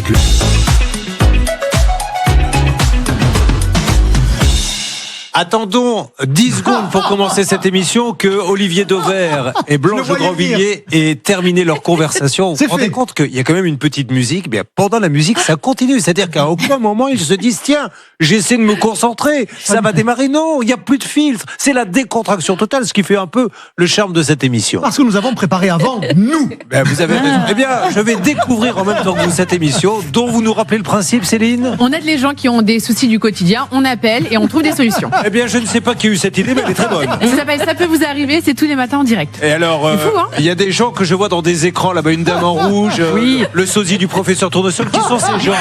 avec lui. Attendons 10 secondes pour commencer cette émission que Olivier Dauvert et Blanche de Grandvilliers aient terminé leur conversation. Vous vous rendez compte qu'il y a quand même une petite musique, mais pendant la musique, ça continue. C'est-à-dire qu'à aucun moment, ils se disent, tiens, j'essaie de me concentrer, ça va démarrer. Non, il n'y a plus de filtre. C'est la décontraction totale, ce qui fait un peu le charme de cette émission. Parce que nous avons préparé avant, nous. Vous avez raison. Eh bien, je vais découvrir en même temps que vous cette émission, dont vous nous rappelez le principe, Céline. On aide les gens qui ont des soucis du quotidien, on appelle et on trouve des solutions. Eh bien, je ne sais pas qui a eu cette idée, mais elle est très bonne. Ça s'appelle Ça peut vous arriver, c'est tous les matins en direct. Et alors, C'est fou, hein. il y a des gens que je vois dans des écrans là-bas, une dame en rouge, Oui. le sosie du professeur Tournesol, qui sont ces gens?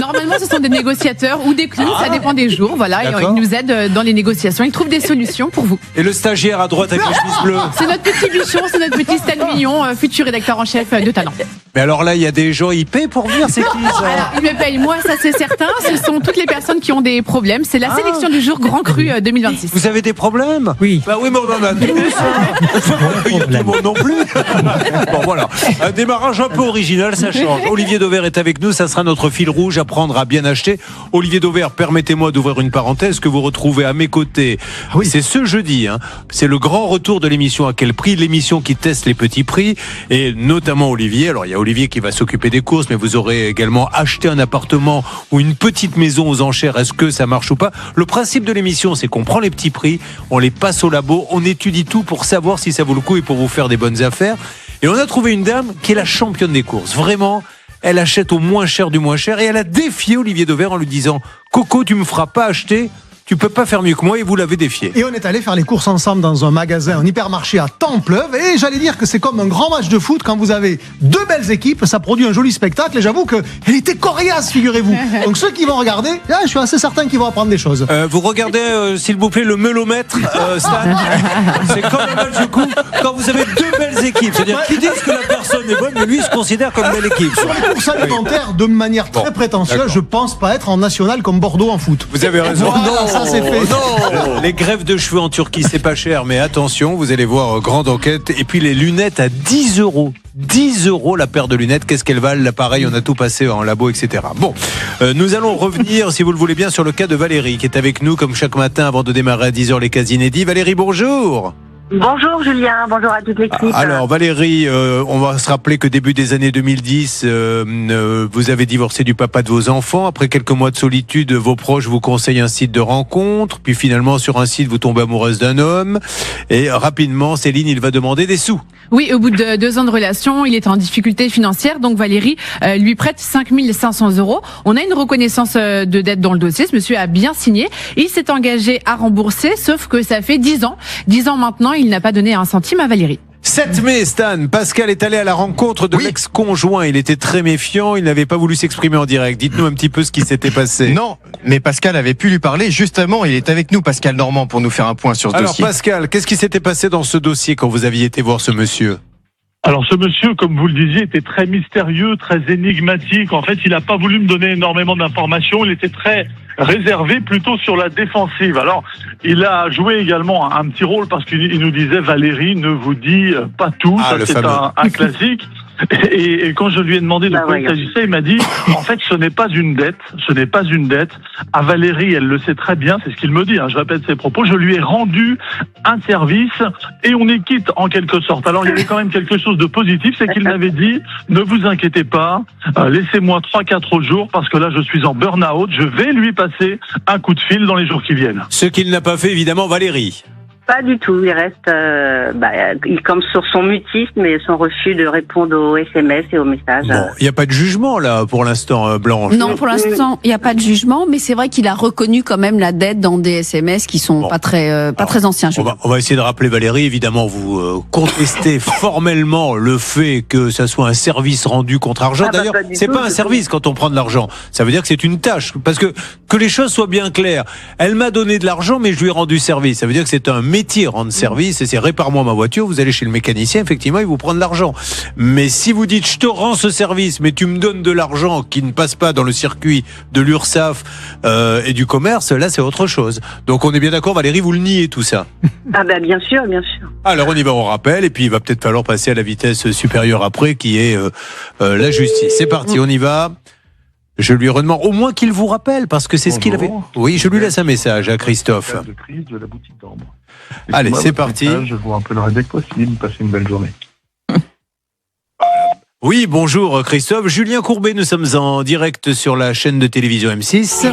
Normalement, ce sont des négociateurs ou des clowns, ça dépend des jours. Voilà, et D'accord. ils nous aident dans les négociations, ils trouvent des solutions pour vous. Et le stagiaire à droite avec la chemise bleue. C'est notre petit bichon, c'est notre petit Stan Mignon, futur rédacteur en chef de Talent. Mais alors là, il y a des gens, ils paient pour venir, c'est qui ça? Alors, ils me payent, moi, ça c'est certain. Ce sont toutes les personnes qui ont des problèmes. C'est la sélection du jour Grand Cru 2026. Vous avez des problèmes? Oui. Bah oui, mais on en a tous. Faut pas payer tout le monde non plus. Bon, voilà. Un démarrage un peu original, ça change. Olivier Dauvert est avec nous, ça sera notre fil rouge, apprendre à bien acheter. Olivier Dauvert, permettez-moi d'ouvrir une parenthèse que vous retrouvez à mes côtés. Oui. C'est ce jeudi, hein. C'est le grand retour de l'émission À quel prix? L'émission qui teste les petits prix. Et notamment Olivier. Alors, il y a Olivier qui va s'occuper des courses, mais vous aurez également acheté un appartement ou une petite maison aux enchères. Est-ce que ça marche ou pas? Le principe de l'émission, c'est qu'on prend les petits prix, on les passe au labo, on étudie tout pour savoir si ça vaut le coup et pour vous faire des bonnes affaires. Et on a trouvé une dame qui est la championne des courses. Vraiment, elle achète au moins cher du moins cher et elle a défié Olivier Dauvert en lui disant « Coco, tu me feras pas acheter, tu peux pas faire mieux que moi » et vous l'avez défié. Et on est allé faire les courses ensemble dans un magasin, un hypermarché à Templeuve. Et j'allais dire que c'est comme un grand match de foot. Quand vous avez deux belles équipes, ça produit un joli spectacle. Et j'avoue qu'elle était coriace, figurez-vous. Donc ceux qui vont regarder, là, je suis assez certain qu'ils vont apprendre des choses. Vous regardez, s'il vous plaît, le melomètre, Stan. C'est comme un match de coup quand vous avez deux belles équipes. C'est-à-dire qu'ils disent que la personne est bonne, mais lui il se considère comme belle équipe. Sur les courses alimentaires, de manière très prétentieuse, d'accord. je pense pas être en national comme Bordeaux en foot. Vous avez raison. Voilà, ça c'est fait. Non. Les greffes de cheveux en Turquie, c'est pas cher, mais attention, vous allez voir, grande enquête. Et puis les lunettes à 10 €. 10 € la paire de lunettes, qu'est-ce qu'elles valent? L'appareil, on a tout passé en labo, etc. Bon, nous allons revenir, si vous le voulez bien, sur le cas de Valérie, qui est avec nous, comme chaque matin, avant de démarrer à 10 h les cas inédits. Valérie, bonjour. Bonjour Julien, bonjour à toute l'équipe. Alors Valérie, on va se rappeler que début des années 2010, vous avez divorcé du papa de vos enfants. Après quelques mois de solitude, vos proches vous conseillent un site de rencontre. Puis finalement, sur un site, vous tombez amoureuse d'un homme. Et rapidement, Céline, il va demander des sous. Oui, au bout de 2 ans de relation, il est en difficulté financière, donc Valérie lui prête 5 500 €. On a une reconnaissance de dette dans le dossier, ce monsieur a bien signé. Il s'est engagé à rembourser, sauf que ça fait 10 ans. 10 ans maintenant, il n'a pas donné un centime à Valérie. 7 mai, Stan, Pascal est allé à la rencontre de l'ex-conjoint. Il était très méfiant, il n'avait pas voulu s'exprimer en direct. Dites-nous un petit peu ce qui s'était passé. Non, mais Pascal avait pu lui parler. Justement, il est avec nous, Pascal Normand, pour nous faire un point sur ce Alors dossier. Pascal, qu'est-ce qui s'était passé dans ce dossier quand vous aviez été voir ce monsieur? Alors ce monsieur, comme vous le disiez, était très mystérieux, très énigmatique. En fait, il n'a pas voulu me donner énormément d'informations. Il était très réservé, plutôt sur la défensive. Alors, il a joué également un petit rôle parce qu'il nous disait « Valérie ne vous dit pas tout ». Ah, Ça, c'est un classique. Et quand je lui ai demandé de quoi il s'agissait, il m'a dit « En fait, ce n'est pas une dette. Ce n'est pas une dette. À Valérie, elle le sait très bien. » C'est ce qu'il me dit. Je répète ses propos. Je lui ai rendu un service et on est quitte en quelque sorte. Alors, il y avait quand même quelque chose de positif, c'est qu'il m'avait dit « Ne vous inquiétez pas. Laissez-moi 3-4 jours parce que là, je suis en burn-out. Je vais lui passer un coup de fil dans les jours qui viennent. » Ce qu'il n'a pas fait, évidemment, Valérie. Pas du tout, il reste il campe sur son mutisme et son refus de répondre aux SMS et aux messages. Bon, il n'y a pas de jugement là pour l'instant, Blanche. Non, pour l'instant, il n'y a pas de jugement, mais c'est vrai qu'il a reconnu quand même la dette dans des SMS qui sont pas très anciens. On va essayer de rappeler Valérie. Évidemment, vous contestez formellement le fait que ça soit un service rendu contre argent. D'ailleurs, c'est pas un service quand on prend de l'argent. Ça veut dire que c'est une tâche. Parce que les choses soient bien claires. Elle m'a donné de l'argent, mais je lui ai rendu service. Ça veut dire que c'est un métier rendre service, et c'est répare-moi ma voiture, vous allez chez le mécanicien, effectivement, il vous prend de l'argent. Mais si vous dites, je te rends ce service, mais tu me donnes de l'argent qui ne passe pas dans le circuit de l'URSSAF et du commerce, là, c'est autre chose. Donc, on est bien d'accord, Valérie, vous le niez tout ça? Ah ben bien sûr, bien sûr. Alors, on y va, on rappelle, et puis il va peut-être falloir passer à la vitesse supérieure après, qui est la justice. C'est parti, on y va. Je lui redemande au moins qu'il vous rappelle, parce que c'est ce qu'il avait. Oui, je lui laisse un message à Christophe. De crise de la boutique d'Ambre. Allez, c'est parti. Je vous rappellerai dès que possible. Passez une belle journée. Oui, bonjour Christophe. Julien Courbet, nous sommes en direct sur la chaîne de télévision M6.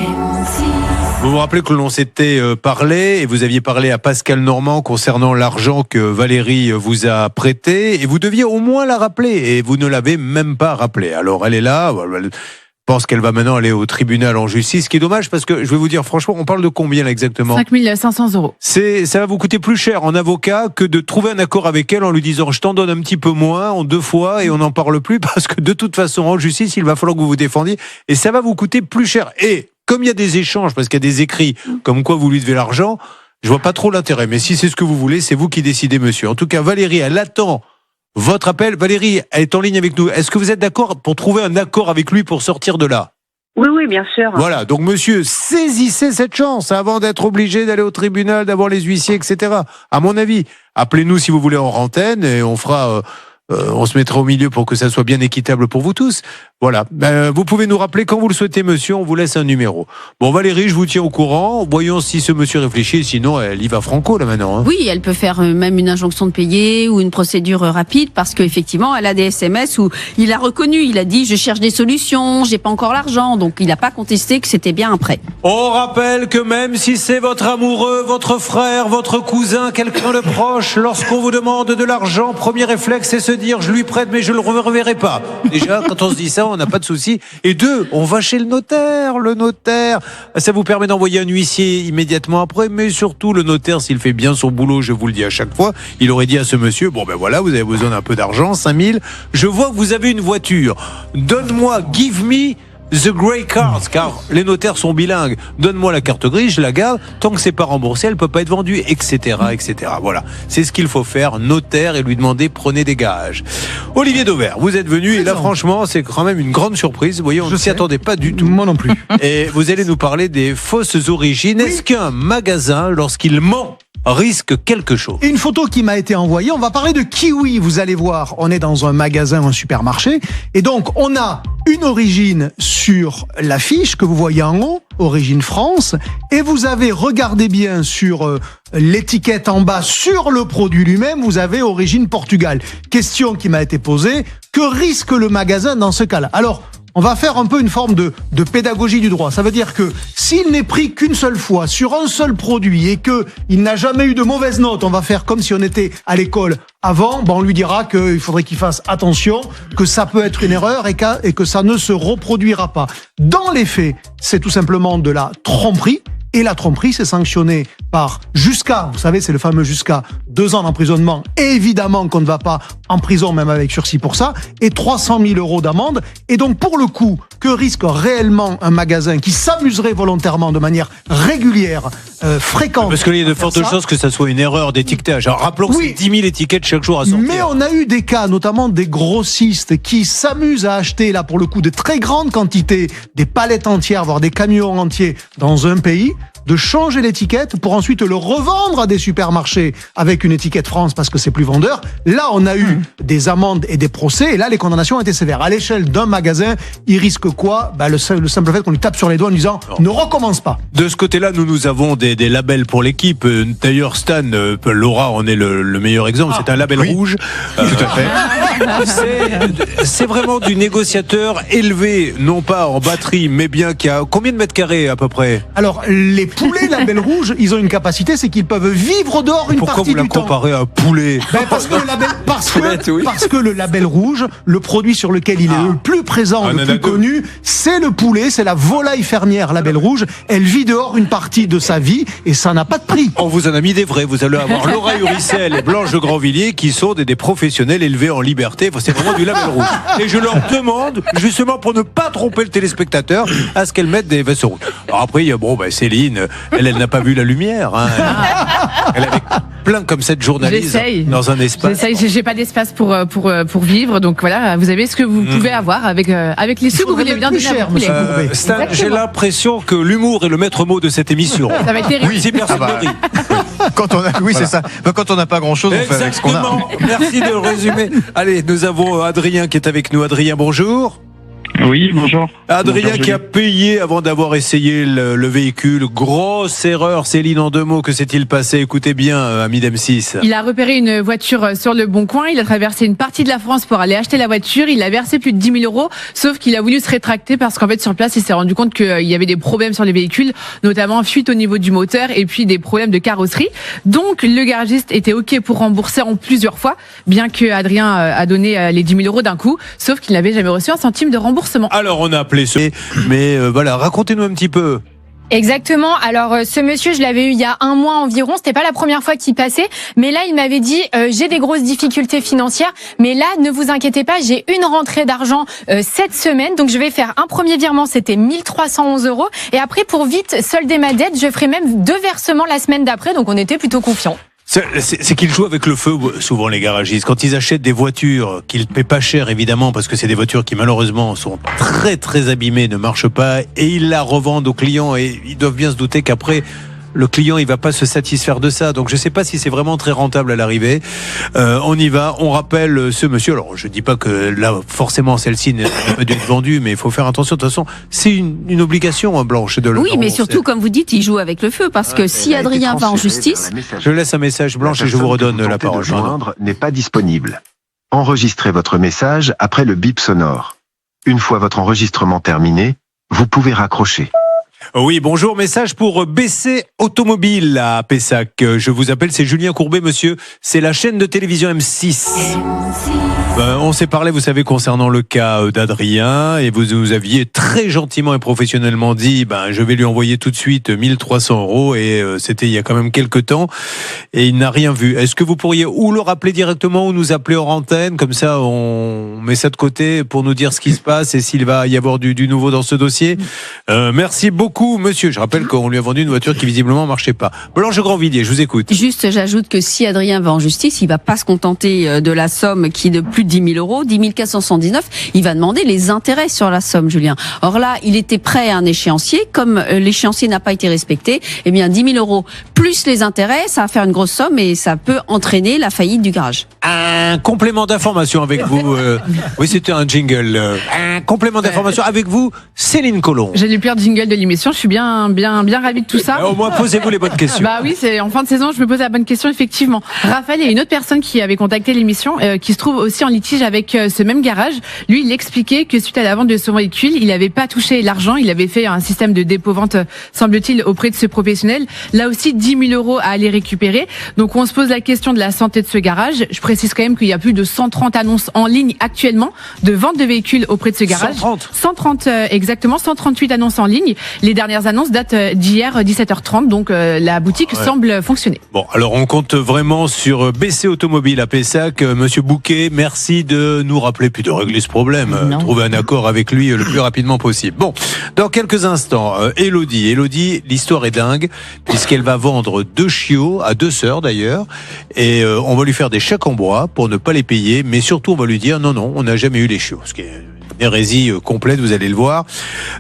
Vous vous rappelez que l'on s'était parlé et vous aviez parlé à Pascal Normand concernant l'argent que Valérie vous a prêté et vous deviez au moins la rappeler et vous ne l'avez même pas rappelé. Alors elle est là, je pense qu'elle va maintenant aller au tribunal en justice, ce qui est dommage parce que je vais vous dire franchement, on parle de combien là exactement? 5 500 €. Ça va vous coûter plus cher en avocat que de trouver un accord avec elle en lui disant je t'en donne un petit peu moins en 2 fois et on n'en parle plus parce que de toute façon en justice il va falloir que vous vous défendiez et ça va vous coûter plus cher. Et comme il y a des échanges, parce qu'il y a des écrits comme quoi vous lui devez l'argent, je vois pas trop l'intérêt. Mais si c'est ce que vous voulez, c'est vous qui décidez, monsieur. En tout cas, Valérie, elle attend votre appel. Valérie, elle est en ligne avec nous. Est-ce que vous êtes d'accord pour trouver un accord avec lui pour sortir de là? Oui, bien sûr. Voilà, donc monsieur, saisissez cette chance avant d'être obligé d'aller au tribunal, d'avoir les huissiers, etc. À mon avis, appelez-nous si vous voulez en antenne et on fera... on se mettra au milieu pour que ça soit bien équitable pour vous tous. Voilà. Vous pouvez nous rappeler quand vous le souhaitez, monsieur. On vous laisse un numéro. Bon, Valérie, je vous tiens au courant. Voyons si ce monsieur réfléchit. Sinon, elle y va franco, là, maintenant. Hein. Oui, elle peut faire même une injonction de payer ou une procédure rapide parce qu'effectivement, elle a des SMS où il a reconnu. Il a dit, je cherche des solutions, j'ai pas encore l'argent. Donc, il n'a pas contesté que c'était bien un prêt. On rappelle que même si c'est votre amoureux, votre frère, votre cousin, quelqu'un de proche, lorsqu'on vous demande de l'argent, premier réflexe, c'est se dire, je lui prête, mais je le reverrai pas. Déjà, quand on se dit ça, on n'a pas de souci. Et 2, on va chez le notaire. Le notaire, ça vous permet d'envoyer un huissier immédiatement après, mais surtout le notaire, s'il fait bien son boulot, je vous le dis à chaque fois, il aurait dit à ce monsieur, bon ben voilà, vous avez besoin d'un peu d'argent, 5 000. Je vois que vous avez une voiture. Donne-moi, give me the grey card, car les notaires sont bilingues. Donne-moi la carte grise, je la garde. Tant que c'est pas remboursé, elle peut pas être vendue, etc., etc. Voilà. C'est ce qu'il faut faire, notaire, et lui demander, prenez des gages. Olivier Dauvert, vous êtes venu, et là, franchement, c'est quand même une grande surprise. Vous voyez, on ne s'y attendait pas du tout. Moi non plus. Et vous allez nous parler des fausses origines. Est-ce qu'un magasin, lorsqu'il ment, risque quelque chose? Une photo qui m'a été envoyée, on va parler de kiwi, vous allez voir, on est dans un magasin, un supermarché, et donc on a une origine sur l'affiche que vous voyez en haut, origine France, et vous avez, regardez bien sur l'étiquette en bas, sur le produit lui-même, vous avez origine Portugal. Question qui m'a été posée, que risque le magasin dans ce cas-là? Alors, on va faire un peu une forme de pédagogie du droit. Ça veut dire que s'il n'est pris qu'une seule fois sur un seul produit et qu'il n'a jamais eu de mauvaise note, on va faire comme si on était à l'école avant, on lui dira qu'il faudrait qu'il fasse attention, que ça peut être une erreur et que ça ne se reproduira pas. Dans les faits, c'est tout simplement de la tromperie. Et la tromperie, c'est sanctionné par jusqu'à, vous savez, c'est le fameux jusqu'à 2 ans d'emprisonnement. Et évidemment qu'on ne va pas en prison, même avec sursis pour ça, et 300 000 € d'amende. Et donc, pour le coup, que risque réellement un magasin qui s'amuserait volontairement de manière régulière, fréquente? Parce qu'il y a de fortes chances que ça soit une erreur d'étiquetage. Alors, rappelons que c'est 10 000 étiquettes chaque jour à sortir. Mais on a eu des cas, notamment des grossistes, qui s'amusent à acheter, là, pour le coup, de très grandes quantités, des palettes entières, voire des camions entiers dans un pays, de changer l'étiquette pour ensuite le revendre à des supermarchés avec une étiquette France parce que c'est plus vendeur. Là, on a eu des amendes et des procès et là, les condamnations ont été sévères. À l'échelle d'un magasin, il risque quoi? Le simple fait qu'on lui tape sur les doigts en disant « ne recommence pas ». De ce côté-là, nous avons des labels pour l'équipe. D'ailleurs, Stan, Laura en est le meilleur exemple. C'est un label rouge. Tout à fait. C'est vraiment du négociateur élevé, non pas en batterie, mais bien qui a combien de mètres carrés à peu près? Alors, les poulets label rouge, ils ont une capacité, c'est qu'ils peuvent vivre dehors une partie du temps. comparer à un poulet. Parce que le label, Bête, oui. parce que le label rouge, le produit sur lequel il est le plus présent, le plus connu, c'est le poulet, c'est la volaille fermière label rouge. Elle vit dehors une partie de sa vie et ça n'a pas de prix. On vous en a mis des vrais. Vous allez avoir Laura Uricel et Blanche de Grandvilliers qui sont des professionnels élevés en liberté. C'est vraiment du label rouge. Et je leur demande, justement pour ne pas tromper le téléspectateur, à ce qu'elles mettent des vestes rouges. Alors après, Céline, elle n'a pas vu la lumière. Hein. Elle avait plein comme cette journaliste dans un espace. J'essaye, j'ai pas d'espace pour vivre, donc voilà, vous avez ce que vous pouvez avoir avec les sous que vous voulez bien donner à vous. Stan, j'ai l'impression que l'humour est le maître mot de cette émission. Ça va être terrible. Oui, si personne ne rit. C'est ça. Quand on n'a pas grand-chose, on fait avec ce qu'on a. Merci de le résumer. Allez, nous avons Adrien qui est avec nous. Adrien, bonjour. Oui, bonjour. Adrien qui a payé avant d'avoir essayé le véhicule. Grosse erreur, Céline, en 2 mots, que s'est-il passé? Écoutez bien, ami d'M6. Il a repéré une voiture sur le Bon Coin, il a traversé une partie de la France pour aller acheter la voiture, il a versé plus de 10 000 €, sauf qu'il a voulu se rétracter parce qu'en fait sur place il s'est rendu compte qu'il y avait des problèmes sur les véhicules, notamment fuite au niveau du moteur et puis des problèmes de carrosserie. Donc le garagiste était OK pour rembourser en plusieurs fois, bien que Adrien a donné les 10 000 € d'un coup, sauf qu'il n'avait jamais reçu un centime de remboursement. Alors on a appelé mais voilà, racontez-nous un petit peu. Exactement. Alors ce monsieur, je l'avais eu il y a 1 mois environ. C'était pas la première fois qu'il passait, mais là il m'avait dit j'ai des grosses difficultés financières, mais là ne vous inquiétez pas, j'ai une rentrée d'argent cette semaine, donc je vais faire un premier virement, c'était 1 311 €, et après pour vite solder ma dette, je ferai même 2 versements la semaine d'après, donc on était plutôt confiants. C'est qu'ils jouent avec le feu, souvent les garagistes. Quand ils achètent des voitures qu'ils paient pas cher, évidemment, parce que c'est des voitures qui malheureusement sont très très abîmées, ne marchent pas, et ils la revendent aux clients, et ils doivent bien se douter qu'après le client il va pas se satisfaire de ça, donc je sais pas si c'est vraiment très rentable à l'arrivée. On y va, on rappelle ce monsieur. Alors je dis pas que là forcément celle-ci n'a pas dû être vendue, mais il faut faire attention. De toute façon, c'est une obligation, Blanche, de le. Oui, mais surtout comme vous dites, il joue avec le feu parce que si Adrien va en justice, je laisse un message, Blanche, et je vous redonne la parole. Le joindre n'est pas disponible. Enregistrez votre message après le bip sonore. Une fois votre enregistrement terminé, vous pouvez raccrocher. Oui, bonjour, message pour BC Automobile à Pessac. Je vous appelle, c'est Julien Courbet, monsieur. C'est la chaîne de télévision M6. On s'est parlé, vous savez, concernant le cas d'Adrien, et vous nous aviez très gentiment et professionnellement dit, je vais lui envoyer tout de suite 1 300 €, et c'était il y a quand même quelques temps, et il n'a rien vu. Est-ce que vous pourriez ou le rappeler directement ou nous appeler hors antenne, comme ça on met ça de côté pour nous dire ce qui se passe et s'il va y avoir du nouveau dans ce dossier. Merci beaucoup, monsieur. Je rappelle qu'on lui a vendu une voiture qui visiblement marchait pas. Blanche de Grandvilliers, je vous écoute. Juste, j'ajoute que si Adrien va en justice, il va pas se contenter de la somme qui est de plus de 10 000 €, 10 479, il va demander les intérêts sur la somme, Julien. Or là, il était prêt à un échéancier, comme l'échéancier n'a pas été respecté, 10 000 € plus les intérêts, ça va faire une grosse somme et ça peut entraîner la faillite du garage. Un complément d'information avec vous. Oui, c'était un jingle. Un complément d'information avec vous, Céline Collomb. J'ai le pire jingle de l'émission. Je suis bien ravie de tout ça. Au moins, posez-vous les bonnes questions. Oui, c'est en fin de saison, je me pose la bonne question, effectivement. Raphaël, il y a une autre personne qui avait contacté l'émission, qui se trouve aussi en litige avec ce même garage. Lui, il expliquait que suite à la vente de son véhicule, il n'avait pas touché l'argent. Il avait fait un système de dépôt-vente, semble-t-il, auprès de ce professionnel. Là aussi, 10 000 € à aller récupérer. Donc, on se pose la question de la santé de ce garage. Je précise quand même qu'il y a plus de 130 annonces en ligne actuellement de vente de véhicules auprès de ce garage. 130 exactement, 138 annonces en ligne. Les dernières annonces datent d'hier 17h30, donc la boutique semble fonctionner. Bon, alors on compte vraiment sur BC Automobile à Pessac. Monsieur Bouquet, merci de nous rappeler puis de régler ce problème. Trouver un accord avec lui le plus rapidement possible. Bon, dans quelques instants, Elodie, l'histoire est dingue puisqu'elle va vendre 2 chiots à 2 sœurs d'ailleurs, et on va lui faire des chèques en bois pour ne pas les payer, mais surtout on va lui dire non, on n'a jamais eu les chiots, ce qui est une hérésie complète, vous allez le voir.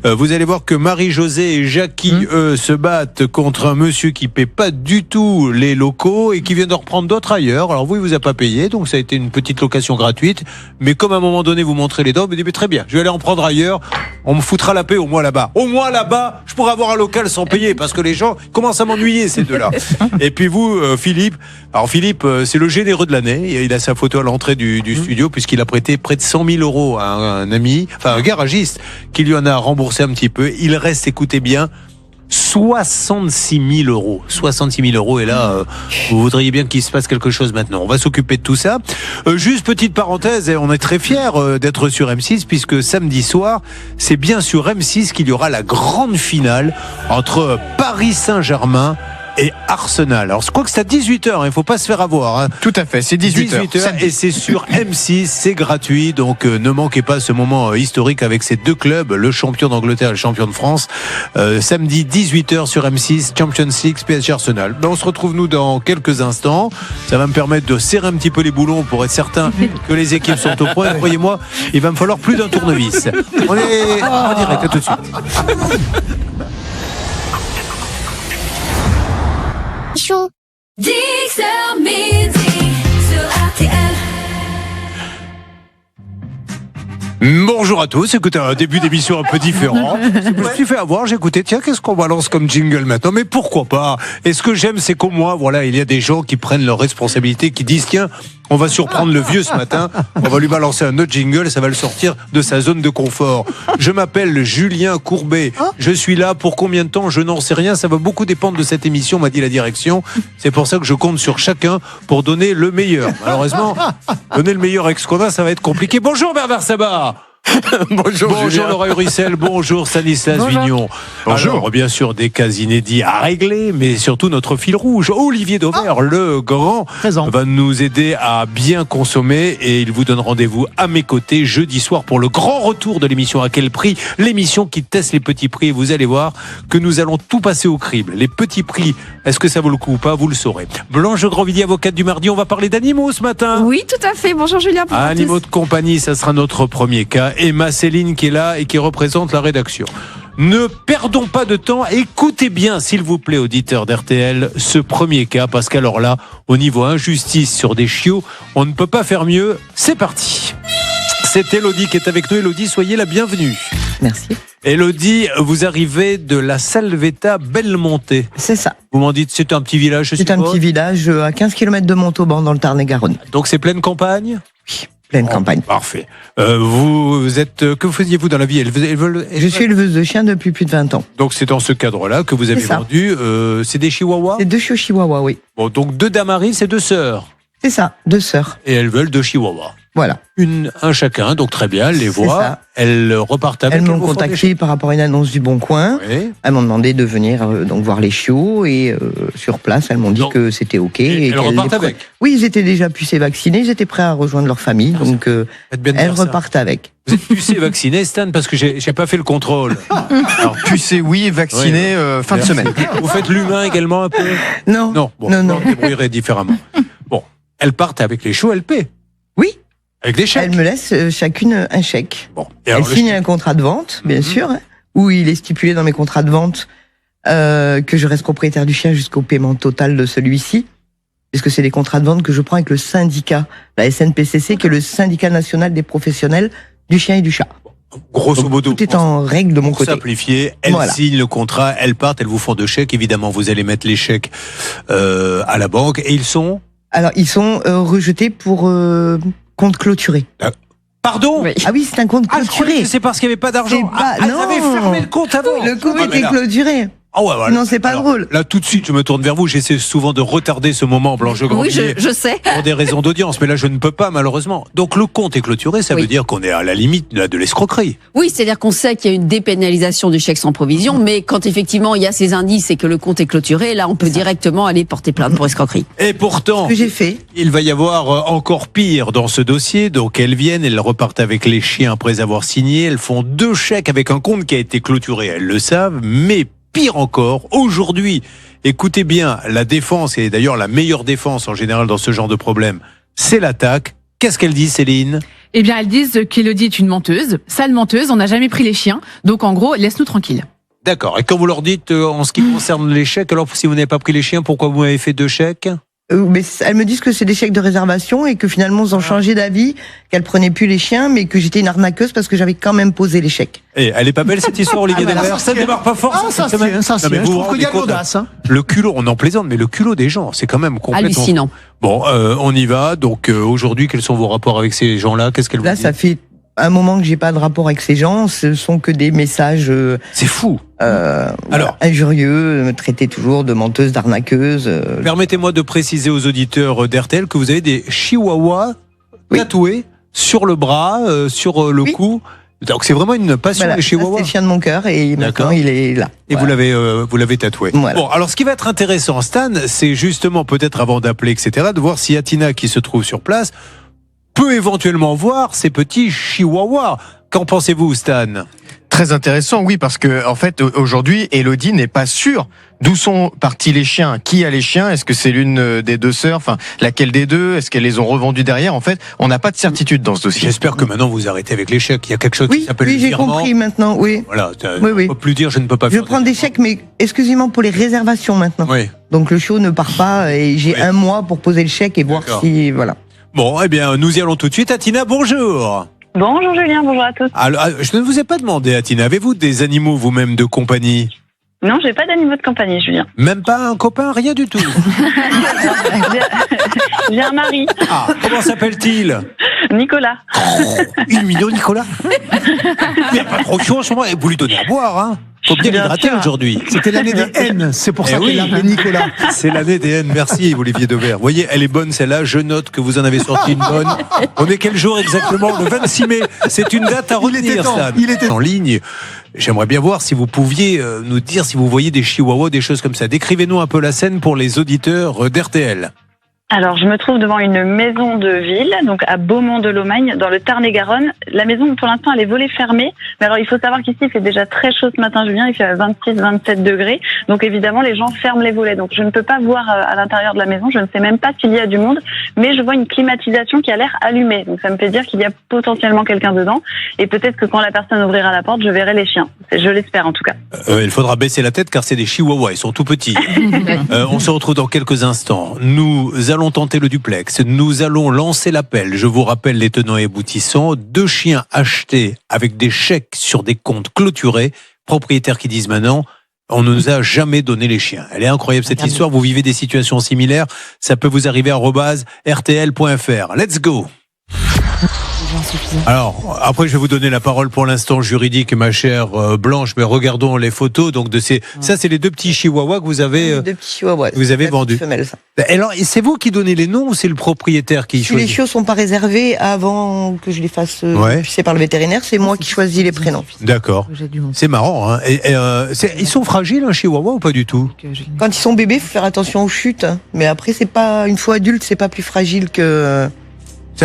Vous allez voir que Marie-Josée et Jackie, eux, se battent contre un monsieur qui paie pas du tout les locaux et qui vient de reprendre d'autres ailleurs. Alors vous, il vous a pas payé, donc ça a été une petite location gratuite, mais comme à un moment donné vous montrez les dents, vous dites très bien, je vais aller en prendre ailleurs, on me foutra la paix au moins là-bas. Au moins là-bas, je pourrais avoir un local sans payer, parce que les gens commencent à m'ennuyer, ces deux-là. Et puis vous, Philippe, alors Philippe, c'est le généreux de l'année, il a sa photo à l'entrée du studio, puisqu'il a prêté près de 100 000 € à un ami, enfin un garagiste, qui lui en a remboursé un petit peu. Il reste, écoutez bien, 66 000 euros. 66 000 euros, et là, vous voudriez bien qu'il se passe quelque chose maintenant. On va s'occuper de tout ça. Juste petite parenthèse, et on est très fiers d'être sur M6, puisque samedi soir, c'est bien sur M6 qu'il y aura la grande finale entre Paris Saint-Germain et Arsenal. Alors, je crois que c'est à 18h, il ne faut pas se faire avoir. Hein. Tout à fait, c'est 18h. Et c'est sur M6, c'est gratuit, donc ne manquez pas ce moment historique avec ces deux clubs, le champion d'Angleterre et le champion de France. Samedi 18h sur M6, Champions League, PSG Arsenal. On se retrouve nous dans quelques instants. Ça va me permettre de serrer un petit peu les boulons pour être certain que les équipes sont au point. Croyez-moi, il va me falloir plus d'un tournevis. On est en direct, à tout de suite. Chaud. 10h midi sur RTL. Bonjour à tous, écoutez, un début d'émission un peu différent. Je me suis fait avoir, j'ai écouté, tiens, qu'est-ce qu'on balance comme jingle maintenant? Mais pourquoi pas? Et ce que j'aime, c'est qu'au moins, voilà, il y a des gens qui prennent leurs responsabilités, qui disent, tiens, on va surprendre le vieux ce matin, on va lui balancer un autre jingle et ça va le sortir de sa zone de confort. Je m'appelle Julien Courbet, je suis là pour combien de temps? Je n'en sais rien, ça va beaucoup dépendre de cette émission, m'a dit la direction. C'est pour ça que je compte sur chacun pour donner le meilleur. Malheureusement, donner le meilleur avec ce qu'on a, ça va être compliqué. Bonjour Bernard Sabat. Bonjour Laura Uricel, bonjour Stanislas Vignon. Bonjour. Alors, bien sûr, des cas inédits à régler, mais surtout notre fil rouge, Olivier Dauvert, le grand, va nous aider à bien consommer et il vous donne rendez-vous à mes côtés jeudi soir pour le grand retour de l'émission À quel prix? L'émission qui teste les petits prix et vous allez voir que nous allons tout passer au crible. Les petits prix, est-ce que ça vaut le coup ou pas? Vous le saurez. Blanche Grandvilliers, avocate du mardi, on va parler d'animaux ce matin. Oui, tout à fait. Bonjour Julien. Animaux de compagnie, ça sera notre premier cas. Et ma Céline qui est là et qui représente la rédaction. Ne perdons pas de temps, écoutez bien s'il vous plaît auditeurs d'RTL ce premier cas, parce qu'alors là, au niveau injustice sur des chiots, on ne peut pas faire mieux. C'est parti. C'est Elodie qui est avec nous. Elodie, soyez la bienvenue. Merci. Elodie, vous arrivez de la Salvetta Belmonte. C'est ça. Vous m'en dites, c'est un petit village, je suppose. C'est un petit village à 15 km de Montauban dans le Tarn-et-Garonne. Donc c'est pleine campagne? Oui. Pleine campagne. Parfait. Vous êtes, que faisiez-vous dans la vie? Je suis éleveuse de chiens depuis plus de 20 ans. Donc c'est dans ce cadre-là que vous avez vendu. C'est des chihuahuas? C'est 2 chiots chihuahuas, oui. Bon, donc 2 damaris, c'est 2 sœurs. C'est ça, 2 sœurs. Et elles veulent 2 chihuahuas. Voilà. Un chacun, donc très bien, elles les voient. Elles repartent avec. Elles m'ont contacté par rapport à une annonce du Bon Coin. Oui. Elles m'ont demandé de venir donc voir les chiots et sur place, elles m'ont dit que c'était OK. Et elles repartent avec. Oui, ils étaient déjà pucés vaccinés, ils étaient prêts à rejoindre leur famille, donc elles repartent avec. Vous êtes pucé vacciné, Stan, parce que j'ai pas fait le contrôle. Alors pucé, oui, vacciné, fin de semaine. Vous faites l'humain également un peu? Non. Non. Bon, non. On débrouillerait différemment. Bon, elles partent avec les chiots, elles paient. Oui. Avec des chèques. Elles me laissent chacune un chèque. Bon. Elles signent un contrat de vente, bien sûr, où il est stipulé dans mes contrats de vente que je reste propriétaire du chien jusqu'au paiement total de celui-ci. Parce que c'est des contrats de vente que je prends avec le syndicat, la SNPCC, qui est le syndicat national des professionnels du chien et du chat. Grosso modo. Tout est en règle de mon côté. Simplifié, elles signent le contrat, elles partent, elles vous font 2 chèques. Évidemment, vous allez mettre les chèques à la banque et ils sont... Alors, ils sont rejetés pour compte clôturé. Pardon? Oui. Ah oui, c'est un compte clôturé. C'est parce qu'il n'y avait pas d'argent. Elles avaient fermé le compte avant. Le compte était clôturé. Ah ouais, voilà. Non, c'est pas drôle. Là, tout de suite, je me tourne vers vous. J'essaie souvent de retarder ce moment, Blanche Grandvilliers. Oui, je sais. Pour des raisons d'audience, mais là, je ne peux pas, malheureusement. Donc, le compte est clôturé, ça veut dire qu'on est à la limite de l'escroquerie. Oui, c'est-à-dire qu'on sait qu'il y a une dépénalisation du chèque sans provision, mais quand effectivement il y a ces indices et que le compte est clôturé, là, on peut directement aller porter plainte pour escroquerie. Et pourtant, ce que j'ai fait. Il va y avoir encore pire dans ce dossier. Donc, elles viennent, elles repartent avec les chiens après avoir signé. Elles font 2 chèques avec un compte qui a été clôturé. Elles le savent, mais pire encore, aujourd'hui, écoutez bien, la défense, et d'ailleurs la meilleure défense en général dans ce genre de problème, c'est l'attaque. Qu'est-ce qu'elle dit, Céline? Eh bien, elles disent qu'Élodie est une menteuse, sale menteuse, on n'a jamais pris les chiens, donc en gros, laisse-nous tranquilles. D'accord, et quand vous leur dites, en ce qui concerne les chèques, alors si vous n'avez pas pris les chiens, pourquoi vous avez fait 2 chèques? Mais elles me disent que c'est des chèques de réservation et que finalement ils ont changé d'avis, qu'elles prenaient plus les chiens, mais que j'étais une arnaqueuse parce que j'avais quand même posé les chèques. Et elle est pas belle cette histoire, Olivier Dauvert. Ça démarre pas fort. Ça c'est. Je trouve qu'il y a de l'audace. Le culot, on en plaisante, mais le culot des gens, c'est quand même complètement hallucinant. Bon, on y va. Donc aujourd'hui, quels sont vos rapports avec ces gens-là? Qu'est-ce qu'elles vous disent? Là, ça fait un moment que j'ai pas de rapport avec ces gens, ce sont que des messages. C'est fou. Alors, injurieux, me traiter toujours de menteuse, d'arnaqueuse. Permettez-moi de préciser aux auditeurs d'RTL que vous avez des chihuahuas tatoués sur le bras, sur le cou. Donc c'est vraiment une passion, les chihuahuas. C'est le chien de mon cœur et maintenant il est là. Et vous l'avez tatoué. Voilà. Bon, alors ce qui va être intéressant, Stan, c'est justement peut-être avant d'appeler, etc., de voir si Atina, qui se trouve sur place, peut éventuellement voir ces petits chihuahuas. Qu'en pensez-vous, Stan ? Très intéressant, oui, parce que en fait aujourd'hui, Élodie n'est pas sûre d'où sont partis les chiens. Qui a les chiens ? Est-ce que c'est l'une des deux sœurs ? Enfin, laquelle des deux ? Est-ce qu'elles les ont revendus derrière ? En fait, on n'a pas de certitude dans ce dossier. J'espère que maintenant vous arrêtez avec les chèques. Il y a quelque chose qui s'appelle le virement. Oui, j'ai compris maintenant. Oui. Voilà. On ne peut plus dire je ne peux pas faire. Je prends des chèques, mais exclusivement pour les réservations maintenant. Oui. Donc le chiot ne part pas et j'ai un mois pour poser le chèque et voir si voilà. Bon, eh bien, nous y allons tout de suite. Atina, bonjour. Bonjour Julien, bonjour à tous. Alors, je ne vous ai pas demandé, Atina, avez-vous des animaux vous-même de compagnie ? Non, j'ai pas d'animaux de compagnie, Julien. Même pas un copain, rien du tout. J'ai un mari. Ah, comment s'appelle-t-il ? Nicolas. Il est mignon, Nicolas. Il n'y a pas trop chaud en ce moment. Vous lui donnez à boire, hein ? Faut bien l'hydrater aujourd'hui. C'était l'année des haines, c'est pour ça qu'il l'appelait Nicolas. C'est l'année des haines, merci Olivier Dauvert. Vous voyez, elle est bonne celle-là, je note que vous en avez sorti une bonne. On est quel jour exactement ? Le 26 mai. C'est une date à retenir, Stan. Il était en ligne. J'aimerais bien voir si vous pouviez nous dire si vous voyez des chihuahuas, des choses comme ça. Décrivez-nous un peu la scène pour les auditeurs d'RTL. Alors, je me trouve devant une maison de ville, donc à Beaumont-de-Lomagne, dans le Tarn-et-Garonne. La maison, pour l'instant, elle est volets fermés. Mais alors, il faut savoir qu'ici, il fait déjà très chaud ce matin, Julien. Il fait 26-27 degrés. Donc, évidemment, les gens ferment les volets. Donc, je ne peux pas voir à l'intérieur de la maison. Je ne sais même pas s'il y a du monde. Mais je vois une climatisation qui a l'air allumée. Donc, ça me fait dire qu'il y a potentiellement quelqu'un dedans. Et peut-être que quand la personne ouvrira la porte, je verrai les chiens. Je l'espère, en tout cas. Il faudra baisser la tête car c'est des chihuahuas. Ils sont tout petits. On se retrouve dans quelques instants. Nous allons tenter le duplex. Nous allons lancer l'appel. Je vous rappelle les tenants et aboutissants. 2 chiens achetés avec des chèques sur des comptes clôturés. Propriétaires qui disent maintenant, on ne nous a jamais donné les chiens. Elle est incroyable cette histoire. Vous vivez des situations similaires. Ça peut vous arriver @rtl.fr. Let's go. Alors, après, je vais vous donner la parole pour l'instant juridique, ma chère Blanche, mais regardons les photos. Donc, de ces, ça, c'est les 2 petits chihuahuas que vous avez, Les 2 petits chihuahuas. vous avez vendus. Femelle, ça. Alors, c'est vous qui donnez les noms ou c'est le propriétaire qui Si choisit? les chiots sont pas réservés avant que je les fasse fixer par le vétérinaire, c'est moi qui choisis les prénoms. D'accord. C'est marrant, hein. Ils sont fragiles, un chihuahua, ou pas du tout? Quand ils sont bébés, il faut faire attention aux chutes. Hein. Mais après, c'est pas une fois adulte, c'est pas plus fragile que.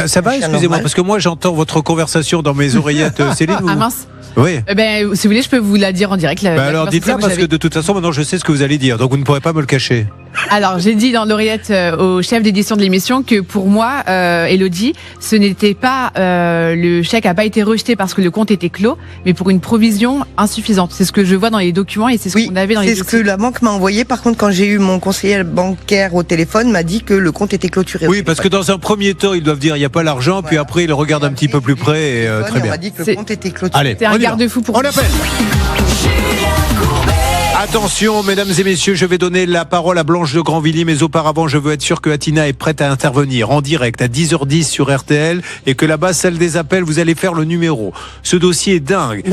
Ça va, excusez-moi, parce que moi j'entends votre conversation dans mes oreillettes, Céline. Ah mince. Oui. Ben, si vous voulez, je peux vous la dire en direct. Alors dites-la, parce que de toute façon, maintenant je sais ce que vous allez dire, donc vous ne pourrez pas me le cacher. Alors, j'ai dit dans l'oreillette au chef d'édition de l'émission que pour moi, Élodie, ce n'était pas le chèque n'a pas été rejeté parce que le compte était clos, mais pour une provision insuffisante. C'est ce que je vois dans les documents et c'est ce qu'on avait dans les dossiers. C'est ce que la banque m'a envoyé. Par contre, quand j'ai eu mon conseiller bancaire au téléphone, m'a dit que le compte était clôturé. Oui, parce que dans un premier temps, ils doivent dire il n'y a pas l'argent, puis après ils regardent un petit peu plus près et très bien. On m'a dit que le compte était clôturé. Allez, c'est un garde-fou pour on l'appelle. Attention, mesdames et messieurs, je vais donner la parole à Blanche de Grandvilliers, mais auparavant, je veux être sûr que Atina est prête à intervenir en direct à 10h10 sur RTL et que là-bas, celle des appels, vous allez faire le numéro. Ce dossier est dingue.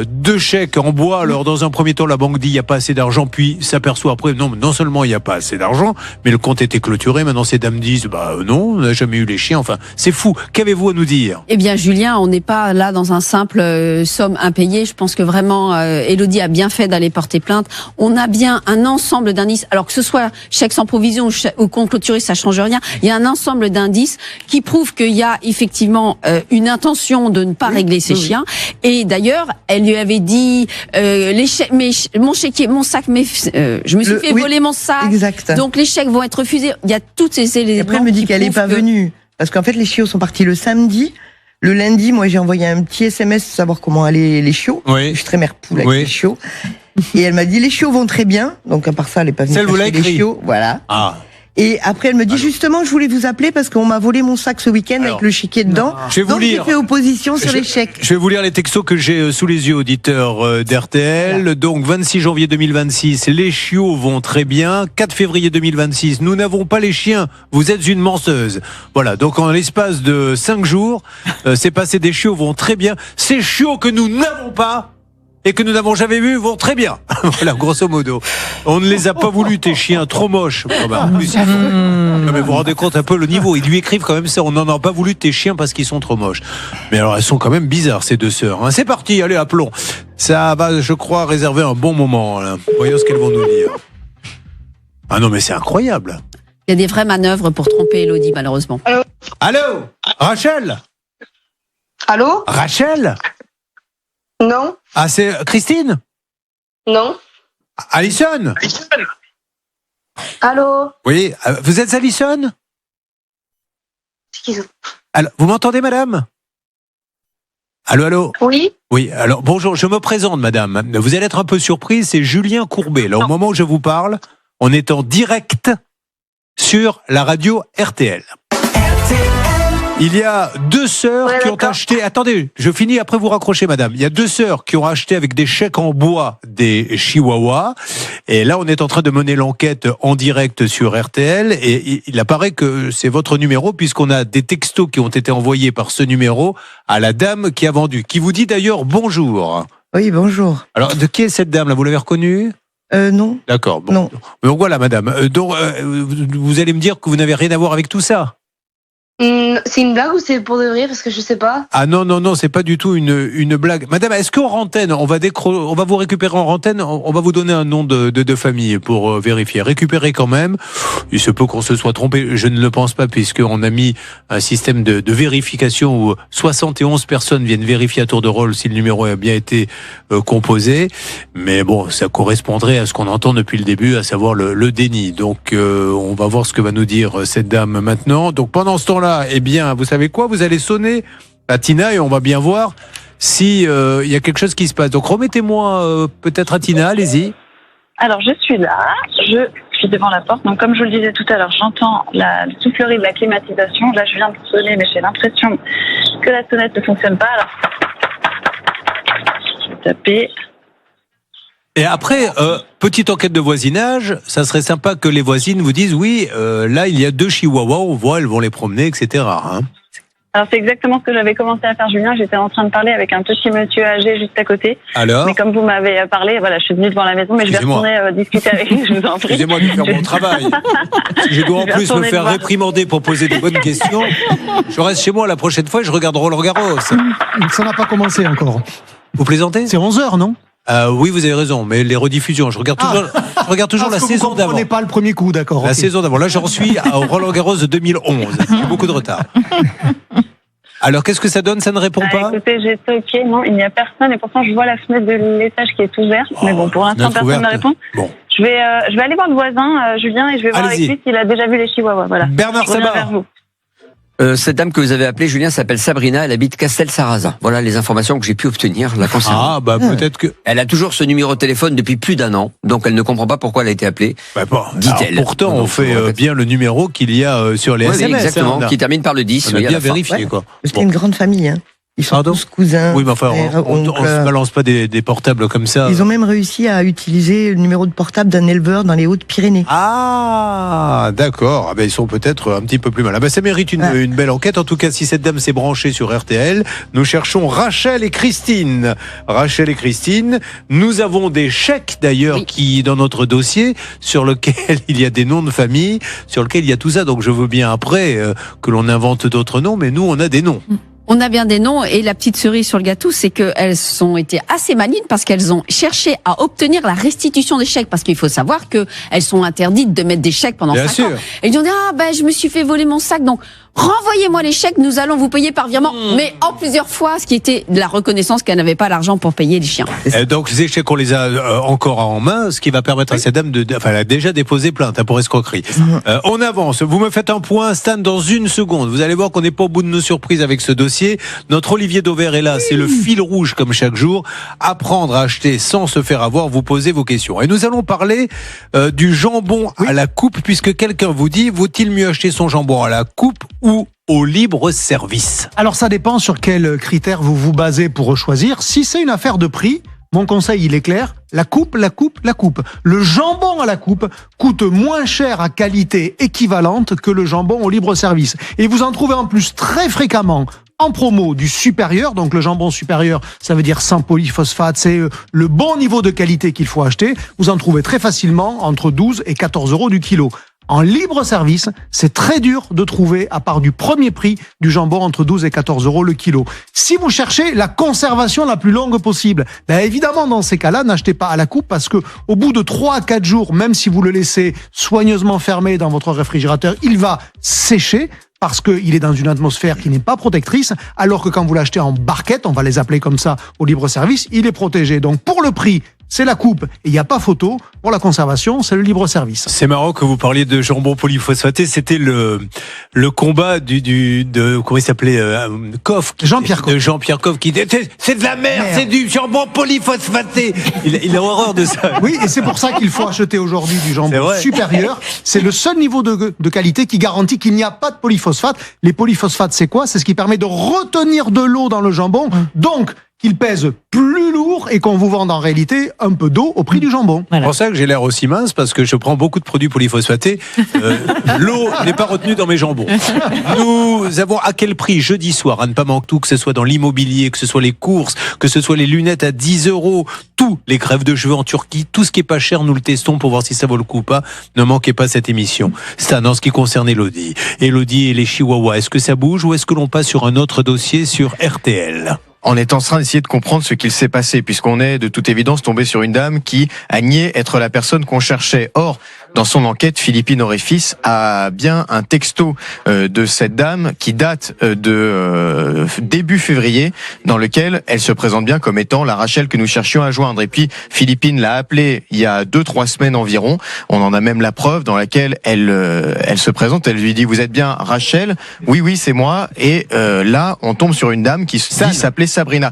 2 chèques en bois. Alors, dans un premier temps, la banque dit il n'y a pas assez d'argent, puis s'aperçoit après, non seulement il n'y a pas assez d'argent, mais le compte était clôturé. Maintenant, ces dames disent, non, on n'a jamais eu les chiens. Enfin, c'est fou. Qu'avez-vous à nous dire? Eh bien, Julien, on n'est pas là dans un simple somme impayée. Je pense que vraiment, Élodie a bien fait d'aller porter plainte. On a bien un ensemble d'indices, alors que ce soit chèque sans provision ou compte clôturé, ça change rien. Il y a un ensemble d'indices qui prouvent qu'il y a effectivement une intention de ne pas régler ces chiens. Et d'ailleurs, elle lui avait dit mon sac, je me suis fait voler mon sac. Exact. Donc les chèques vont être refusés. Il y a toutes ces éléments. Et après, elle me dit qu'elle n'est pas venue parce qu'en fait, les chiots sont partis le samedi. Le lundi, moi, j'ai envoyé un petit SMS pour savoir comment allaient les chiots. Oui. Je suis très mère poule avec les chiots. Et elle m'a dit les chiots vont très bien. Donc à part ça, elle n'est pas venue chercher les chiots. Voilà. Ah. Et après, elle me dit, justement, je voulais vous appeler parce qu'on m'a volé mon sac ce week-end avec le chéquier dedans. Je vais vous Donc, j'ai lire. fait opposition sur les chèques. Je vais vous lire les textos que j'ai sous les yeux, auditeurs d'RTL. Voilà. Donc, 26 janvier 2026, les chiots vont très bien. 4 février 2026, nous n'avons pas les chiens, vous êtes une menteuse. Voilà, donc en l'espace de 5 jours, c'est passé, des chiots vont très bien. Ces chiots que nous n'avons pas et que nous n'avons jamais vus vont très bien. Voilà, grosso modo. On ne les a pas voulu, tes chiens, trop moches. Ah bah, en plus, non, mais vous vous rendez compte un peu le niveau. Ils lui écrivent quand même ça. On n'en a pas voulu tes chiens parce qu'ils sont trop moches. Mais alors, elles sont quand même bizarres, ces deux sœurs. Hein. C'est parti, allez, appelons. Ça va, je crois, réserver un bon moment. Là. Voyons ce qu'elles vont nous dire. Ah non, mais c'est incroyable. Il y a des vraies manœuvres pour tromper Elodie, malheureusement. Allô, Rachel? Allô? Rachel? Non. Ah, c'est Christine? Non. Alison? Allô? Oui, vous êtes Alison? Excusez-moi. Alors, vous m'entendez, madame? Allô, allô? Oui? Oui, alors bonjour, je me présente, madame. Vous allez être un peu surprise, c'est Julien Courbet. Là, au moment où je vous parle, on est en direct sur la radio RTL. Il y a deux sœurs qui ont acheté... Attendez, je finis, après vous raccrochez, madame. Il y a deux sœurs qui ont acheté avec des chèques en bois des chihuahuas. Et là, on est en train de mener l'enquête en direct sur RTL. Et il apparaît que c'est votre numéro, puisqu'on a des textos qui ont été envoyés par ce numéro à la dame qui a vendu. Qui vous dit d'ailleurs bonjour. Oui, bonjour. Alors, de qui est cette dame, là? Vous l'avez reconnue? Non. D'accord. Bon. Non. Donc voilà, madame. Donc, vous allez me dire que vous n'avez rien à voir avec tout ça? C'est une blague ou c'est pour de vrai? Parce que je sais pas. Ah non, non, non, c'est pas du tout une blague. Madame, est-ce qu'en antenne, on va vous récupérer en antenne, on va vous donner un nom de famille pour vérifier. Récupérez quand même. Il se peut qu'on se soit trompé. Je ne le pense pas, puisqu'on a mis un système de vérification où 71 personnes viennent vérifier à tour de rôle si le numéro a bien été composé. Mais bon, ça correspondrait à ce qu'on entend depuis le début, à savoir le déni. Donc, on va voir ce que va nous dire cette dame maintenant. Donc, pendant ce temps-là, eh bien, vous savez quoi? Vous allez sonner à Tina et on va bien voir si il y a quelque chose qui se passe. Donc, remettez-moi peut-être à Tina, allez-y. Alors, je suis là, je suis devant la porte. Donc, comme je vous le disais tout à l'heure, j'entends la soufflerie de la climatisation. Là, je viens de sonner, mais j'ai l'impression que la sonnette ne fonctionne pas. Alors, je vais taper. Et après, petite enquête de voisinage, ça serait sympa que les voisines vous disent, oui, là, il y a 2 chihuahuas, on voit, elles vont les promener, etc. Hein. Alors, c'est exactement ce que j'avais commencé à faire, Julien. J'étais en train de parler avec un petit monsieur âgé juste à côté. Alors? Mais comme vous m'avez parlé, voilà, je suis venue devant la maison, mais je vais retourner discuter avec lui, je vous en prie. Excusez-moi de faire mon travail. Si je dois en plus me faire réprimander pour poser de bonnes questions, je reste chez moi la prochaine fois et je regarde Roland Garros. Ça n'a pas commencé encore. Vous plaisantez? C'est 11h, non? Oui, vous avez raison, mais les rediffusions, je regarde toujours la saison d'avant. Vous ne pas le premier coup, d'accord. La okay. saison d'avant. Là, j'en suis à Roland Garros de 2011. J'ai beaucoup de retard. Alors, qu'est-ce que ça donne? Ça ne répond pas? Écoutez, j'ai toqué, non, il n'y a personne, et pourtant, je vois la fenêtre de l'étage qui est ouverte. Mais bon, pour l'instant, personne ne répond. Bon. Je vais aller voir le voisin, Julien, et je vais voir avec lui s'il a déjà vu les chihuahuas. Voilà. Bernard Sabat. Cette dame que vous avez appelée, Julien, s'appelle Sabrina, elle habite Castel-Sarrazin. Voilà les informations que j'ai pu obtenir la concernant. Ah, bah peut-être que... Elle a toujours ce numéro de téléphone depuis plus d'1 an, donc elle ne comprend pas pourquoi elle a été appelée, dit-elle. Pourtant, on fait bien le numéro qu'il y a sur les SMS. Oui, exactement, qui termine par le 10. On a bien vérifié, quoi. C'était une grande famille, hein. Ils sont tous cousins. Oui, mais enfin, frères, on se balance pas des portables comme ça. Ils ont même réussi à utiliser le numéro de portable d'un éleveur dans les Hautes-Pyrénées. Ah, d'accord. Ah ben, ils sont peut-être un petit peu plus mal. Ah ben, ça mérite une belle enquête. En tout cas, si cette dame s'est branchée sur RTL, nous cherchons Rachel et Christine. Rachel et Christine. Nous avons des chèques, d'ailleurs, qui, dans notre dossier, sur lequel il y a des noms de famille, sur lequel il y a tout ça. Donc, je veux bien après que l'on invente d'autres noms, mais nous, on a des noms. On a bien des noms, et la petite cerise sur le gâteau, c'est qu'elles ont été assez malines parce qu'elles ont cherché à obtenir la restitution des chèques, parce qu'il faut savoir qu'elles sont interdites de mettre des chèques pendant 5 ans. Et ils ont dit, je me suis fait voler mon sac, donc renvoyez-moi les chèques, nous allons vous payer par virement, mais en plusieurs fois, ce qui était de la reconnaissance qu'elle n'avait pas l'argent pour payer les chiens. Donc ces chèques, on les a encore en main, ce qui va permettre à cette dame elle a déjà déposé plainte pour escroquerie. On avance, vous me faites un point, Stan, dans une seconde. Vous allez voir qu'on n'est pas au bout de nos surprises avec ce dossier. Notre Olivier Dauvert est là, c'est le fil rouge comme chaque jour. Apprendre à acheter sans se faire avoir, vous posez vos questions. Et nous allons parler du jambon à la coupe, puisque quelqu'un vous dit, vaut-il mieux acheter son jambon à la coupe ou au libre service? Alors ça dépend sur quels critères vous vous basez pour choisir. Si c'est une affaire de prix, mon conseil il est clair, la coupe. Le jambon à la coupe coûte moins cher à qualité équivalente que le jambon au libre service. Et vous en trouvez en plus très fréquemment en promo du supérieur, donc le jambon supérieur, ça veut dire sans polyphosphate, c'est le bon niveau de qualité qu'il faut acheter. Vous en trouvez très facilement entre 12 et 14 euros du kilo. En libre service, c'est très dur de trouver, à part du premier prix, du jambon entre 12 et 14 euros le kilo. Si vous cherchez la conservation la plus longue possible, évidemment, dans ces cas-là, n'achetez pas à la coupe parce que au bout de 3 à 4 jours, même si vous le laissez soigneusement fermé dans votre réfrigérateur, il va sécher parce qu'il est dans une atmosphère qui n'est pas protectrice, alors que quand vous l'achetez en barquette, on va les appeler comme ça au libre service, il est protégé. Donc pour le prix, c'est la coupe et il n'y a pas photo. Pour la conservation, c'est le libre service. C'est marrant que vous parliez de jambon polyphosphaté. C'était le combat de comment il s'appelait Coff. Jean-Pierre Coff. De Jean-Pierre Coff qui disait c'est de la merde, c'est du jambon polyphosphaté. Il a horreur de ça. Oui, et c'est pour ça qu'il faut acheter aujourd'hui du jambon supérieur. C'est le seul niveau de qualité qui garantit qu'il n'y a pas de polyphosphate. Les polyphosphates, c'est quoi? C'est ce qui permet de retenir de l'eau dans le jambon. Donc, qu'il pèse plus lourd et qu'on vous vende en réalité un peu d'eau au prix du jambon. C'est pour ça que j'ai l'air aussi mince, parce que je prends beaucoup de produits polyphosphatés. L'eau n'est pas retenue dans mes jambons. Nous avons à quel prix jeudi soir, à ne pas manquer tout, que ce soit dans l'immobilier, que ce soit les courses, que ce soit les lunettes à 10 euros, tous les greffes de cheveux en Turquie, tout ce qui est pas cher, nous le testons pour voir si ça vaut le coup ou pas. Ne manquez pas cette émission. Stan, en ce qui concerne Elodie et les chihuahuas, est-ce que ça bouge ou est-ce que l'on passe sur un autre dossier sur RTL? On est en train d'essayer de comprendre ce qu'il s'est passé, puisqu'on est de toute évidence tombé sur une dame qui a nié être la personne qu'on cherchait. Or, dans son enquête, Philippine Auréfils a bien un texto de cette dame qui date de début février, dans lequel elle se présente bien comme étant la Rachel que nous cherchions à joindre. Et puis, Philippine l'a appelée il y a 2-3 semaines environ. On en a même la preuve dans laquelle elle se présente. Elle lui dit, vous êtes bien Rachel? Oui, c'est moi. Et là, on tombe sur une dame qui s'appelait Sabrina.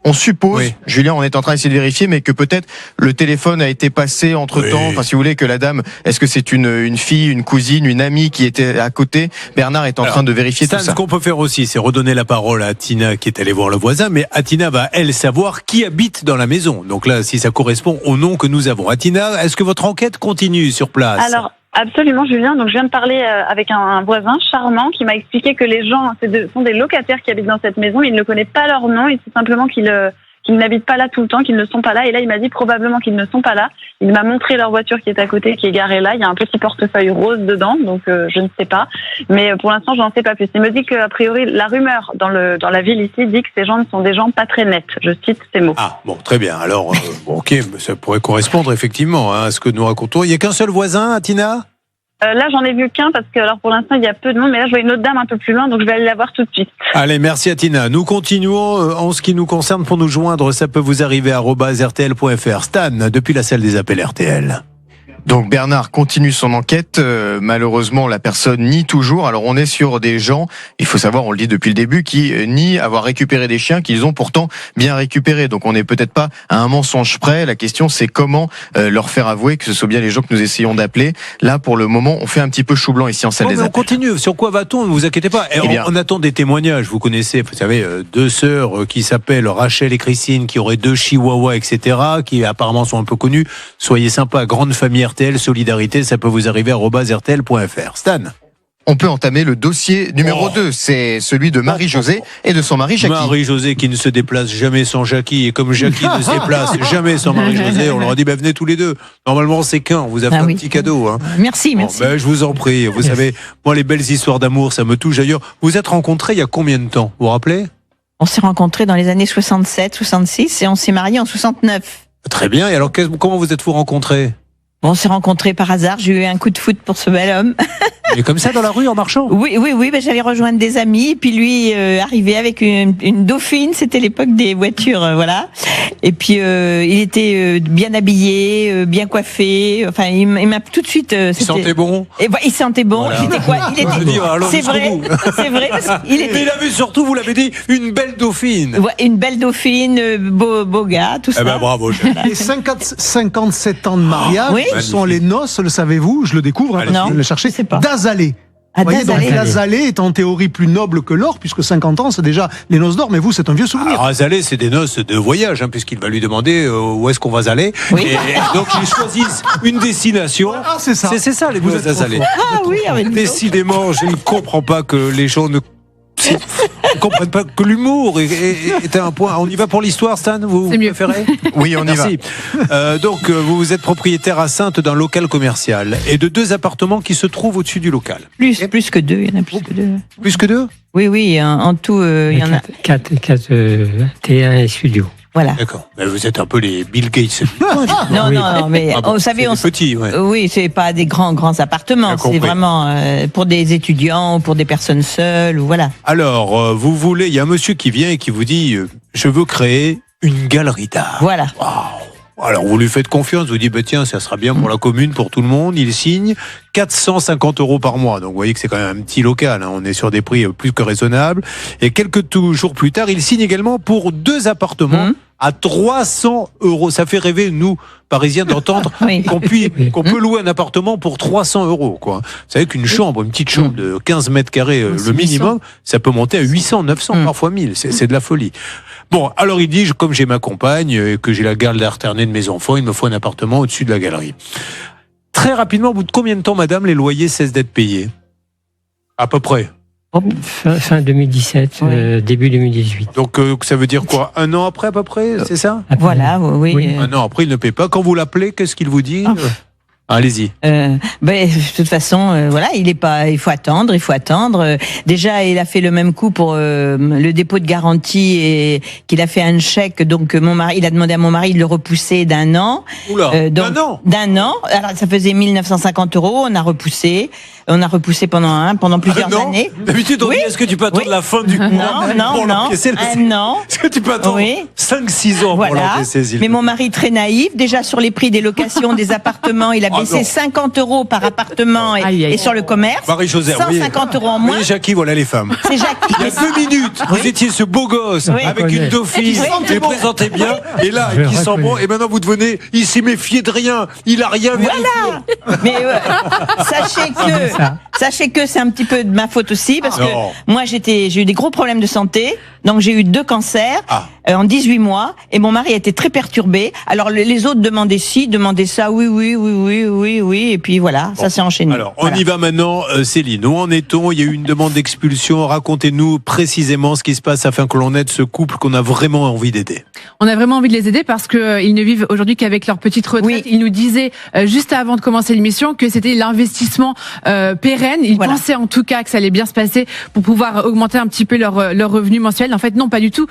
On suppose, Julien, on est en train d'essayer de vérifier, mais que peut-être le téléphone a été passé entre-temps. Enfin, si vous voulez, que la dame, est-ce que c'est une fille, une cousine, une amie qui était à côté? Bernard est en train de vérifier tout ça. Ce qu'on peut faire aussi, c'est redonner la parole à Tina qui est allée voir le voisin, mais Atina va, elle, savoir qui habite dans la maison. Donc là, si ça correspond au nom que nous avons. Atina, est-ce que votre enquête continue sur place? Alors, absolument, Julien. Donc, je viens de parler avec un voisin charmant qui m'a expliqué que les gens, sont des locataires qui habitent dans cette maison. Il ne connaît pas leur nom. Il sait simplement qu'ils n'habitent pas là tout le temps, qu'ils ne sont pas là. Et là, il m'a dit probablement qu'ils ne sont pas là. Il m'a montré leur voiture qui est à côté, qui est garée là. Il y a un petit portefeuille rose dedans, donc je ne sais pas. Mais pour l'instant, j'en sais pas plus. Il me dit qu'a priori, la rumeur dans la ville ici dit que ces gens sont des gens pas très nets. Je cite ces mots. Ah, bon, très bien. Alors, ok, ça pourrait correspondre effectivement à ce que nous racontons. Il n'y a qu'un seul voisin, Atina? Là, j'en ai vu qu'un parce que, alors, pour l'instant, il y a peu de monde, mais là, je vois une autre dame un peu plus loin, donc je vais aller la voir tout de suite. Allez, merci Atina. Nous continuons en ce qui nous concerne. Pour nous joindre, ça peut vous arriver à @rtl.fr. Stan, depuis la salle des appels RTL. Donc Bernard continue son enquête. Malheureusement, la personne nie toujours. Alors on est sur des gens, il faut savoir, on le dit depuis le début, qui nient avoir récupéré des chiens qu'ils ont pourtant bien récupérés. Donc on n'est peut-être pas à un mensonge près. La question, c'est comment leur faire avouer que ce sont bien les gens que nous essayons d'appeler. Là, pour le moment, on fait un petit peu chou blanc ici en salle des appels. On continue. Sur quoi va-t-on? Ne vous inquiétez pas. On attend des témoignages. Vous connaissez, vous savez, 2 sœurs qui s'appellent Rachel et Christine, qui auraient 2 chihuahuas, etc., qui apparemment sont un peu connus. Soyez sympa, grande famille RTL, solidarité, ça peut vous arriver à @rtl.fr. Stan. On peut entamer le dossier numéro 2, c'est celui de Marie-Josée et de son mari Jackie. Marie-Josée qui ne se déplace jamais sans Jackie, et comme Jackie ne se déplace jamais sans Marie-Josée, on leur a dit venez tous les deux. Normalement c'est qu'un, on vous a fait un petit cadeau. Hein. Merci. Je vous en prie, vous savez, moi les belles histoires d'amour, ça me touche d'ailleurs. Vous êtes rencontrés il y a combien de temps, vous vous rappelez? On s'est rencontrés dans les années 67, 66 et on s'est mariés en 69. Très bien, et alors comment vous êtes-vous rencontrés? On s'est rencontrés par hasard, j'ai eu un coup de foot pour ce bel homme. Et comme ça dans la rue en marchant? Oui, ben, j'allais rejoindre des amis, et puis lui arrivait avec une Dauphine, c'était l'époque des voitures, voilà. Et puis il était bien habillé, bien coiffé. Enfin, il m'a tout de suite. Il sentait bon. Et il sentait bon. Voilà. Il était quoi? Il était. C'est vrai. C'est vrai. Il avait surtout, vous l'avez dit, une belle Dauphine. Ouais, une belle Dauphine, beau gars, tout ça. Eh ben bravo. Et 57 ans de mariage, Oui. ce sont les noces, le savez-vous? Je le découvre, parce que Non, je le cherchais. je sais pas. D'Azalée. Ah, Vous voyez, donc d'Azalée. l'Azalée est en théorie plus noble que l'or, puisque 50 ans, c'est déjà les noces d'or, mais vous, c'est un vieux souvenir. Alors, Azalée, c'est des noces de voyage, hein, puisqu'il va lui demander où est-ce qu'on va aller. Oui. Et donc, ils choisissent une destination. Ah, c'est ça. C'est ça, les Vous noces êtes trop d'Azalée. fort. Ah oui, avec Décidément, je ne comprends pas que les gens ne comprennent pas que l'humour est un point. On y va pour l'histoire, Stan? Vous C'est mieux. préférez? Oui, on y va. Merci. Donc, vous êtes propriétaire à Saintes d'un local commercial et de 2 appartements qui se trouvent au-dessus du local. plus que 2, il y en a plus que 2. Plus que 2? Oui, en tout, il y en a. 4 T1 et studio. Voilà. D'accord. Mais vous êtes un peu les Bill Gates. Non, mais Ah bon, vous savez, c'est des petits, ouais. Oui, c'est pas des grands appartements. Bien compris. C'est vraiment pour des étudiants ou pour des personnes seules, ou voilà. Alors, vous voulez, il y a un monsieur qui vient et qui vous dit je veux créer une galerie d'art. Voilà. Alors, vous lui faites confiance, vous dites bah, tiens, ça sera bien pour la commune, pour tout le monde. Il signe 450 € par mois. Donc, vous voyez que c'est quand même un petit local. Hein. On est sur des prix plus que raisonnables. Et quelques jours plus tard, il signe également pour 2 appartements à 300 €. Ça fait rêver, nous, Parisiens, d'entendre qu'on peut louer un appartement pour 300 €. Quoi. Vous savez qu'une chambre, une petite chambre de 15 mètres carrés, le minimum, ça peut monter à 800, 900, parfois 1000. C'est de la folie. Bon, alors il dit, comme j'ai ma compagne et que j'ai la garde alternée de mes enfants, il me faut un appartement au-dessus de la galerie. Très rapidement, au bout de combien de temps, madame, les loyers cessent d'être payés? À peu près. Fin 2017, début 2018. Donc ça veut dire quoi? 1 an après, à peu près, c'est ça? Voilà, oui. 1 an après, il ne paie pas. Quand vous l'appelez, qu'est-ce qu'il vous dit? Allez-y. De toute façon, voilà, il faut attendre. Déjà, il a fait le même coup pour le dépôt de garantie et qu'il a fait un chèque. Donc, il a demandé à mon mari de le repousser d'1 an. Oula, d'un an. Alors, ça faisait 1950 €. On a repoussé pendant plusieurs années. D'habitude, on dit, est-ce que tu peux attendre la fin du mois pour l'encaisser? Un an. Est-ce que tu peux attendre 5-6 ans pour l'encaisser? Mais mon mari, très naïf, déjà sur les prix des locations des appartements, il a baissé 50 € par appartement et sur le commerce. Marie-Josée, 150 € en moins. Oui, Jackie, voilà les femmes. C'est Jackie. Il y a 2 minutes, vous étiez ce beau gosse avec une dauphine, il présentez bien, et là, qui sent bon, et maintenant vous devenez, il s'est méfié de rien, il a rien vérifié. Voilà. Mais sachez que c'est un petit peu de ma faute aussi, parce que moi j'ai eu des gros problèmes de santé, donc j'ai eu 2 cancers en 18 mois, et mon mari a été très perturbé. Alors les autres demandaient ci, demandaient ça, oui, et puis voilà, ça s'est enchaîné. Alors, on y va maintenant, Céline. Où en est-on? Il y a eu une demande d'expulsion. Racontez-nous précisément ce qui se passe afin que l'on aide ce couple qu'on a vraiment envie d'aider. On a vraiment envie de les aider parce que ils ne vivent aujourd'hui qu'avec leur petite retraite. Ils nous disaient juste avant de commencer l'émission que c'était l'investissement pérenne. Ils pensaient en tout cas que ça allait bien se passer pour pouvoir augmenter un petit peu leur revenu mensuel. En fait, non, pas du tout.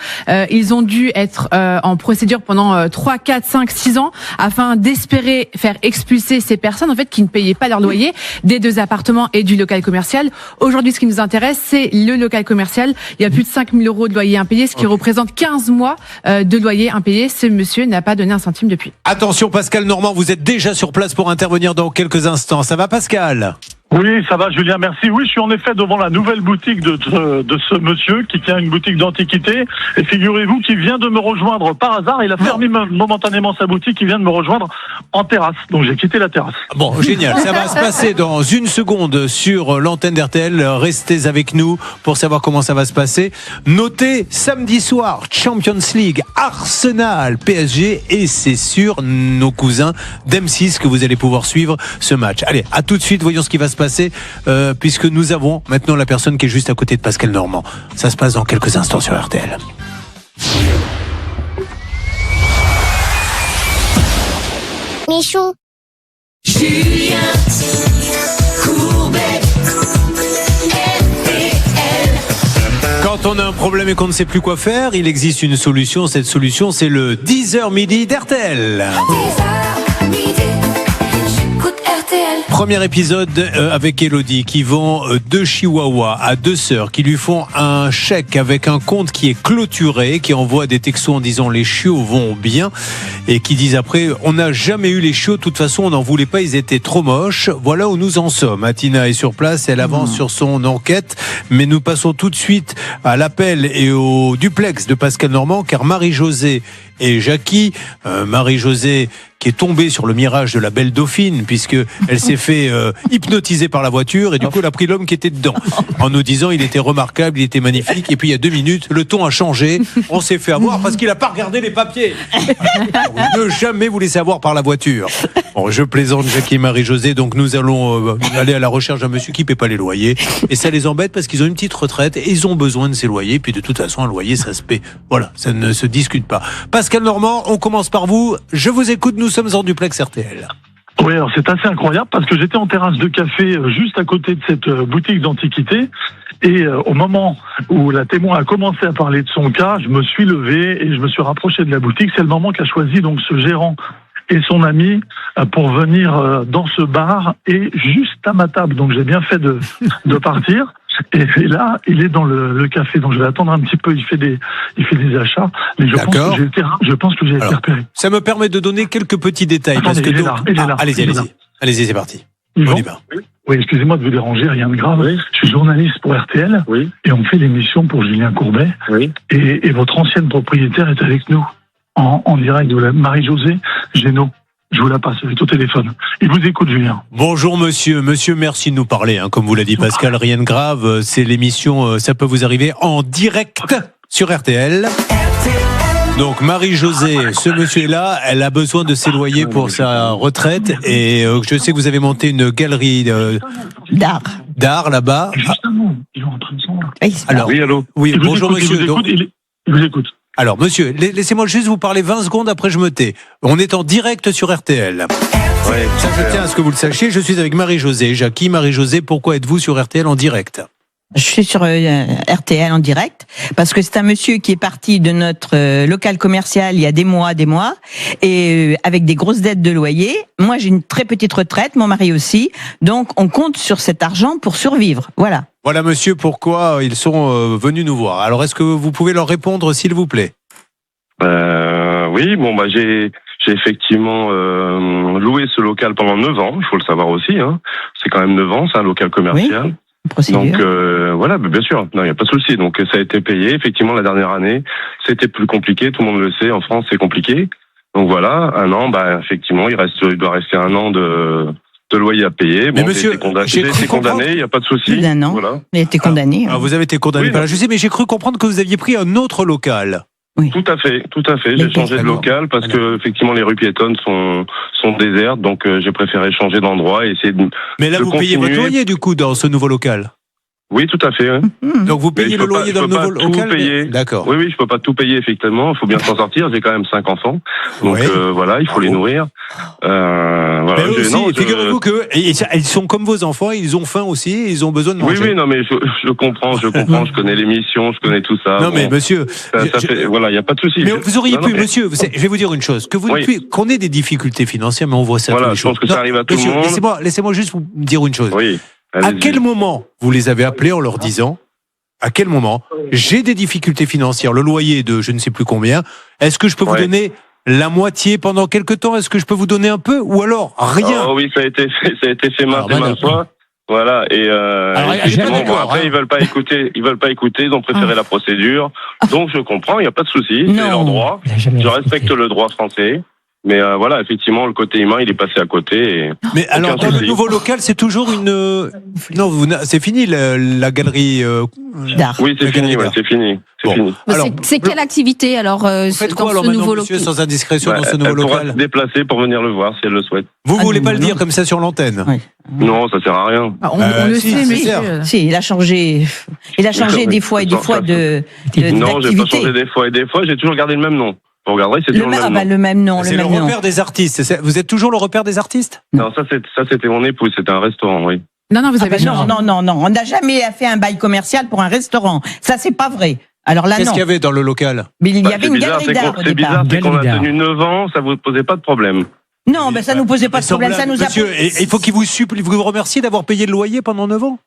Ils ont dû être en procédure pendant 3, 4, 5, 6 ans afin d'espérer faire expulser ces personnes en fait qui ne payaient pas leur loyer des 2 appartements et du local commercial. Aujourd'hui, ce qui nous intéresse, c'est le local commercial. Il y a plus de 5 000 € de loyer impayé, ce qui représente 15 mois de loyer impayé. Ce monsieur n'a pas donné un centime depuis. Attention, Pascal Normand, vous êtes déjà sur place pour intervenir dans quelques instants. Ça va, Pascal? Oui, ça va, Julien, merci. Oui, je suis en effet devant la nouvelle boutique de ce monsieur qui tient une boutique d'antiquité. Et figurez-vous qu'il vient de me rejoindre par hasard. Il a fermé momentanément sa boutique. Il vient de me rejoindre en terrasse. Donc j'ai quitté la terrasse. Bon, génial. Ça va se passer dans 1 seconde sur l'antenne d'RTL. Restez avec nous pour savoir comment ça va se passer. Notez, samedi soir, Champions League, Arsenal, PSG. Et c'est sur nos cousins d'M6 que vous allez pouvoir suivre ce match. Allez, à tout de suite. Voyons ce qui va se passer. Puisque nous avons maintenant la personne qui est juste à côté de Pascal Normand. Ça se passe dans quelques instants sur RTL. Michou. Julien Courbet. Quand on a un problème et qu'on ne sait plus quoi faire, il existe une solution. Cette solution, c'est le 10h midi d'RTL. 10h midi, j'écoute RTL. Premier épisode avec Elodie qui vend 2 chihuahuas à 2 sœurs qui lui font un chèque avec un compte qui est clôturé, qui envoie des textos en disant les chiots vont bien et qui disent après on n'a jamais eu les chiots, de toute façon on n'en voulait pas, ils étaient trop moches. Voilà où nous en sommes. Tina est sur place, elle avance sur son enquête, mais nous passons tout de suite à l'appel et au duplex de Pascal Normand car Marie-Josée et Jackie, Marie-Josée qui est tombée sur le mirage de la belle Dauphine puisque elle s'est fait hypnotiser par la voiture et du coup elle a pris l'homme qui était dedans en nous disant il était remarquable, il était magnifique et puis il y a 2 minutes le ton a changé, on s'est fait avoir parce qu'il a pas regardé les papiers. Ne jamais vous laisser avoir par la voiture. Bon, je plaisante Jackie et Marie-Josée, donc nous allons aller à la recherche d'un monsieur qui paie pas les loyers et ça les embête parce qu'ils ont une petite retraite et ils ont besoin de ces loyers puis de toute façon un loyer ça se paie. Voilà, ça ne se discute pas. Pascal Normand, on commence par vous. Je vous écoute, nous sommes en duplex RTL. Oui, alors c'est assez incroyable parce que j'étais en terrasse de café juste à côté de cette boutique d'antiquité et au moment où la témoin a commencé à parler de son cas, je me suis levé et je me suis rapproché de la boutique. C'est le moment qu'a choisi donc ce gérant et son ami pour venir dans ce bar et juste à ma table. Donc j'ai bien fait de partir. Et là, il est dans le café, donc je vais attendre un petit peu. Il fait des achats, mais je pense que j'ai été repéré. Ça me permet de donner quelques petits détails. Attendez, parce que il est là. Allez-y, c'est parti. Yvan, on y va. Oui, excusez-moi de vous déranger, rien de grave. Oui. Je suis journaliste pour RTL et on fait l'émission pour Julien Courbet. Oui. Et votre ancienne propriétaire est avec nous en direct de Marie-Josée Génaud. Je vous la passe, elle est au téléphone. Il vous écoute, Julien. Bonjour monsieur. Monsieur, merci de nous parler. Comme vous l'a dit Pascal, rien de grave. C'est l'émission, ça peut vous arriver en direct sur RTL. Donc Marie-Josée, ce monsieur-là, elle a besoin de ses loyers pour sa retraite. Et je sais que vous avez monté une galerie d'art là-bas. Justement, ils sont en train de s'en voir. Alors, oui, allô. Oui, bonjour monsieur. Il vous écoute. Alors, monsieur, laissez-moi juste vous parler 20 secondes, après je me tais. On est en direct sur RTL. Ouais, ça, je tiens à ce que vous le sachiez. Je suis avec Marie-Josée. Jackie, Marie-Josée, pourquoi êtes-vous sur RTL en direct ? Je suis sur RTL en direct parce que c'est un monsieur qui est parti de notre local commercial il y a des mois et avec des grosses dettes de loyer. Moi, j'ai une très petite retraite, mon mari aussi. Donc, on compte sur cet argent pour survivre. Voilà. Voilà, monsieur, pourquoi ils sont venus nous voir. Alors, est-ce que vous pouvez leur répondre, s'il vous plaît ? Oui, bon, j'ai effectivement loué ce local pendant 9 ans, il faut le savoir aussi. C'est quand même 9 ans, c'est un local commercial. Oui. Donc voilà, bien sûr, non, il n'y a pas de souci. Donc ça a été payé. Effectivement, la dernière année, c'était plus compliqué. Tout le monde le sait. En France, c'est compliqué. Donc voilà, 1 an. Effectivement, il doit rester 1 an de loyer à payer. Mais monsieur, j'ai été condamné. Il n'y a pas de souci. Plus d'1 an. Voilà. Il a été condamné. Alors vous avez été condamné par la justice, mais j'ai cru comprendre que vous aviez pris un autre local. Oui. Tout à fait. J'ai changé de local parce que effectivement les rues piétonnes sont désertes, donc j'ai préféré changer d'endroit et essayer de. Mais là, vous payez votre loyer du coup dans ce nouveau local. Oui, tout à fait. Ouais. Donc vous payez le loyer dans le nouveau local. D'accord. Oui, je peux pas tout payer effectivement. Il faut bien s'en sortir. J'ai quand même 5 enfants, donc voilà, il faut les nourrir. Voilà. Mais aussi, figurez-vous que ils sont comme vos enfants, ils ont faim aussi, ils ont besoin de manger. Oui, non, mais je comprends, je connais l'émission, je connais tout ça. Non, mais monsieur, voilà, il y a pas de souci. Mais vous auriez pu, monsieur, je vais vous dire une chose, qu'on ait des difficultés financières, mais on voit ça tous les jours. Je pense que ça arrive à tout le monde. Laissez-moi juste vous dire une chose. Oui. À quel moment vous les avez appelés en leur disant, à quel moment j'ai des difficultés financières, le loyer de je ne sais plus combien, est-ce que je peux vous donner la moitié pendant quelque temps, est-ce que je peux vous donner un peu ou alors rien? Oui, ça a été fait maintes fois. Voilà, et effectivement, après ils veulent pas écouter, ils ont préféré la procédure. Donc je comprends, il n'y a pas de souci, c'est leur droit. Je respecte le droit français. Mais voilà, effectivement, le côté humain, il est passé à côté. Mais alors, dans le nouveau local, c'est toujours une... Non, c'est fini la galerie d'art. Oui, c'est fini, c'est fini. Alors, c'est quelle activité alors faites quoi alors maintenant, monsieur, sans indiscrétion, dans ce nouveau local? Elle pourra se déplacer pour venir le voir si elle le souhaite. Vous voulez pas le dire comme ça sur l'antenne? Non, ça sert à rien. On le sait, mais si, il a changé des fois et des fois de. Non, j'ai pas changé des fois et des fois. J'ai toujours gardé le même nom. Vous regarderez, c'est toujours le même nom. C'est le repère des artistes. Vous êtes toujours le repère des artistes? Non, ça c'était mon épouse. C'était un restaurant, oui. Non, vous avez non. On n'a jamais fait un bail commercial pour un restaurant. Ça, c'est pas vrai. Alors là, qu'est-ce qu'il y avait dans le local? Mais il y avait une galerie d'art au départ. C'est bizarre, c'est qu'on a tenu 9 ans, ça vous posait pas de problème. Non, ben ça nous posait pas de problème. Ça nous a... Monsieur, il faut qu'il vous remercie d'avoir payé le loyer pendant 9 ans.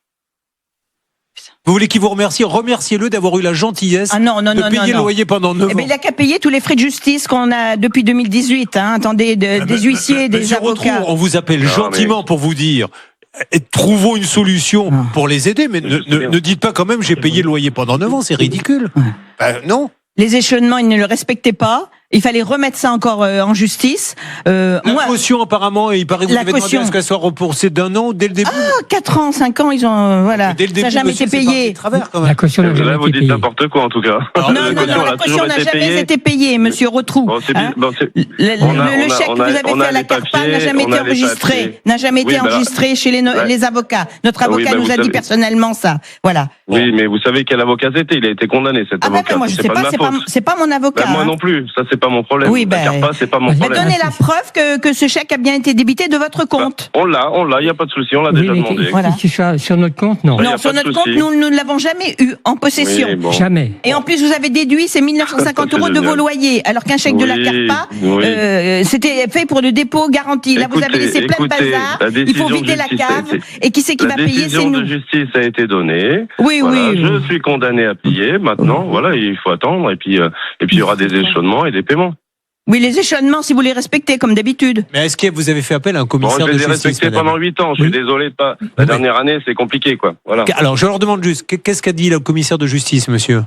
Vous voulez qu'il vous remercie? Remerciez-le d'avoir eu la gentillesse de payer le loyer pendant 9 ans. Il a qu'à payer tous les frais de justice qu'on a depuis 2018. Attendez, des huissiers, des avocats. On vous appelle gentiment pour vous dire... trouvons une solution pour les aider, mais ne dites pas quand même j'ai payé le loyer pendant 9 ans, c'est ridicule. Non. Les échelonnements, ils ne le respectaient pas. Il fallait remettre ça encore en justice. La caution, apparemment, il paraît que vous avez demandé à ce qu'elle soit remboursée d'1 an dès le début. 4 ans, 5 ans, ils ont... Voilà. Dès le début, ça n'a jamais été payé. La caution n'a jamais Là, vous été dites payée. n'importe quoi, en tout cas. Non, la caution n'a jamais été payée, monsieur Rotrou. Le chèque que vous avez fait à la CARPA n'a jamais été enregistré. N'a jamais été enregistré chez les avocats. Notre avocat nous a dit personnellement ça. Voilà. Oui, mais vous savez quel avocat c'était? Il a été condamné, cet avocat. Moi, je sais pas, c'est pas mon avocat. Moi non plus, ça c'est pas mon problème. Oui, la CARPA, c'est pas mon problème. Donnez la preuve que ce chèque a bien été débité de votre compte. On l'a, il n'y a pas de souci, on l'a déjà demandé. Voilà. Sur notre compte, non. Non, sur notre compte, nous ne l'avons jamais eu en possession. Oui, bon. Jamais. Et en plus, vous avez déduit ces 1950 euros de vos loyers, alors qu'un chèque de la CARPA, c'était fait pour le dépôt garanti. Là, vous avez laissé plein de bazar. Il faut vider la cave. Et qui c'est qui va payer? C'est nous. La décision de justice a été donnée. Oui, oui. Je suis condamné à payer. Maintenant, voilà, il faut attendre. Et puis, il y aura des échelonnements et des paiements. Oui, les échelonnements, si vous les respectez, comme d'habitude. Mais est-ce que vous avez fait appel à un commissaire de justice? Je les ai respectés pendant 8 ans. Je suis désolé de pas. La dernière année, c'est compliqué, quoi. Voilà. Alors, je leur demande juste, qu'est-ce qu'a dit le commissaire de justice, monsieur?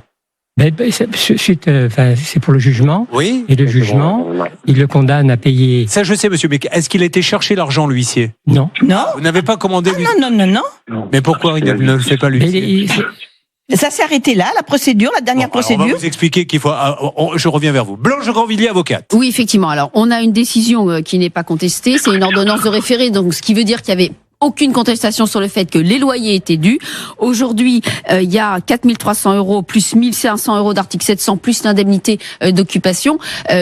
C'est pour le jugement. Oui. Et le jugement, il le condamne à payer. Ça, je sais, monsieur, mais est-ce qu'il a été chercher l'argent, l'huissier? Non. Non. Vous n'avez pas commandé l'huissier? Non. Mais pourquoi il ne le fait pas, l'huissier? Ça s'est arrêté là, la procédure, la dernière procédure. On va vous expliquer qu'il faut. Je reviens vers vous. Blanche Grandvilliers, avocate. Oui, effectivement. Alors, on a une décision qui n'est pas contestée. C'est une ordonnance de référé, donc ce qui veut dire qu'il y avait aucune contestation sur le fait que les loyers étaient dus. Aujourd'hui, il y a 4 300 euros plus 1 500 euros d'article 700 plus l'indemnité d'occupation.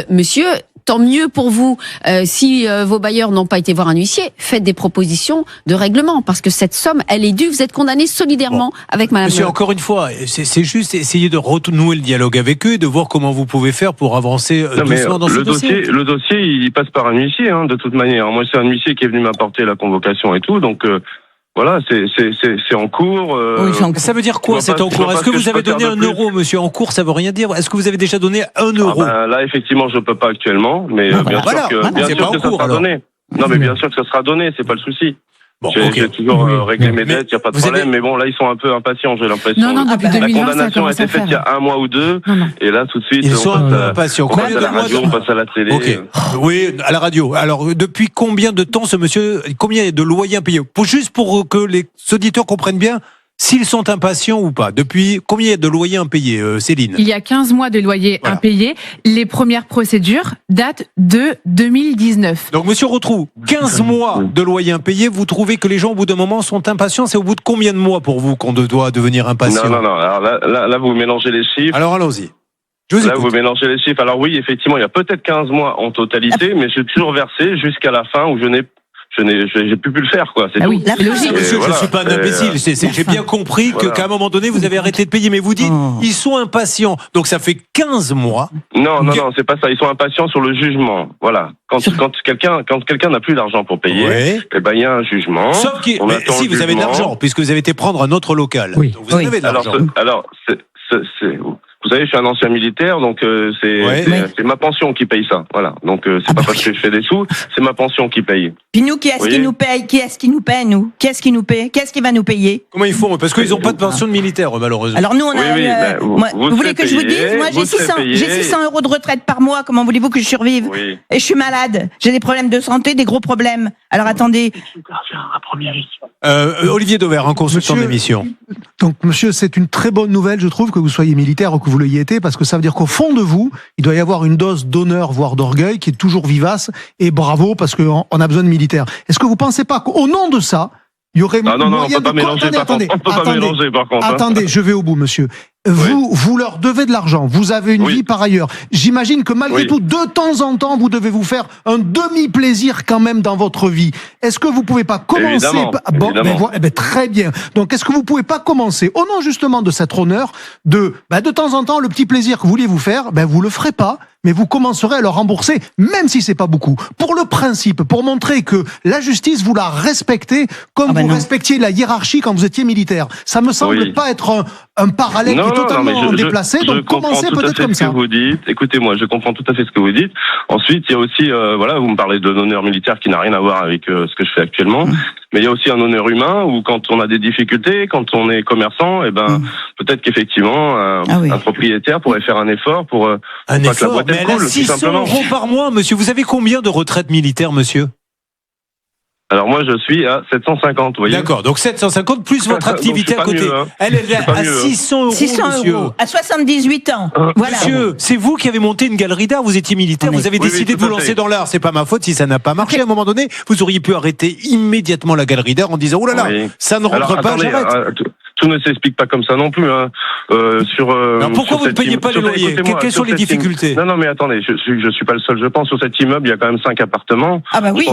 Monsieur, tant mieux pour vous. Si vos bailleurs n'ont pas été voir un huissier, faites des propositions de règlement parce que cette somme, elle est due. Vous êtes condamné solidairement avec Madame. Monsieur, encore une fois, c'est juste essayer de renouer le dialogue avec eux et de voir comment vous pouvez faire pour avancer doucement dans ce dossier. Le dossier, il passe par un huissier, de toute manière. Moi, c'est un huissier qui est venu m'apporter la convocation et tout, donc. Voilà, c'est en cours. Ça veut dire quoi, c'est en cours? Est-ce que vous avez donné 1 euro, monsieur? En cours, ça veut rien dire. Est-ce que vous avez déjà donné 1 euro? Là, effectivement, je peux pas actuellement, mais bien sûr que ça sera donné. Non, mais bien sûr que ça sera donné, c'est pas le souci. Bon, j'ai toujours réglé mes dettes, il n'y a pas de problème, mais bon, là, ils sont un peu impatients, j'ai l'impression. Non, depuis 2020, la condamnation a été faite il y a 1 mois ou 2, et là, tout de suite, ils sont un peu impatients. On passe à la radio, on passe à la télé. Okay. Oui, à la radio. Alors, depuis combien de temps ce monsieur, combien de loyers impayés? Juste pour que les auditeurs comprennent bien, s'ils sont impatients ou pas. Depuis combien de loyers impayés, Céline? Il y a 15 mois de loyers impayés. Les premières procédures datent de 2019. Donc, monsieur Rotrou, 15 mois de loyers impayés, vous trouvez que les gens, au bout d'un moment, sont impatients? C'est au bout de combien de mois pour vous qu'on doit devenir impatient? Non. Alors là, vous mélangez les chiffres. Alors, allons-y. Vous mélangez les chiffres. Alors oui, effectivement, il y a peut-être 15 mois en totalité, mais j'ai toujours versé jusqu'à la fin où j'ai pu le faire, quoi. C'est tout. Oui, la logique. Monsieur, je suis pas un imbécile. J'ai bien compris qu'à un moment donné, vous avez arrêté de payer, mais vous dites, ils sont impatients. Donc ça fait 15 mois. Non, c'est pas ça. Ils sont impatients sur le jugement. Voilà. Quand quelqu'un n'a plus d'argent pour payer, il y a un jugement. Sauf que, si vous avez de l'argent, puisque vous avez été prendre un autre local. Oui. Donc vous avez de l'argent. Alors, vous savez, je suis un ancien militaire, donc c'est ma pension qui paye ça. Voilà. Donc c'est pas parce que je fais des sous, c'est ma pension qui paye. Puis nous, qui est-ce qui nous paye? Qui est-ce qui nous paie, nous? Qu'est-ce qui nous paie? Qu'est-ce qui va nous payer? Comment ils font? Parce qu'ils n'ont pas de pension de militaire, malheureusement. Alors nous, on a. Vous voulez que je vous dise? Moi, j'ai 600 euros de retraite par mois. Comment voulez-vous que je survive? Et je suis malade. J'ai des problèmes de santé, des gros problèmes. Alors attendez. Olivier Dauvert, en consultant d'émission. Donc, monsieur, c'est une très bonne nouvelle, je trouve, que vous soyez militaire ou que vous l'ayez été, parce que ça veut dire qu'au fond de vous, il doit y avoir une dose d'honneur, voire d'orgueil, qui est toujours vivace, et bravo, parce qu'on a besoin de militaires. Est-ce que vous pensez pas qu'au nom de ça, il y aurait non, on peut pas mélanger, par contre. Attendez, je vais au bout, monsieur. Vous leur devez de l'argent. Vous avez une vie par ailleurs. J'imagine que malgré tout, de temps en temps, vous devez vous faire un demi-plaisir quand même dans votre vie. Est-ce que vous pouvez pas commencer Évidemment. Très bien. Donc, est-ce que vous pouvez pas commencer, au nom justement de cet honneur, de temps en temps, le petit plaisir que vous vouliez vous faire, vous le ferez pas. mais vous commencerez à le rembourser, même si c'est pas beaucoup. Pour le principe, pour montrer que la justice, vous la respectez comme vous respectiez la hiérarchie quand vous étiez militaire. Ça me semble pas être un parallèle qui est totalement déplacé, donc commencez peut-être comme ça. Vous dites. Écoutez-moi, je comprends tout à fait ce que vous dites. Ensuite, il y a aussi, voilà, vous me parlez d'un honneur militaire qui n'a rien à voir avec ce que je fais actuellement. Mais il y a aussi un honneur humain où quand on a des difficultés, quand on est commerçant, peut-être qu'effectivement un propriétaire pourrait faire un effort pour un que la effort. boîte Mais elle a 600 € par mois, monsieur. Vous avez combien de retraites militaires, monsieur? Alors moi je suis à 750, vous voyez. D'accord, donc 750 plus votre activité à côté. Elle est à 600 €, 600 monsieur. € à 78 ans. Voilà. Monsieur, c'est vous qui avez monté une galerie d'art, vous étiez militaire, vous avez décidé de vous lancer dans l'art, c'est pas ma faute si ça n'a pas marché. À un moment donné, vous auriez pu arrêter immédiatement la galerie d'art en disant, oh là là, ça ne rentre pas, j'arrête. Tout ne s'explique pas comme ça non plus. Alors pourquoi vous ne payez pas les loyers? Quelles sont les difficultés? Non, mais attendez, je suis pas le seul. Je pense sur cet immeuble, il y a quand même 5 appartements. Ah bah oui. Je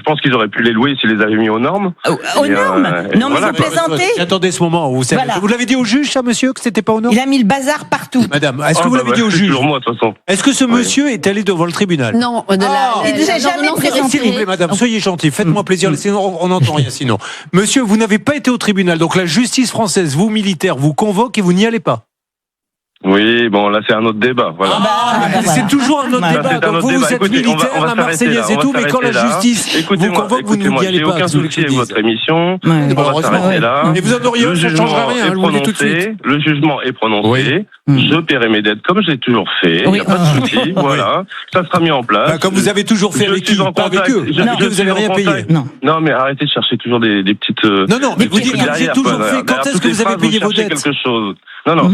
pense qu'ils auraient pu les louer s'ils les avaient mis aux normes. Aux normes? Non, mais vous plaisantez. J'attendais ce moment. Vous l'avez dit au juge, ça, monsieur, que c'était pas aux normes? Il a mis le bazar partout. Madame, est-ce que vous l'avez dit au juge? Moi, de toute façon. Est-ce que ce monsieur est allé devant le tribunal? Non, il ne s'est jamais présenté. S'il vous plaît, madame, soyez gentil, faites-moi plaisir, sinon on n'entend rien sinon. Monsieur, vous n'avez pas été au tribunal, donc la justice française, vous militaire, vous convoque et vous n'y allez pas. Oui, bon, là c'est un autre débat. Voilà. C'est toujours un autre débat. Donc vous êtes militaire, la Marseillaise et tout, mais quand la justice vous convoque, vous n'y allez pas. Aucun souci avec votre émission. On va s'arrêter là. Et vous en auriez, ça ne changera rien. Je vous le dis tout de suite. Le jugement est prononcé. Je paierai mes dettes comme je l'ai toujours fait. Il n'y a pas de souci. Voilà, ça sera mis en place. Comme vous avez toujours fait avec qui, pas avec eux. Avec eux, vous n'avez rien payé. Non, mais arrêtez de chercher toujours des petites. Non, mais vous dites que j'ai toujours fait. Quand est-ce que vous avez payé vos dettes? Non,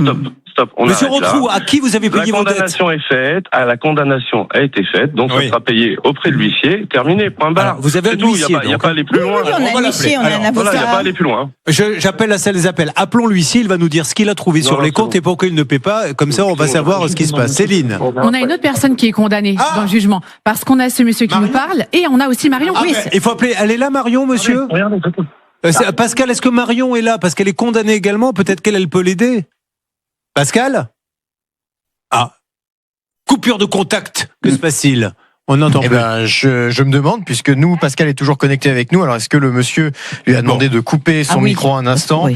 stop. Monsieur Rotrou, à qui vous avez payé vos dettes? La condamnation est faite, la condamnation a été faite, donc ça sera payé auprès de l'huissier, terminé, point barre. Alors, vous avez un huissier. Il n'y a pas à aller plus loin. Oui, on a un huissier, on a un avocat. Voilà, il n'y a pas à aller plus loin. J'appelle la salle des appels. Appelons l'huissier, il va nous dire ce qu'il a trouvé sur les comptes et pourquoi il ne paie pas. Comme ça, on va savoir ce qui se passe. Céline. On a une autre personne qui est condamnée dans le jugement. Parce qu'on a ce monsieur qui nous parle et on a aussi Marion. Il faut appeler. Elle est là, Marion, monsieur? Pascal, est-ce que Marion est là? Parce qu'elle est condamnée également. Peut-être qu'elle peut l'aider. Pascal? Coupure de contact. Que se passe-t-il? On n'entend plus. Je me demande, puisque nous, Pascal est toujours connecté avec nous, alors est-ce que le monsieur lui a demandé de couper son micro un instant?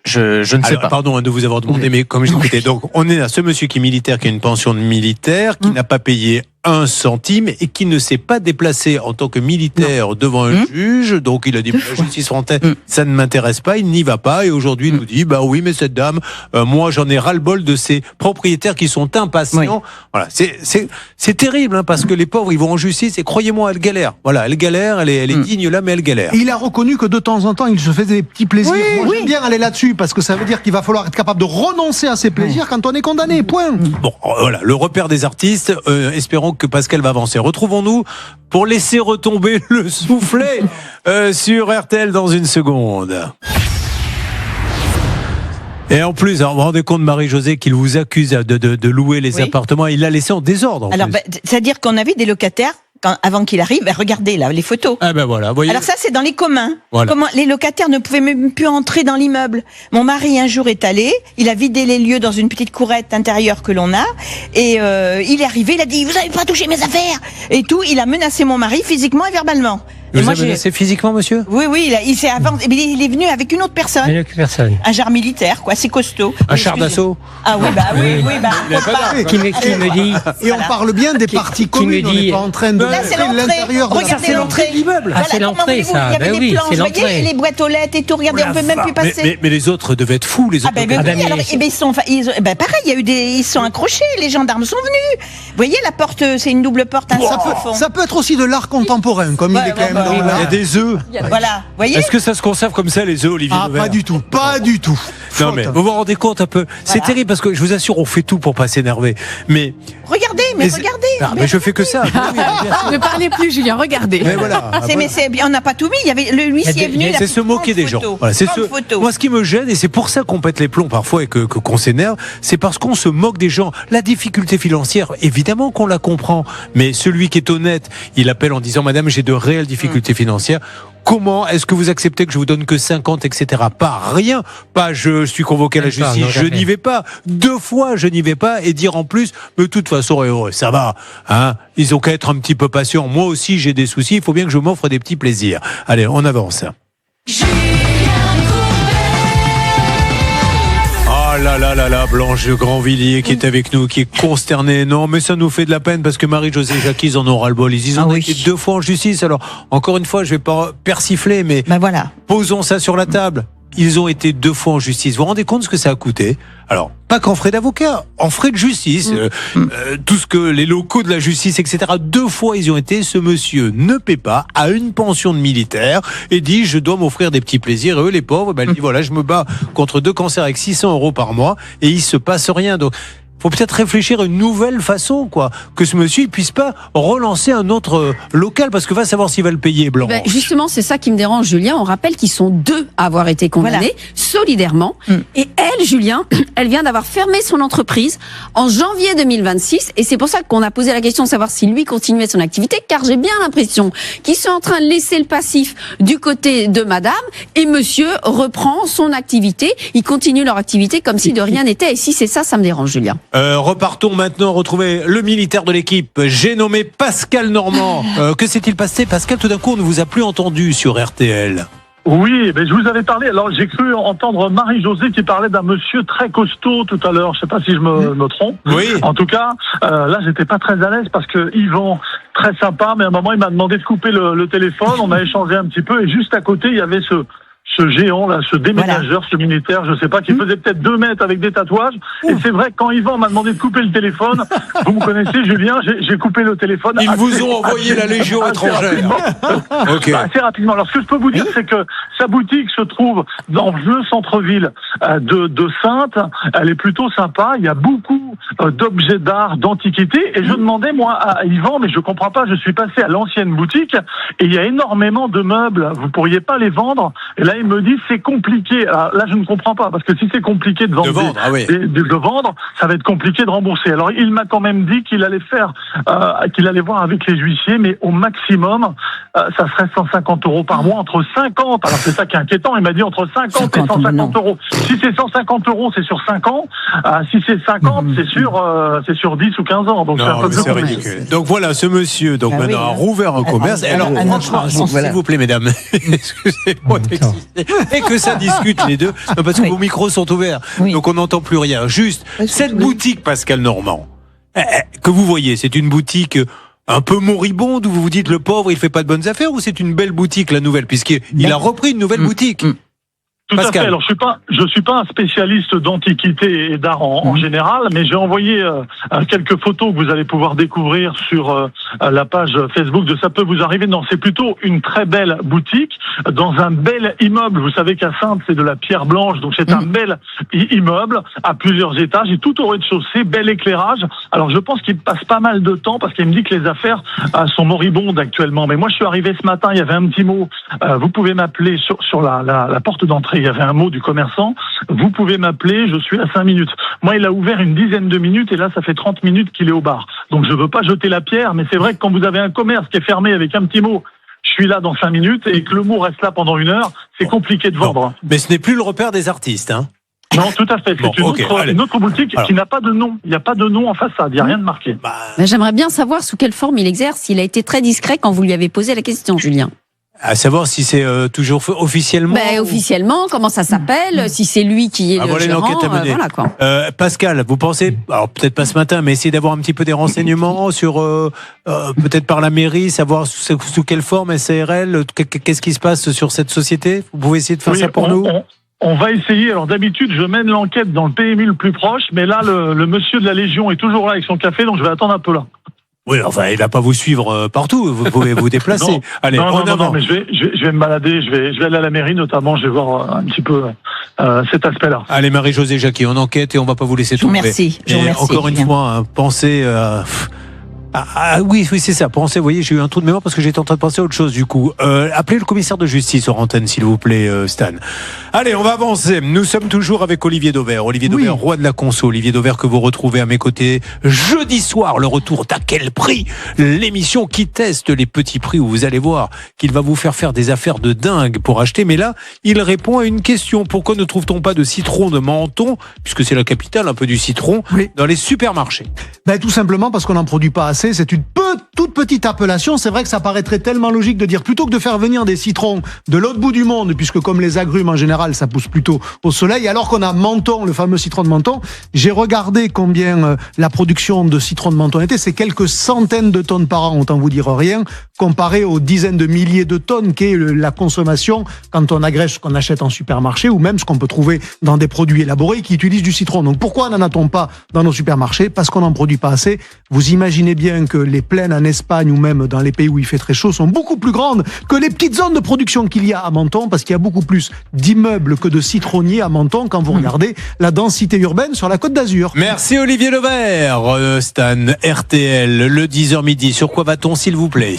Je ne sais pas. Pardon de vous avoir demandé, mais comme j'écoutais. Donc, on est à ce monsieur qui est militaire, qui a une pension de militaire, qui n'a pas payé 1 centime et qui ne s'est pas déplacé en tant que militaire devant un juge. Donc il a dit la justice française, ça ne m'intéresse pas, il n'y va pas. Et aujourd'hui, il nous dit oui, mais cette dame, moi j'en ai ras-le-bol de ces propriétaires qui sont impatients. Voilà, c'est terrible parce que les pauvres, ils vont en justice et croyez-moi, elle galère. Voilà, elle galère, elle est digne là, mais elle galère. Il a reconnu que de temps en temps, il se faisait des petits plaisirs. Moi, j'aime bien aller là-dessus parce que ça veut dire qu'il va falloir être capable de renoncer à ses plaisirs quand on est condamné. Point. Bon, voilà, le repère des artistes. Espérons que Pascal va avancer. Retrouvons-nous pour laisser retomber le soufflet sur RTL dans une seconde. Et en plus, vous vous rendez compte, Marie-Josée, qu'il vous accuse de louer les appartements. Il l'a laissé en désordre. Alors, c'est-à-dire qu'on avait des locataires avant qu'il arrive. Regardez là les photos. Ah ben voilà, voyez. Alors ça, c'est dans les communs. Voilà. Comment les locataires ne pouvaient même plus entrer dans l'immeuble. Mon mari un jour est allé, il a vidé les lieux dans une petite courette intérieure que l'on a, et il est arrivé, il a dit vous n'avez pas touché mes affaires et tout. Il a menacé mon mari physiquement et verbalement. Vous avez menacé physiquement, monsieur? Oui, il s'est avancé. Il est venu avec une autre personne. Un jar militaire, quoi, c'est costaud. Un char d'assaut. Ah oui, Qui me dit. Et on parle bien des parties communes. On n'est pas en train de. Là, c'est l'entrée. Regardez l'entrée. Ah, c'est l'entrée, ça. Il y avait des planches, vous voyez, les boîtes aux lettres et tout. Regardez, on peut même plus passer. Mais les autres devaient être fous, les autres. Alors, pareil, ils sont accrochés. Les gendarmes sont venus. Vous voyez, la porte, c'est une double porte. Ça peut être aussi de l'art contemporain, comme il est quand même. Il y a des œufs. Voilà, voyez. Est-ce que ça se conserve comme ça, les œufs, Olivier Dauvert? Pas du tout, pas du tout. Non, mais vous vous rendez compte un peu. C'est terrible parce que je vous assure, on fait tout pour pas s'énerver. Mais. Regardez. Mais je fais que ça. Ne parlez plus, Julien, regardez. Mais voilà. On n'a pas tout mis. Il y avait l'huissier est venu. C'est se moquer des gens. Voilà, moi, ce qui me gêne, et c'est pour ça qu'on pète les plombs parfois et qu'on s'énerve, c'est parce qu'on se moque des gens. La difficulté financière, évidemment qu'on la comprend. Mais celui qui est honnête, il appelle en disant, madame, j'ai de réelles difficultés financières. Comment est-ce que vous acceptez que je vous donne que 50, etc. Pas rien. Pas je suis convoqué à la justice, je n'y vais pas. 2 fois, je n'y vais pas. Et dire en plus, de toute façon, ça va. Hein, ils ont qu'à être un petit peu patients. Moi aussi, j'ai des soucis. Il faut bien que je m'offre des petits plaisirs. Allez, on avance. Oh là là là là, Blanche de Grandvilliers qui est avec nous, qui est consternée. Non, mais ça nous fait de la peine parce que Marie-Josée Jackie, ils en ont ras-le-bol. Ils ont été 2 fois en justice. Alors, encore une fois, je vais pas persifler, mais posons ça sur la table. Ils ont été 2 fois en justice. Vous vous rendez compte ce que ça a coûté? Alors, pas qu'en frais d'avocat, en frais de justice, tout ce que les locaux de la justice, etc. 2 fois ils ont été. Ce monsieur ne paie pas, a une pension de militaire et dit je dois m'offrir des petits plaisirs. Et eux, les pauvres, il dit voilà, je me bats contre 2 cancers avec 600 € par mois et il se passe rien. Donc, faut peut-être réfléchir à une nouvelle façon, quoi, que ce monsieur il puisse pas relancer un autre local, parce que va savoir s'il va le payer, Blanche. Justement, c'est ça qui me dérange, Julien. On rappelle qu'ils sont 2 à avoir été condamnés solidairement. Et elle, Julien, elle vient d'avoir fermé son entreprise en janvier 2026. Et c'est pour ça qu'on a posé la question de savoir si lui continuait son activité, car j'ai bien l'impression qu'ils sont en train de laisser le passif du côté de madame, et monsieur reprend son activité. Ils continuent leur activité comme si de rien n'était. Et si c'est ça, ça me dérange, Julien. Repartons maintenant retrouver le militaire de l'équipe. J'ai nommé Pascal Normand. Que s'est-il passé, Pascal? Tout d'un coup, on ne vous a plus entendu sur RTL. Oui, mais je vous avais parlé. Alors, j'ai cru entendre Marie-Josée qui parlait d'un monsieur très costaud tout à l'heure. Je sais pas si je me trompe. Oui. En tout cas, là, j'étais pas très à l'aise parce que Yvan, très sympa, mais à un moment, il m'a demandé de couper le téléphone. On a échangé un petit peu et juste à côté, il y avait ce géant là, ce déménageur, ce militaire, je sais pas, qui faisait peut-être 2 mètres avec des tatouages. Et c'est vrai que quand Yvan m'a demandé de couper le téléphone, vous me connaissez, Julien, j'ai coupé le téléphone. Ils vous ont envoyé la Légion étrangère. Okay. Assez rapidement. Alors, ce que je peux vous dire, c'est que sa boutique se trouve dans le centre-ville de Saintes. Elle est plutôt sympa. Il y a beaucoup d'objets d'art, d'antiquités. Et je demandais, moi, à Yvan, mais je comprends pas, je suis passé à l'ancienne boutique et il y a énormément de meubles. Vous pourriez pas les vendre? Et là, il me dit c'est compliqué. Alors là, je ne comprends pas parce que si c'est compliqué de vendre, de vendre, ça va être compliqué de rembourser. Alors, il m'a quand même dit qu'il allait faire, qu'il allait voir avec les huissiers, mais au maximum, ça serait 150 € par mois, entre 50. Alors c'est ça qui est inquiétant. Il m'a dit entre 50 et 150 €. Si c'est 150 €, c'est sur 5 ans. Si c'est 50, c'est sur 10 ou 15 ans. Donc c'est ridicule. Donc voilà, ce monsieur, donc maintenant a rouvert un commerce. Alors franchement, s'il vous plaît, mesdames, excusez-moi d'exister. Et que ça discute les deux, parce que vos micros sont ouverts, donc on n'entend plus rien. Juste, cette boutique Pascal Normand, que vous voyez, c'est une boutique un peu moribonde où vous vous dites le pauvre il fait pas de bonnes affaires, ou c'est une belle boutique la nouvelle, puisqu'il a repris une nouvelle boutique? Tout Pascal. à fait. Alors je suis pas un spécialiste d'antiquité et d'art en général, mais j'ai envoyé quelques photos que vous allez pouvoir découvrir sur la page Facebook de Ça peut vous arriver. Non, c'est plutôt une très belle boutique dans un bel immeuble. Vous savez qu'à Saintes, c'est de la pierre blanche, donc c'est un bel immeuble à plusieurs étages et tout au rez-de-chaussée, bel éclairage. Alors je pense qu'il passe pas mal de temps parce qu'il me dit que les affaires sont moribondes actuellement. Mais moi, je suis arrivé ce matin, il y avait un petit mot. Vous pouvez m'appeler sur la porte d'entrée. Il y avait un mot du commerçant. Vous pouvez m'appeler, je suis à 5 minutes. Moi, il a ouvert une dizaine de minutes et là, ça fait 30 minutes qu'il est au bar. Donc, je veux pas jeter la pierre, mais c'est vrai que quand vous avez un commerce qui est fermé avec un petit mot, je suis là dans 5 minutes, et que le mot reste là pendant 1 heure, c'est compliqué de vendre. Mais ce n'est plus le repère des artistes, hein? Non, tout à fait. C'est une autre boutique qui n'a pas de nom. Il n'y a pas de nom en façade. Il n'y a rien de marqué. J'aimerais bien savoir sous quelle forme il exerce. Il a été très discret quand vous lui avez posé la question, Julien. À savoir si c'est toujours officiellement. Officiellement, comment ça s'appelle, si c'est lui qui est le voilà gérant, une enquête à mener. voilà quoi. Pascal, vous pensez, alors peut-être pas ce matin, mais essayer d'avoir un petit peu des renseignements sur, peut-être par la mairie, savoir sous quelle forme, SARL, qu'est-ce qui se passe sur cette société? Vous pouvez essayer de faire ça pour nous? On va essayer. Alors d'habitude, je mène l'enquête dans le PMU le plus proche, mais là, le monsieur de la Légion est toujours là avec son café, donc je vais attendre un peu là. Oui, enfin, il va pas vous suivre partout. Vous pouvez vous déplacer. Non, allez, non, mais je vais me balader. Je vais aller à la mairie, notamment. Je vais voir un petit peu cet aspect-là. Allez, Marie-Josée Jackie, on enquête et on va pas vous laisser tomber. Merci. Encore une fois, pensez Oui, c'est ça. Pensez, vous voyez, j'ai eu un trou de mémoire parce que j'étais en train de penser à autre chose du coup. Appelez le commissaire de justice hors antenne, s'il vous plaît, Stan. Allez, on va avancer. Nous sommes toujours avec Olivier Dauvert. Olivier Dauvert, roi de la conso. Olivier Dauvert que vous retrouvez à mes côtés jeudi soir. Le retour d'À quel prix ? L'émission qui teste les petits prix où vous allez voir qu'il va vous faire des affaires de dingue pour acheter. Mais là, il répond à une question. Pourquoi ne trouve-t-on pas de citron de Menton, puisque c'est la capitale un peu du citron, dans les supermarchés ? Tout simplement parce qu'on n'en produit pas assez. C'est une toute petite appellation. C'est vrai que ça paraîtrait tellement logique de dire, plutôt que de faire venir des citrons de l'autre bout du monde, puisque comme les agrumes en général, ça pousse plutôt au soleil, alors qu'on a Menton, le fameux citron de Menton. J'ai regardé combien la production de citron de Menton était. C'est quelques centaines de tonnes par an, autant vous dire rien, comparé aux dizaines de milliers de tonnes qu'est la consommation quand on agrège ce qu'on achète en supermarché ou même ce qu'on peut trouver dans des produits élaborés qui utilisent du citron. Donc pourquoi n'en a-t-on pas dans nos supermarchés ? Parce qu'on n'en produit pas assez. Vous imaginez bien que les plaines en Espagne ou même dans les pays où il fait très chaud sont beaucoup plus grandes que les petites zones de production qu'il y a à Menton, parce qu'il y a beaucoup plus d'immeubles que de citronniers à Menton quand vous regardez la densité urbaine sur la Côte d'Azur. Merci Olivier Dauvert. Stan, RTL, le 10h midi. Sur quoi va-t-on, s'il vous plaît ?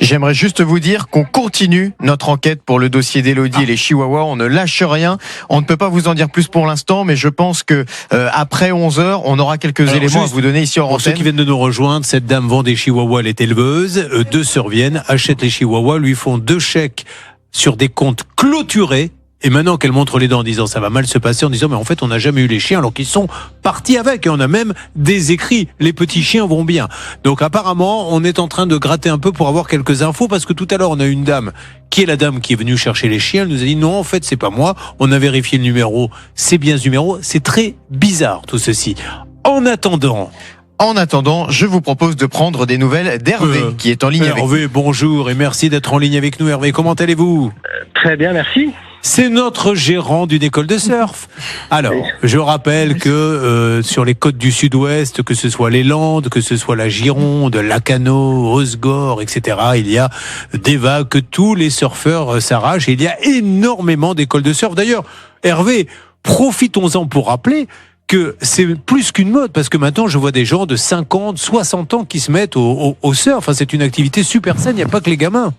J'aimerais juste vous dire qu'on continue notre enquête pour le dossier d'Élodie et les Chihuahuas. On ne lâche rien. On ne peut pas vous en dire plus pour l'instant, mais je pense que après 11h, on aura quelques éléments à vous donner ici en antenne. Pour ceux qui viennent de nous rejoindre, cette dame vend des Chihuahuas, elle est éleveuse. 2 sœurs viennent, achètent les Chihuahuas, lui font 2 chèques sur des comptes clôturés. Et maintenant qu'elle montre les dents en disant ça va mal se passer, en disant mais en fait on n'a jamais eu les chiens alors qu'ils sont partis avec, et on a même des écrits, les petits chiens vont bien. Donc apparemment on est en train de gratter un peu pour avoir quelques infos, parce que tout à l'heure on a une dame qui est la dame qui est venue chercher les chiens, elle nous a dit non en fait c'est pas moi, on a vérifié le numéro, c'est bien ce numéro. C'est très bizarre tout ceci. En attendant, je vous propose de prendre des nouvelles d'Hervé, qui est en ligne avec nous. Hervé, bonjour et merci d'être en ligne avec nous. Hervé, comment allez-vous ? Très bien, merci. C'est notre gérant d'une école de surf. Alors, je rappelle que sur les côtes du Sud-Ouest, que ce soit les Landes, que ce soit la Gironde, Lacanau, Osgore, etc., il y a des vagues que tous les surfeurs s'arrachent. Et il y a énormément d'écoles de surf. D'ailleurs, Hervé, profitons-en pour rappeler que c'est plus qu'une mode, parce que maintenant je vois des gens de 50, 60 ans qui se mettent au surf. Enfin, c'est une activité super saine, il n'y a pas que les gamins.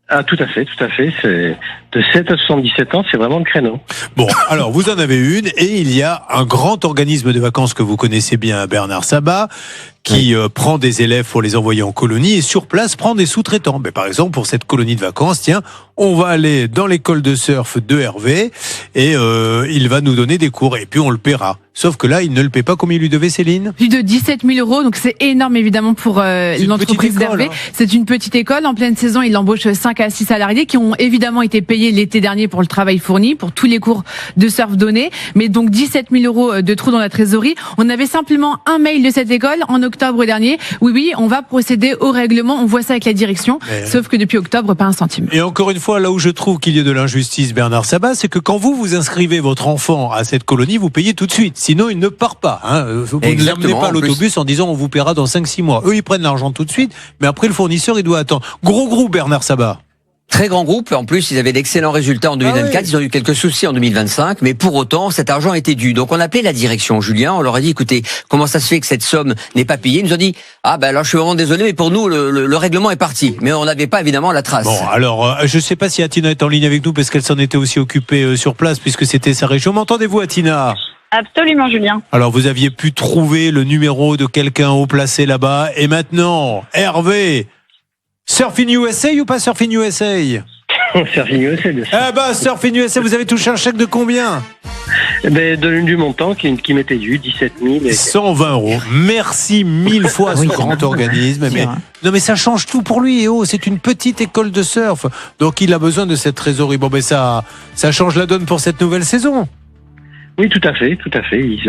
Ah, tout à fait. C'est de 7 à 77 ans, c'est vraiment le créneau. Bon, alors vous en avez une, et il y a un grand organisme de vacances que vous connaissez bien, Bernard Sabat, qui prend des élèves pour les envoyer en colonie, et sur place prend des sous-traitants. Mais par exemple, pour cette colonie de vacances, tiens, on va aller dans l'école de surf de Hervé, et il va nous donner des cours, et puis on le paiera. Sauf que là, il ne le paie pas comme il lui devait, Céline. Plus de 17 000 €, donc c'est énorme évidemment pour l'entreprise d'Hervé. C'est une petite école. En pleine saison, il embauche 5 à 6 salariés qui ont évidemment été payés l'été dernier pour le travail fourni, pour tous les cours de surf donnés. Mais donc 17 000 € de trous dans la trésorerie. On avait simplement un mail de cette école en octobre dernier. Oui, on va procéder au règlement. On voit ça avec la direction. Sauf que depuis octobre, pas un centime. Et encore une fois, là où je trouve qu'il y a de l'injustice, Bernard Sabat, c'est que quand vous inscrivez votre enfant à cette colonie, vous payez tout de suite. Sinon, il ne part pas. Vous ne l'amenez pas à l'autobus en disant on vous paiera dans 5-6 mois. Eux, ils prennent l'argent tout de suite, mais après, le fournisseur, il doit attendre. Gros groupe, Bernard Sabat. Très grand groupe. En plus, ils avaient d'excellents résultats en 2024. Ils ont eu quelques soucis en 2025. Mais pour autant, cet argent était dû. Donc, on a appelé la direction, Julien. On leur a dit, écoutez, comment ça se fait que cette somme n'est pas payée? Ils nous ont dit, alors je suis vraiment désolé, mais pour nous, le règlement est parti. Mais on n'avait pas, évidemment, la trace. Bon, alors, je ne sais pas si Atina est en ligne avec nous parce qu'elle s'en était aussi occupée sur place puisque c'était sa région. M'entendez-vous, Atina? Absolument, Julien. Alors, vous aviez pu trouver le numéro de quelqu'un haut placé là-bas. Et maintenant, Hervé, Surfing USA ou pas Surfing USA? Surfing USA, bien sûr. Surfing USA, vous avez touché un chèque de combien? Du montant qui m'était dû, 17 000. 120 €. Merci 1000 fois à ce grand organisme. Non, mais ça change tout pour lui. C'est une petite école de surf. Donc, il a besoin de cette trésorerie. Bon, ça change la donne pour cette nouvelle saison. Oui, tout à fait.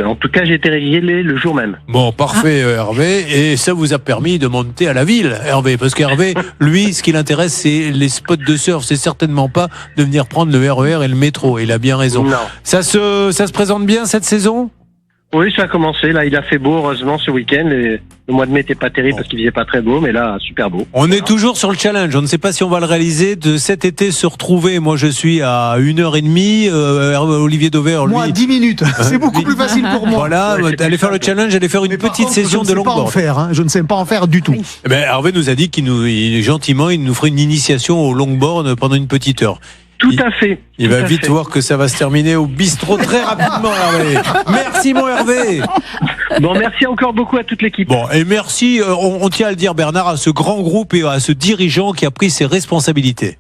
En tout cas, j'ai été réglé le jour même. Bon, parfait, Hervé. Et ça vous a permis de monter à la ville, Hervé. Parce qu'Hervé, lui, ce qui l'intéresse, c'est les spots de surf. C'est certainement pas de venir prendre le RER et le métro. Il a bien raison. Non. Ça se présente bien cette saison? Oui, ça a commencé. Là, il a fait beau, heureusement, ce week-end. Et le mois de mai n'était pas terrible parce qu'il faisait pas très beau, mais là, super beau. On est toujours sur le challenge. On ne sait pas si on va le réaliser de cet été se retrouver. Moi, je suis à 1h30. Olivier Dauvert, lui. Moi, 10 minutes. C'est beaucoup plus facile pour moi. Voilà, allez faire le challenge, allez faire une petite session de longboard. Je ne sais pas en faire du tout. Eh ben, Hervé nous a dit qu'il gentiment, il nous ferait une initiation au longboard pendant une petite heure. Tout à fait. Il va vite voir que ça va se terminer au bistrot très rapidement, Hervé. Merci, mon Hervé. Bon, merci encore beaucoup à toute l'équipe. Bon, et merci, on tient à le dire, Bernard, à ce grand groupe et à ce dirigeant qui a pris ses responsabilités.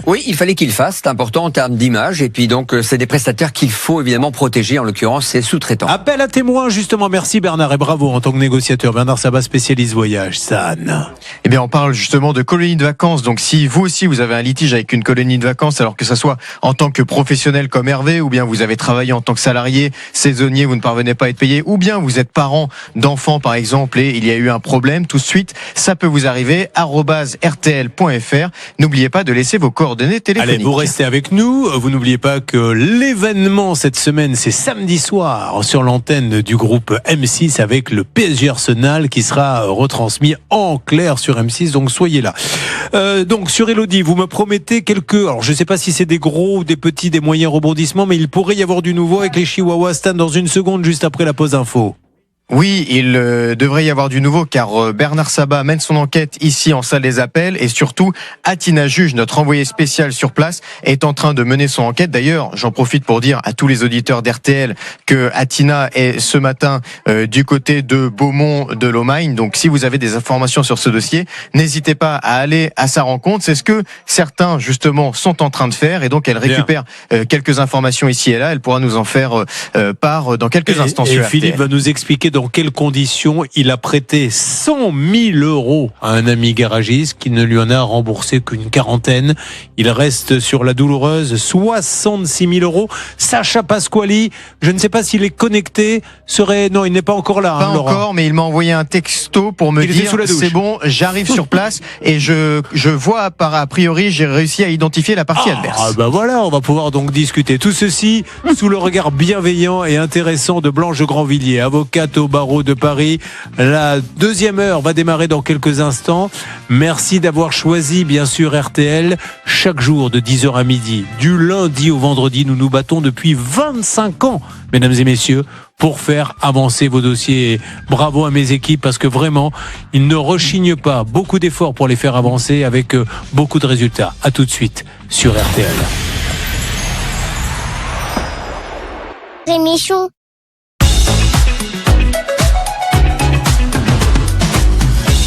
Oui, il fallait qu'il le fasse, c'est important en termes d'image, et puis donc c'est des prestataires qu'il faut évidemment protéger, en l'occurrence ses sous-traitants. Appel à témoins, justement, merci Bernard, et bravo en tant que négociateur. Bernard Sabat, spécialiste voyage. San. Eh bien, on parle justement de colonies de vacances, donc si vous aussi vous avez un litige avec une colonie de vacances, alors que ça soit en tant que professionnel comme Hervé, ou bien vous avez travaillé en tant que salarié, saisonnier, vous ne parvenez pas à être payé, ou bien vous êtes parent d'enfants par exemple, et il y a eu un problème, tout de suite, ça peut vous arriver, @rtl.fr. N'oubliez pas de laisser vos coordonnées téléphoniques. Allez, vous restez avec nous. Vous n'oubliez pas que l'événement cette semaine, c'est samedi soir sur l'antenne du groupe M6 avec le PSG Arsenal qui sera retransmis en clair sur M6. Donc soyez là. Donc sur Elodie, vous me promettez quelques... Alors je ne sais pas si c'est des gros ou des petits, des moyens rebondissements, mais il pourrait y avoir du nouveau avec les Chihuahuas. Stan, dans une seconde, juste après la pause info. Oui, il devrait y avoir du nouveau car Bernard Sabat mène son enquête ici en salle des appels et surtout Atina Juge, notre envoyé spécial sur place, est en train de mener son enquête. D'ailleurs, j'en profite pour dire à tous les auditeurs d'RTL que Atina est ce matin du côté de Beaumont de Lomagne. Donc si vous avez des informations sur ce dossier, n'hésitez pas à aller à sa rencontre. C'est ce que certains justement sont en train de faire et donc elle récupère quelques informations ici et là. Elle pourra nous en faire part dans quelques instants sur RTL. Philippe va nous expliquer dans quelles conditions il a prêté 100 000 € à un ami garagiste qui ne lui en a remboursé qu'une quarantaine. Il reste sur la douloureuse 66 000 €. Sacha Pasquali, je ne sais pas s'il est connecté, non, il n'est pas encore là. Pas encore, mais il m'a envoyé un texto pour me dire c'est bon, j'arrive sur place et je vois a priori j'ai réussi à identifier la partie adverse. Ah bah voilà, on va pouvoir donc discuter. Tout ceci sous le regard bienveillant et intéressant de Blanche Grandvilliers, avocate au barreau de Paris. La deuxième heure va démarrer dans quelques instants. Merci d'avoir choisi bien sûr RTL. Chaque jour de 10h à midi, du lundi au vendredi, nous nous battons depuis 25 ans, mesdames et messieurs, pour faire avancer vos dossiers. Bravo à mes équipes parce que vraiment, ils ne rechignent pas. Beaucoup d'efforts pour les faire avancer avec beaucoup de résultats. À tout de suite sur RTL. Rémi Chou.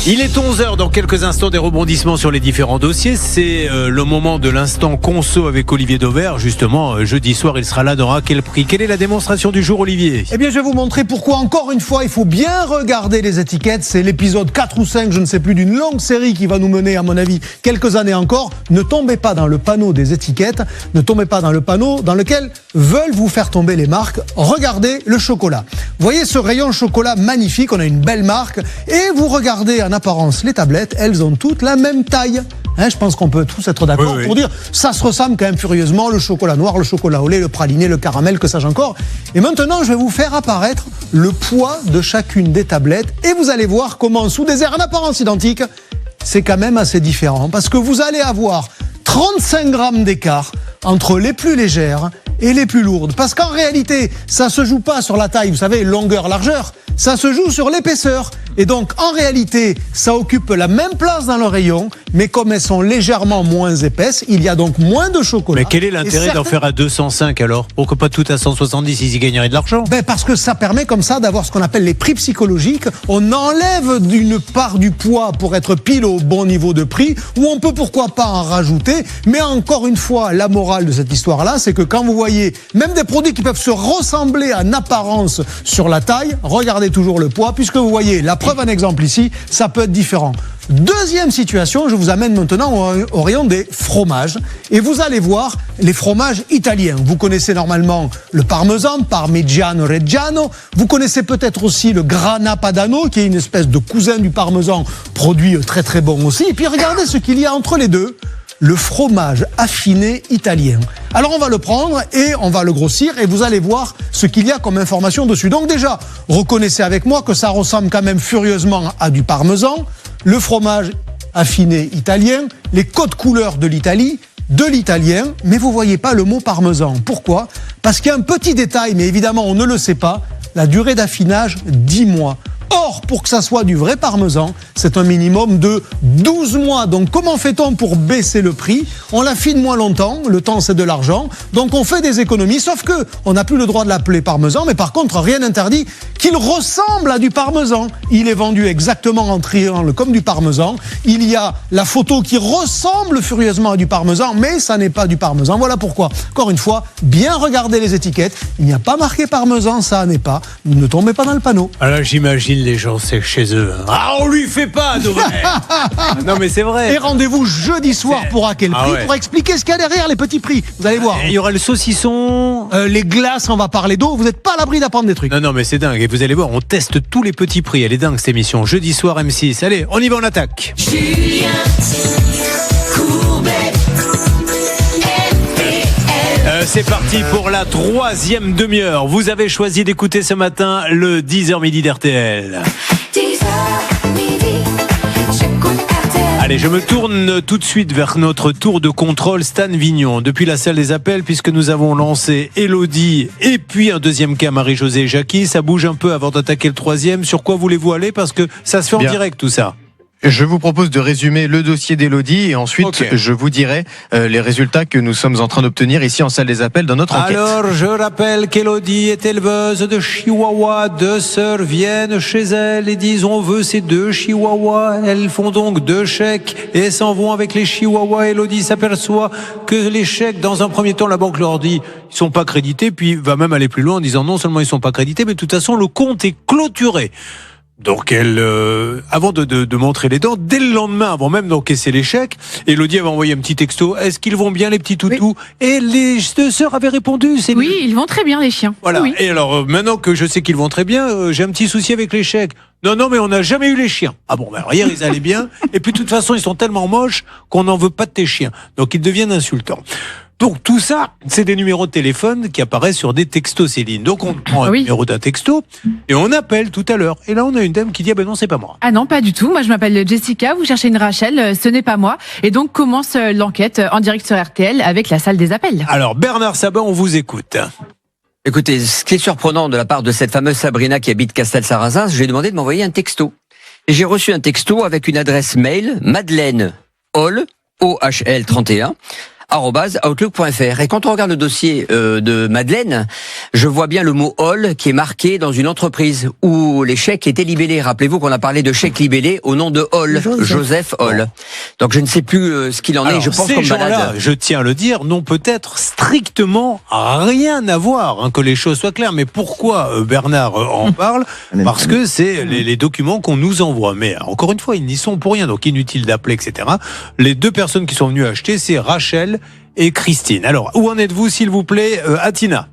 Il est 11h, dans quelques instants des rebondissements sur les différents dossiers. C'est le moment de l'instant conso avec Olivier Dauvert. Justement, jeudi soir, il sera là dans À quel prix. Quelle est la démonstration du jour, Olivier ? Eh bien, je vais vous montrer pourquoi, encore une fois, il faut bien regarder les étiquettes. C'est l'épisode 4 ou 5, je ne sais plus, d'une longue série qui va nous mener, à mon avis, quelques années encore. Ne tombez pas dans le panneau des étiquettes. Ne tombez pas dans le panneau dans lequel veulent vous faire tomber les marques. Regardez le chocolat. Vous voyez ce rayon chocolat magnifique, on a une belle marque. Et vous regardez en apparence les tablettes, elles ont toutes la même taille. Je pense qu'on peut tous être d'accord pour dire ça se ressemble quand même furieusement, le chocolat noir, le chocolat au lait, le praliné, le caramel, que sais-je encore. Et maintenant, je vais vous faire apparaître le poids de chacune des tablettes et vous allez voir comment, sous des airs en apparence identiques, c'est quand même assez différent parce que vous allez avoir 35 grammes d'écart entre les plus légères et les plus lourdes. Parce qu'en réalité, ça se joue pas sur la taille, vous savez, longueur, largeur, ça se joue sur l'épaisseur. Et donc, en réalité, ça occupe la même place dans le rayon, mais comme elles sont légèrement moins épaisses, il y a donc moins de chocolat. Mais quel est l'intérêt d'en faire à 205 alors ? Pourquoi pas tout à 170, ils y gagneraient de l'argent ? Parce que ça permet comme ça d'avoir ce qu'on appelle les prix psychologiques. On enlève d'une part du poids pour être pile au bon niveau de prix, ou on peut pourquoi pas en rajouter. Mais encore une fois, la morale de cette histoire-là, c'est que quand vous voyez même des produits qui peuvent se ressembler en apparence sur la taille, regardez toujours le poids, puisque vous voyez la preuve, un exemple ici, ça peut être différent. Deuxième situation, je vous amène maintenant au rayon des fromages. Et vous allez voir les fromages italiens. Vous connaissez normalement le parmesan, Parmigiano Reggiano. Vous connaissez peut-être aussi le Grana Padano, qui est une espèce de cousin du parmesan, produit très très bon aussi. Et puis regardez ce qu'il y a entre les deux. le fromage affiné italien. Alors on va le prendre et on va le grossir et vous allez voir ce qu'il y a comme information dessus. Donc déjà, reconnaissez avec moi que ça ressemble quand même furieusement à du parmesan, le fromage affiné italien, les codes couleurs de l'Italie, de l'italien, mais vous voyez pas le mot parmesan. Pourquoi ? Parce qu'il y a un petit détail, mais évidemment on ne le sait pas, la durée d'affinage, 10 mois. Or, pour que ça soit du vrai parmesan, c'est un minimum de 12 mois. Donc, comment fait-on pour baisser le prix ? On l'affine moins longtemps, le temps c'est de l'argent, donc on fait des économies, sauf que on n'a plus le droit de l'appeler parmesan, mais par contre, rien n'interdit qu'il ressemble à du parmesan. Il est vendu exactement en triangle comme du parmesan. Il y a la photo qui ressemble furieusement à du parmesan, mais ça n'est pas du parmesan. Voilà pourquoi, encore une fois, bien regarder les étiquettes. Il n'y a pas marqué parmesan, ça n'est pas. Ne tombez pas dans le panneau. Alors, j'imagine les gens, c'est chez eux. Ah, on lui fait pas de vrai. Non, mais c'est vrai. Et rendez-vous jeudi soir pour à quel prix, pour expliquer ce qu'il y a derrière les petits prix. Vous allez voir. Il y aura le saucisson. Les glaces, on va parler d'eau. Vous n'êtes pas à l'abri d'apprendre des trucs. Non, mais c'est dingue. Et vous allez voir, on teste tous les petits prix. Elle est dingue cette émission. Jeudi soir M6. Allez, on y va, on attaque. Julien Courbet. C'est parti pour la 3e demi-heure. Vous avez choisi d'écouter ce matin le 10h midi d'RTL. 10h midi, j'écoute RTL. Allez, je me tourne tout de suite vers notre tour de contrôle Stan Vignon. Depuis la salle des appels, puisque nous avons lancé Elodie et puis un deuxième cas, Marie-Josée et Jackie. Ça bouge un peu avant d'attaquer le 3e. Sur quoi voulez-vous aller ? Parce que ça se fait en direct tout ça. Je vous propose de résumer le dossier d'Elodie et ensuite je vous dirai les résultats que nous sommes en train d'obtenir ici en salle des appels dans notre enquête. Alors, je rappelle qu'Elodie est éleveuse de chihuahuas. 2 sœurs viennent chez elle et disent on veut ces 2 chihuahuas. Elles font donc 2 chèques et s'en vont avec les chihuahuas. Elodie s'aperçoit que les chèques, dans un premier temps, la banque leur dit ils sont pas crédités, puis va même aller plus loin en disant non seulement ils sont pas crédités, mais de toute façon le compte est clôturé. Donc elle, avant de montrer les dents, dès le lendemain, avant même d'encaisser les chèques, Elodie avait envoyé un petit texto. Est-ce qu'ils vont bien les petits toutous ? Et les 2 sœurs avaient répondu. Oui, ils vont très bien les chiens. Voilà. Oui. Et alors maintenant que je sais qu'ils vont très bien, j'ai un petit souci avec les chèques. Non, mais on n'a jamais eu les chiens. Ah bon, alors hier ils allaient bien. Et puis de toute façon ils sont tellement moches qu'on n'en veut pas de tes chiens. Donc ils deviennent insultants. Donc tout ça, c'est des numéros de téléphone qui apparaissent sur des textos, Céline. Donc on prend un numéro d'un texto et on appelle tout à l'heure. Et là on a une dame qui dit ah ben non c'est pas moi. Ah non pas du tout, moi je m'appelle Jessica, vous cherchez une Rachel, ce n'est pas moi. Et donc commence l'enquête en direct sur RTL avec la salle des appels. Alors Bernard Sabat, on vous écoute. Écoutez, ce qui est surprenant de la part de cette fameuse Sabrina qui habite Castel-Sarrazin, je lui ai demandé de m'envoyer un texto. Et j'ai reçu un texto avec une adresse mail, Madeleine Hall, OHL 31, @outlook.fr. Et quand on regarde le dossier de Madeleine, je vois bien le mot Hall qui est marqué dans une entreprise où les chèques étaient libellés. Rappelez-vous qu'on a parlé de chèques libellés au nom de Hall, Joseph Hall. Donc je ne sais plus ce qu'il en est. Je pense ces comme gens-là, balade. je tiens à le dire, n'ont peut-être strictement rien à voir, que les choses soient claires. Mais pourquoi Bernard en parle ? Parce que c'est les documents qu'on nous envoie. Mais encore une fois, ils n'y sont pour rien, donc inutile d'appeler, etc. Les 2 personnes qui sont venues acheter, c'est Rachel et Christine. Alors, où en êtes-vous, s'il vous plaît, Atina ?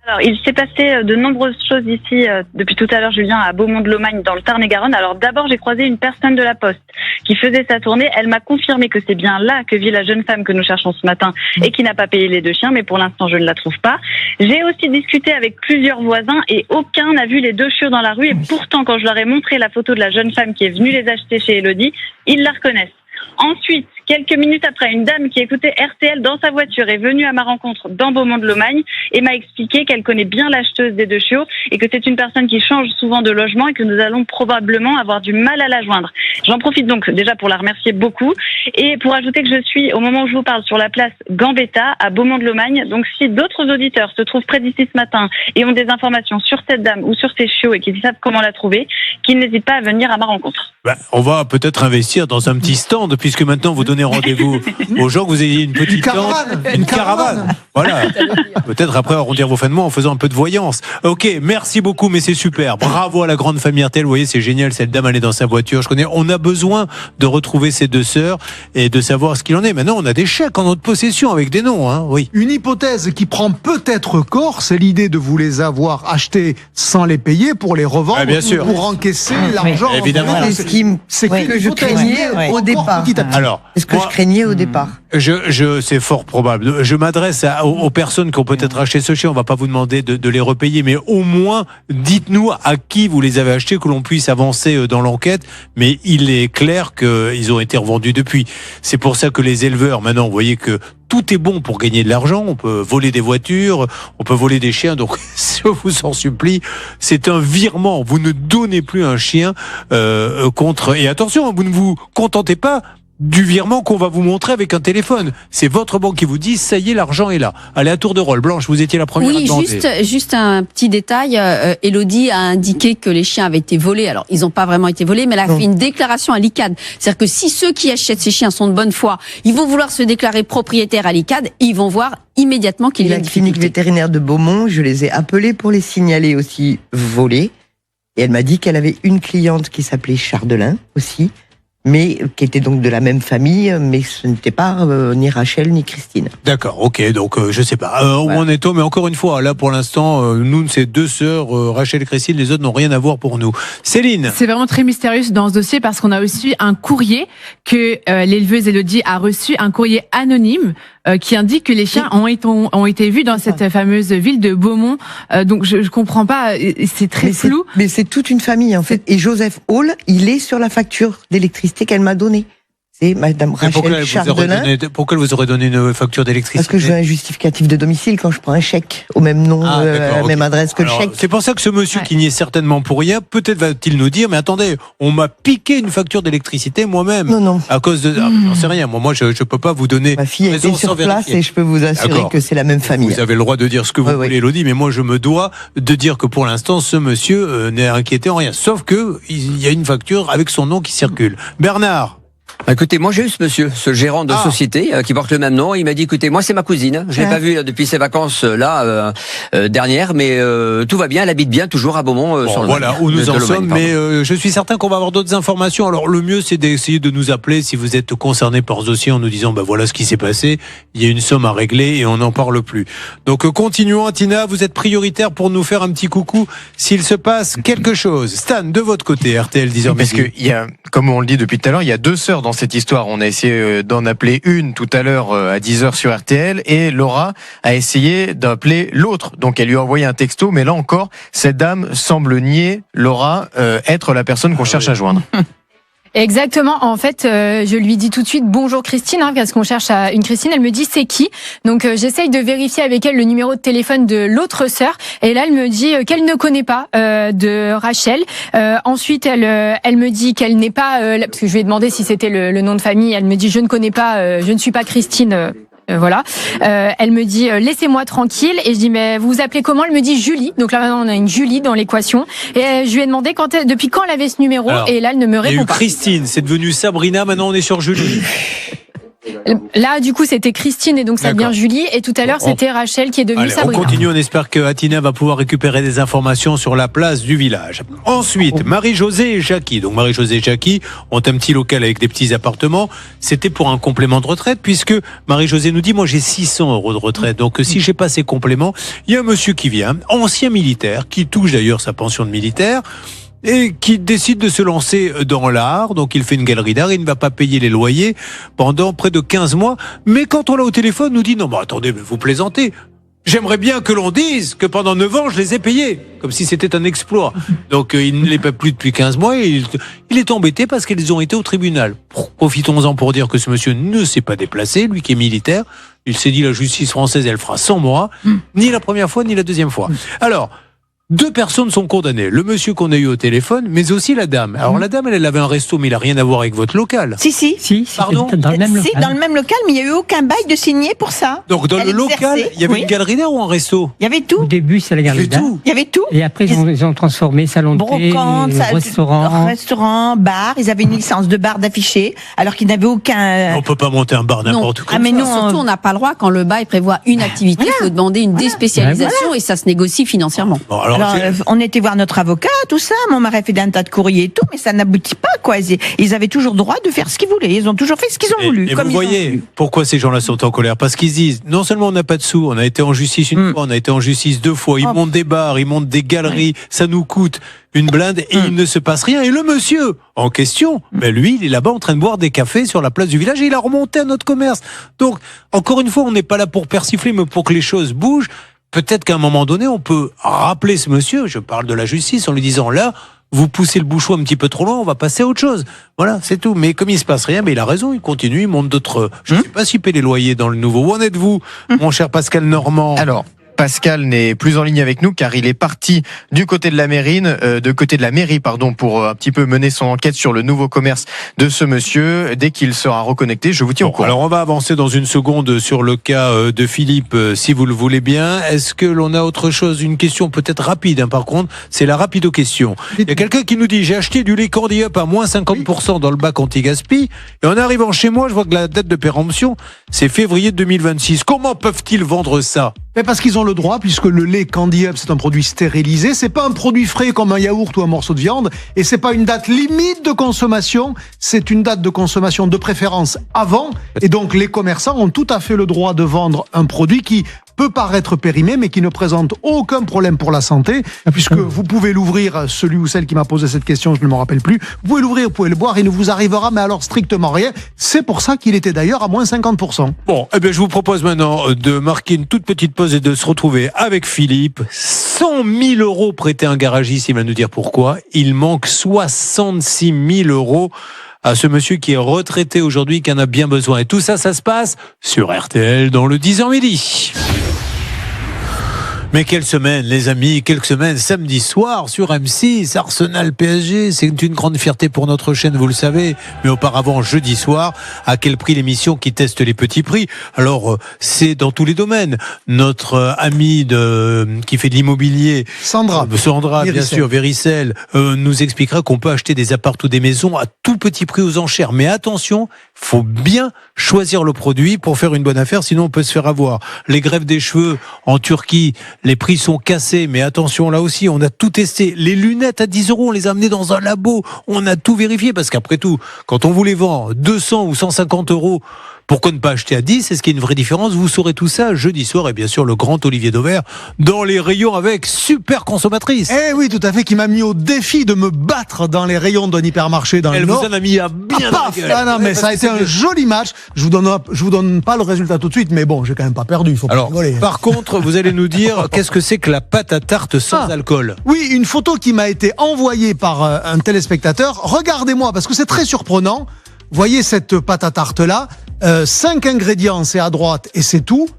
Alors, il s'est passé de nombreuses choses ici depuis tout à l'heure, Julien, à Beaumont-de-Lomagne, dans le Tarn-et-Garonne. Alors, d'abord, j'ai croisé une personne de la Poste qui faisait sa tournée. Elle m'a confirmé que c'est bien là que vit la jeune femme que nous cherchons ce matin et qui n'a pas payé les 2 chiens, mais pour l'instant, je ne la trouve pas. J'ai aussi discuté avec plusieurs voisins et aucun n'a vu les 2 chiots dans la rue. Et pourtant, quand je leur ai montré la photo de la jeune femme qui est venue les acheter chez Elodie, ils la reconnaissent. Ensuite, quelques minutes après, une dame qui écoutait RTL dans sa voiture est venue à ma rencontre dans Beaumont-de-Lomagne et m'a expliqué qu'elle connaît bien l'acheteuse des 2 chiots et que c'est une personne qui change souvent de logement et que nous allons probablement avoir du mal à la joindre. J'en profite donc déjà pour la remercier beaucoup et pour ajouter que je suis, au moment où je vous parle, sur la place Gambetta à Beaumont-de-Lomagne. Donc si d'autres auditeurs se trouvent près d'ici ce matin et ont des informations sur cette dame ou sur ces chiots et qu'ils savent comment la trouver, qu'ils n'hésitent pas à venir à ma rencontre. On va peut-être investir dans un petit stand, puisque maintenant vous donnez rendez-vous aux gens, que vous ayez une petite tente, une caravane. Voilà. Peut-être après arrondir vos fins de mois en faisant un peu de voyance. Ok, merci beaucoup, mais c'est super. Bravo à la grande famille RTL. Vous voyez, c'est génial. Cette dame, elle est dans sa voiture. On a besoin de retrouver ces deux sœurs et de savoir ce qu'il en est. Maintenant, on a des chèques en notre possession avec des noms, hein. Oui. Une hypothèse qui prend peut-être corps, c'est l'idée de vous les avoir achetés sans les payer pour les revendre, Ah, bien sûr. pour encaisser l'argent. Évidemment. Voilà, C'est ce que je craignais au départ. Alors, C'est ce que moi, je craignais au départ. c'est fort probable. Je m'adresse aux personnes qui ont peut-être acheté ce chien. On va pas vous demander de les repayer, mais au moins, dites-nous à qui vous les avez achetés, que l'on puisse avancer dans l'enquête. Mais il est clair qu'ils ont été revendus depuis. C'est pour ça que les éleveurs, maintenant, vous voyez que tout est bon pour gagner de l'argent. On peut voler des voitures, on peut voler des chiens. Donc, je vous en supplie, c'est un virement. Vous ne donnez plus un chien contre. Et attention, vous ne vous contentez pas du virement qu'on va vous montrer avec un téléphone. C'est votre banque qui vous dit, ça y est, l'argent est là. Allez, à tour de rôle. Blanche, vous étiez la première à Oui, demander. juste un petit détail. Élodie a indiqué que les chiens avaient été volés. Alors, ils n'ont pas vraiment été volés, mais elle a fait une déclaration à l'ICAD. C'est-à-dire que si ceux qui achètent ces chiens sont de bonne foi, ils vont vouloir se déclarer propriétaires à l'ICAD, ils vont voir immédiatement qu'il y a La une clinique difficulté. vétérinaire de Beaumont, je les ai appelés pour les signaler aussi volés. Et elle m'a dit qu'elle avait une cliente qui s'appelait Chardelin aussi, mais qui était donc de la même famille, mais ce n'était pas ni Rachel ni Christine. D'accord, ok, donc je sais pas où on est, mais encore une fois, là pour l'instant, nous, c'est deux sœurs, Rachel et Christine, les autres n'ont rien à voir pour nous. Céline. C'est vraiment très mystérieux dans ce dossier parce qu'on a aussi un courrier que l'éleveuse Élodie a reçu, un courrier anonyme qui indique que les chiens ont été vus dans cette fameuse ville de Beaumont. Donc je comprends pas, c'est très flou. Mais c'est toute une famille en fait. Et Joseph Hall, il est sur la facture d'électricité qu'elle m'a donnée. C'est Madame Rachel Chardelin. Pourquoi elle vous aurait donné une facture d'électricité? Parce que je veux un justificatif de domicile quand je prends un chèque au même nom, à la même adresse que Alors, le chèque. C'est pour ça que ce monsieur qui n'y est certainement pour rien, peut-être va-t-il nous dire, mais attendez, on m'a piqué une facture d'électricité moi-même. Non. À cause de... j'en sais rien. Moi, je peux pas vous donner... Ma fille était sur place et je peux vous assurer D'accord. que c'est la même famille. Vous avez le droit de dire ce que vous voulez, Élodie, mais moi, je me dois de dire que pour l'instant, ce monsieur n'est inquiété en rien. Sauf que il y a une facture avec son nom qui circule. Bernard. Écoutez, moi j'ai eu ce monsieur, ce gérant de société qui porte le même nom. Il m'a dit, écoutez, moi c'est ma cousine. Je l'ai pas vue depuis ses vacances dernières, mais tout va bien. Elle habite bien toujours à Beaumont. Sur le Voilà Maine, où nous de en Lomagne, sommes, pardon. mais je suis certain qu'on va avoir d'autres informations. Alors le mieux, c'est d'essayer de nous appeler si vous êtes concerné par ce dossier en nous disant, voilà ce qui s'est passé. Il y a une somme à régler et on n'en parle plus. Donc continuons, Tina. Vous êtes prioritaire pour nous faire un petit coucou s'il se passe quelque chose. Stan, de votre côté, RTL 10h. Parce que il y a, comme on le dit depuis tout à l'heure, il y a deux sœurs dans cette histoire. On a essayé d'en appeler une tout à l'heure à 10h sur RTL et Laura a essayé d'appeler l'autre. Donc elle lui a envoyé un texto, mais là encore, cette dame semble nier, Laura, être la personne qu'on cherche à joindre. Exactement. En fait, je lui dis tout de suite bonjour Christine, parce qu'on cherche une Christine. Elle me dit c'est qui. Donc j'essaye de vérifier avec elle le numéro de téléphone de l'autre sœur. Et là, elle me dit qu'elle ne connaît pas de Rachel. Ensuite, elle me dit qu'elle n'est pas, parce que je lui ai demandé si c'était le nom de famille. Elle me dit je ne connais pas, je ne suis pas Christine. Voilà. Elle me dit laissez-moi tranquille et je dis mais vous vous appelez comment? Elle me dit Julie. Donc là maintenant on a une Julie dans l'équation et je lui ai demandé depuis quand elle avait ce numéro. Alors, et là elle ne me il y a répond eu pas. Christine, c'est devenu Sabrina, maintenant on est sur Julie. Là du coup c'était Christine et donc ça devient Julie et tout à l'heure c'était Rachel qui est devenue Allez, Sabrina. on continue, on espère que Atina va pouvoir récupérer des informations sur la place du village. Ensuite, Marie-Josée et Jackie. Donc Marie-Josée et Jackie ont un petit local avec des petits appartements. C'était pour un complément de retraite puisque Marie-Josée nous dit, moi j'ai 600 € de retraite. Donc si j'ai pas ces compléments, il y a un monsieur qui vient, ancien militaire, qui touche d'ailleurs sa pension de militaire, et qui décide de se lancer dans l'art. Donc il fait une galerie d'art, il ne va pas payer les loyers pendant près de 15 mois. Mais quand on l'a au téléphone, nous dit non, attendez, mais vous plaisantez. J'aimerais bien que l'on dise que pendant 9 ans, je les ai payés, comme si c'était un exploit. Donc il ne les paie plus depuis 15 mois et il est embêté parce qu'ils ont été au tribunal. Profitons-en pour dire que ce monsieur ne s'est pas déplacé, lui qui est militaire. Il s'est dit la justice française, elle fera 100 mois, ni la première fois, ni la deuxième fois. Alors, 2 personnes sont condamnées. Le monsieur qu'on a eu au téléphone, mais aussi la dame. Alors la dame, elle avait un resto, mais il n'a rien à voir avec votre local. Si. Pardon ? Dans le même Si, local. dans le même local, mais il n'y a eu aucun bail de signer pour ça. Donc dans Elle le local, exerçait. il y avait Oui. une galerie d'art ou un resto ? Il y avait tout. Au début, c'est la galerie d'art. Il y avait tout. Et après, ils ont transformé salon de thé, Brocante, restaurant. bar. Ils avaient une licence de bar d'affiché, alors qu'ils n'avaient aucun. On peut pas monter un bar n'importe où. Ah, mais nous, Surtout, on n'a pas le droit, quand le bail prévoit une activité, il faut demander une déspécialisation et ça se négocie financièrement. alors, on était voir notre avocat, tout ça. Mon mari a fait un tas de courriers et tout, mais ça n'aboutit pas, quoi. Ils avaient toujours droit de faire ce qu'ils voulaient. Ils ont toujours fait ce qu'ils ont voulu. Et comme vous ils ont voyez voulu. pourquoi ces gens-là sont en colère ? Parce qu'ils se disent, non seulement on n'a pas de sous, on a été en justice une fois, on a été en justice 2 fois, ils montent des bars, ils montent des galeries, ça nous coûte une blinde et il ne se passe rien. Et le monsieur en question, ben lui, il est là-bas en train de boire des cafés sur la place du village et il a remonté à notre commerce. Donc, encore une fois, on n'est pas là pour persifler, mais pour que les choses bougent. Peut-être qu'à un moment donné, on peut rappeler ce monsieur, je parle de la justice, en lui disant là, vous poussez le bouchon un petit peu trop loin, on va passer à autre chose. Voilà, c'est tout. Mais comme il se passe rien, mais il a raison, il continue, il monte d'autres. Je ne sais pas s'il paie les loyers dans le nouveau. Où en êtes-vous, mon cher Pascal Normand ? Alors, Pascal n'est plus en ligne avec nous car il est parti du côté de la mairie, pour un petit peu mener son enquête sur le nouveau commerce de ce monsieur. Dès qu'il sera reconnecté, je vous tiens au courant. Alors on va avancer dans une seconde sur le cas de Philippe, si vous le voulez bien. Est-ce que l'on a autre chose ? Une question peut-être rapide, par contre, c'est la rapido question. Il y a quelqu'un qui nous dit, j'ai acheté du lait Candy Up à moins 50% dans le bac anti-gaspi, et en arrivant chez moi, je vois que la date de péremption, c'est février 2026. Comment peuvent-ils vendre ça ? Mais parce qu'ils ont le droit, puisque le lait Candy Up, c'est un produit stérilisé, c'est pas un produit frais comme un yaourt ou un morceau de viande, et c'est pas une date limite de consommation, c'est une date de consommation de préférence avant, et donc les commerçants ont tout à fait le droit de vendre un produit qui peut paraître périmé, mais qui ne présente aucun problème pour la santé, puisque vous pouvez l'ouvrir, celui ou celle qui m'a posé cette question, je ne me rappelle plus, vous pouvez l'ouvrir, vous pouvez le boire, il ne vous arrivera, mais alors strictement rien. C'est pour ça qu'il était d'ailleurs à moins 50%. Bon, eh bien, je vous propose maintenant de marquer une toute petite pause et de se retrouver avec Philippe. 100 000 euros prêtés à un garagiste, il va nous dire pourquoi. Il manque 66 000 euros à ce monsieur qui est retraité aujourd'hui, qui en a bien besoin. Et tout ça, ça se passe sur RTL dans le 10h midi. Mais quelle semaine, les amis, quelle semaine, samedi soir sur M6, Arsenal PSG, c'est une grande fierté pour notre chaîne, vous le savez. Mais auparavant, jeudi soir, à quel prix l'émission qui teste les petits prix ? Alors, c'est dans tous les domaines. Notre amie qui fait de l'immobilier, Sandra bien sûr, Véricel, nous expliquera qu'on peut acheter des apparts ou des maisons à tout petit prix aux enchères. Mais attention, faut bien choisir le produit pour faire une bonne affaire, sinon on peut se faire avoir. Les greffes des cheveux en Turquie, les prix sont cassés, mais attention, là aussi, on a tout testé. Les lunettes à 10 euros, on les a amenées dans un labo. On a tout vérifié, parce qu'après tout, quand on vous les vend 200 ou 150 euros, pourquoi ne pas acheter à 10 ? Est-ce qu'il y a une vraie différence ? Vous saurez tout ça jeudi soir, et bien sûr, le grand Olivier Dauvert dans les rayons avec Super Consommatrice. Eh oui, tout à fait, qui m'a mis au défi de me battre dans les rayons d'un hypermarché dans le Nord. Elle vous en a mis à bien paf, ah non, mais ça a été un joli match. Je vous donne pas le résultat tout de suite, mais bon, j'ai quand même pas perdu, il faut pas rigoler. Par contre, vous allez nous dire qu'est-ce que c'est que la pâte à tarte sans alcool ? Oui, une photo qui m'a été envoyée par un téléspectateur. Regardez-moi, parce que c'est très surprenant. Voyez cette pâte à tarte là, 5 ingrédients, c'est à droite et c'est tout.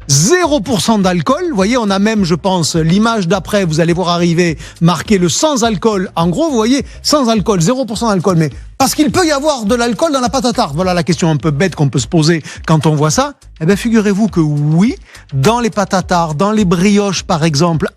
0% d'alcool. Vous voyez, on a même, je pense, l'image d'après, vous allez voir arriver, marqué le sans alcool. En gros, vous voyez, sans alcool, 0% d'alcool. Mais parce qu'il peut y avoir de l'alcool dans la pâte à tarte. Voilà la question un peu bête qu'on peut se poser quand on voit ça. Eh bien, figurez-vous que oui, dans les pâtes à tarte, dans les brioches, par exemple,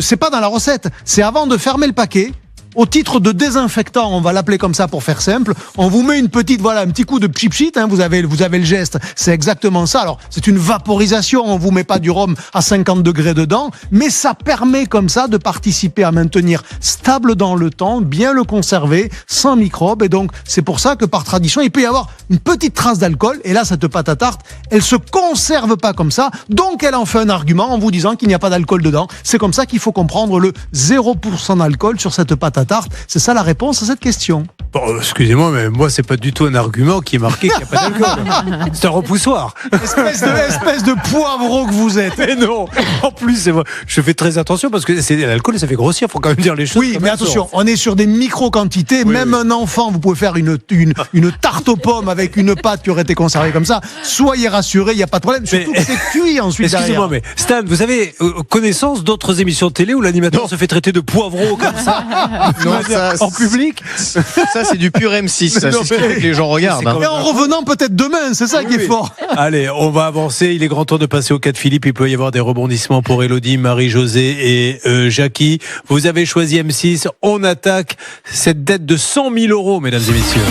c'est pas dans la recette, c'est avant de fermer le paquet. Au titre de désinfectant, on va l'appeler comme ça pour faire simple, on vous met un petit coup de pchit-pchit, vous avez le geste, c'est exactement ça. Alors, c'est une vaporisation, on vous met pas du rhum à 50 degrés dedans, mais ça permet comme ça de participer à maintenir stable dans le temps, bien le conserver, sans microbes, et donc c'est pour ça que par tradition, il peut y avoir une petite trace d'alcool, et là, cette pâte à tarte, elle se conserve pas comme ça, donc elle en fait un argument en vous disant qu'il n'y a pas d'alcool dedans. C'est comme ça qu'il faut comprendre le 0% d'alcool sur cette pâte à tarte. tarte. C'est ça la réponse à cette question. Bon, excusez-moi, mais moi, c'est pas du tout un argument qui est marqué qu'il n'y a pas d'alcool. C'est un repoussoir. Espèce de poivreau que vous êtes. Mais non, en plus, c'est vrai. Je fais très attention parce que c'est l'alcool, ça fait grossir, faut quand même dire les choses. Oui, mais attention, on est sur des micro-quantités. Oui, même un enfant, vous pouvez faire une tarte aux pommes avec une pâte qui aurait été conservée comme ça. Soyez rassurés, il n'y a pas de problème. Surtout que c'est cuit ensuite derrière. Excusez-moi, mais Stan, vous avez connaissance d'autres émissions de télé où l'animateur se fait traiter de poivreau comme ça Non, ça, en public? Ça, c'est du pur M6. Ça, c'est ce qui fait que les gens regardent. Et en revenant peut-être demain, c'est ça qui est fort. Allez, on va avancer. Il est grand temps de passer au cas de Philippe. Il peut y avoir des rebondissements pour Élodie, Marie-Josée et Jackie. Vous avez choisi M6. On attaque cette dette de 100 000 €, mesdames et messieurs.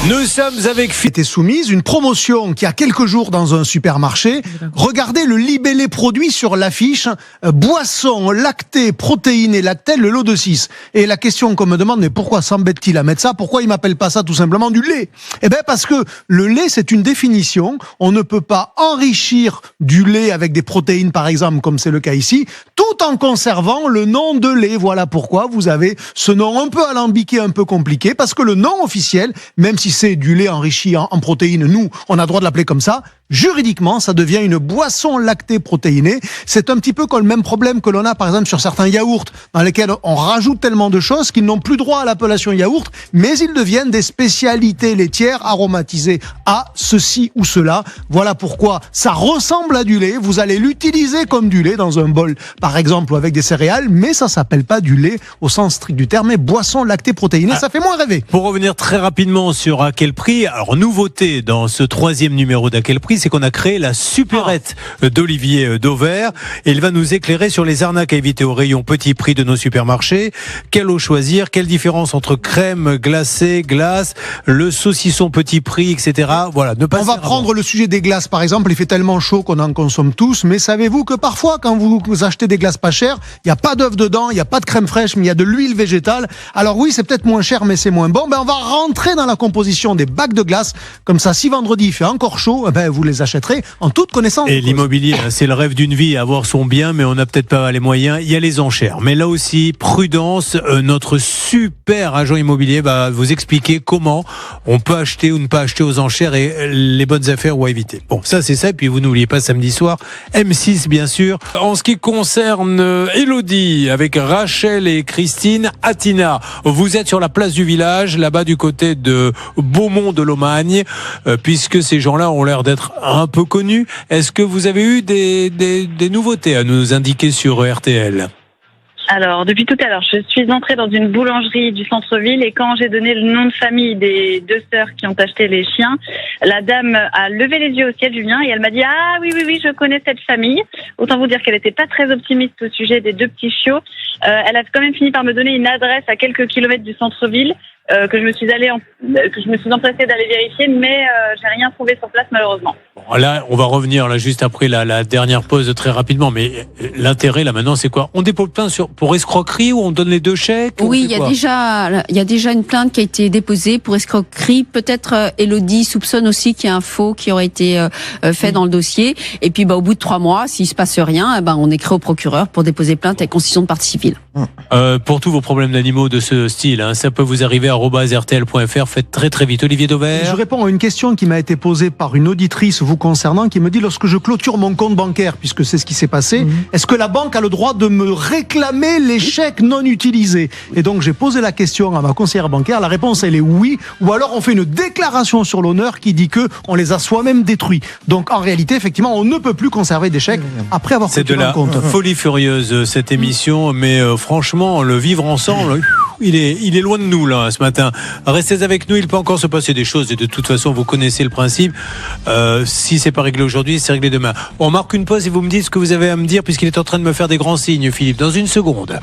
Nous sommes avec était soumise une promotion qui a quelques jours dans un supermarché. Regardez le libellé produit sur l'affiche, boisson lactée, protéines et lactelles, le lot de 6. Et la question qu'on me demande, mais pourquoi s'embête-t-il à mettre ça? Pourquoi il m'appelle pas ça tout simplement du lait? Eh bien parce que le lait c'est une définition. On ne peut pas enrichir du lait avec des protéines par exemple, comme c'est le cas ici, tout en conservant le nom de lait. Voilà pourquoi vous avez ce nom un peu alambiqué, un peu compliqué, parce que le nom officiel, même si c'est du lait enrichi en protéines, nous, on a le droit de l'appeler comme ça. Juridiquement, ça devient une boisson lactée protéinée. C'est un petit peu comme le même problème que l'on a, par exemple, sur certains yaourts, dans lesquels on rajoute tellement de choses qu'ils n'ont plus droit à l'appellation yaourt, mais ils deviennent des spécialités laitières aromatisées à ceci ou cela. Voilà pourquoi ça ressemble à du lait. Vous allez l'utiliser comme du lait dans un bol, par exemple, ou avec des céréales, mais ça s'appelle pas du lait au sens strict du terme, mais boisson lactée protéinée. Ça fait moins rêver. Pour revenir très rapidement sur à quel prix, alors nouveauté dans ce 3e numéro d'à quel prix, c'est qu'on a créé la supérette d'Olivier Dauvert et il va nous éclairer sur les arnaques à éviter au rayon petit prix de nos supermarchés. Quelle eau choisir? Quelle différence entre crème glacée, glace, le saucisson petit prix, etc. Voilà. On va prendre le sujet des glaces par exemple. Il fait tellement chaud qu'on en consomme tous, mais savez-vous que parfois quand vous achetez des glaces pas chères, il n'y a pas d'œuf dedans, il n'y a pas de crème fraîche, mais il y a de l'huile végétale. Alors oui, c'est peut-être moins cher, mais c'est moins bon. Ben on va rentrer dans la composition des bacs de glace. Comme ça, si vendredi il fait encore chaud, ben vous les achèterez en toute connaissance. Et l'immobilier, c'est le rêve d'une vie, avoir son bien, mais on n'a peut-être pas les moyens. Il y a les enchères. Mais là aussi, prudence, notre super agent immobilier va vous expliquer comment on peut acheter ou ne pas acheter aux enchères et les bonnes affaires ou à éviter. Bon, ça c'est ça. Et puis vous n'oubliez pas samedi soir, M6 bien sûr. En ce qui concerne Élodie, avec Rachel et Christine, Atina, vous êtes sur la place du village, là-bas du côté de Beaumont de Lomagne, puisque ces gens-là ont l'air d'être un peu connus. Est-ce que vous avez eu des nouveautés à nous indiquer sur RTL ? Alors, depuis tout à l'heure, je suis entrée dans une boulangerie du centre-ville et quand j'ai donné le nom de famille des deux sœurs qui ont acheté les chiens, la dame a levé les yeux au ciel, Julien, et elle m'a dit « Ah oui, je connais cette famille ». Autant vous dire qu'elle n'était pas très optimiste au sujet des deux petits chiots. Elle a quand même fini par me donner une adresse à quelques kilomètres du centre-ville. Que je me suis empressée d'aller vérifier, mais j'ai rien trouvé sur place malheureusement. Bon, là, on va revenir là juste après la dernière pause très rapidement. Mais l'intérêt là maintenant, c'est quoi? On dépose plainte pour escroquerie ou on donne les deux chèques? Oui, il y a déjà une plainte qui a été déposée pour escroquerie. Peut-être Élodie soupçonne aussi qu'il y a un faux qui aurait été fait dans le dossier. Et puis, au bout de 3 mois, s'il se passe rien, on écrit au procureur pour déposer plainte avec constitution de partie civile. Pour tous vos problèmes d'animaux de ce style, ça peut vous arriver à @rtl.fr. Faites très très vite. Olivier Dauvert. Je réponds à une question qui m'a été posée par une auditrice vous concernant, qui me dit: lorsque je clôture mon compte bancaire, puisque c'est ce qui s'est passé, est-ce que la banque a le droit de me réclamer les chèques non utilisés? Et donc j'ai posé la question à ma conseillère bancaire. La réponse elle est oui, ou alors on fait une déclaration sur l'honneur qui dit que on les a soi-même détruits. Donc en réalité effectivement on ne peut plus conserver des chèques après avoir clôturé un compte. C'est de la folie furieuse cette émission, mais franchement le vivre ensemble, il est loin de nous là ce matin. Restez avec nous, il peut encore se passer des choses et de toute façon vous connaissez le principe. Si c'est pas réglé aujourd'hui, c'est réglé demain. On marque une pause et vous me dites ce que vous avez à me dire puisqu'il est en train de me faire des grands signes, Philippe, dans une seconde.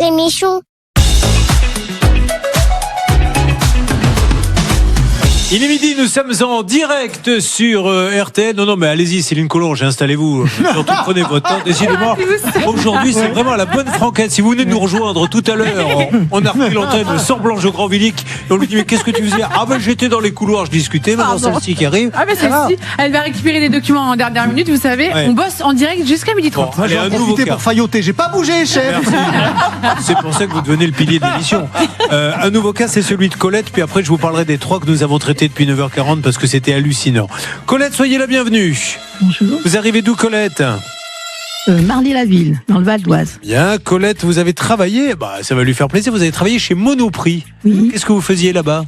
Les Michou. Il est midi, nous sommes en direct sur RTL. Non, mais allez-y, Céline Collonge, installez-vous. Surtout prenez votre temps, décidément. Aujourd'hui, c'est vraiment la bonne franquette. Si vous venez de nous rejoindre tout à l'heure, on a repris l'antenne sans Blanche Grandvillic Et on lui dit, mais qu'est-ce que tu faisais? Ah ben j'étais dans les couloirs, je discutais, maintenant celle-ci qui arrive. Ah, mais celle-ci, elle va récupérer les documents en dernière minute, vous savez. Ouais. On bosse en direct jusqu'à 12h30. Allez, un nouveau cas. Pour failloter, j'ai pas bougé, chef. Merci. C'est pour ça que vous devenez le pilier de l'émission. Un nouveau cas, c'est celui de Colette, puis après je vous parlerai des 3 que nous avons traités depuis 9h40 parce que c'était hallucinant. Colette, soyez la bienvenue. Bonjour. Vous arrivez d'où, Colette? Marly-la-Ville, dans le Val d'Oise. Bien, Colette, vous avez travaillé, ça va lui faire plaisir, vous avez travaillé chez Monoprix. Oui. Qu'est-ce que vous faisiez là-bas?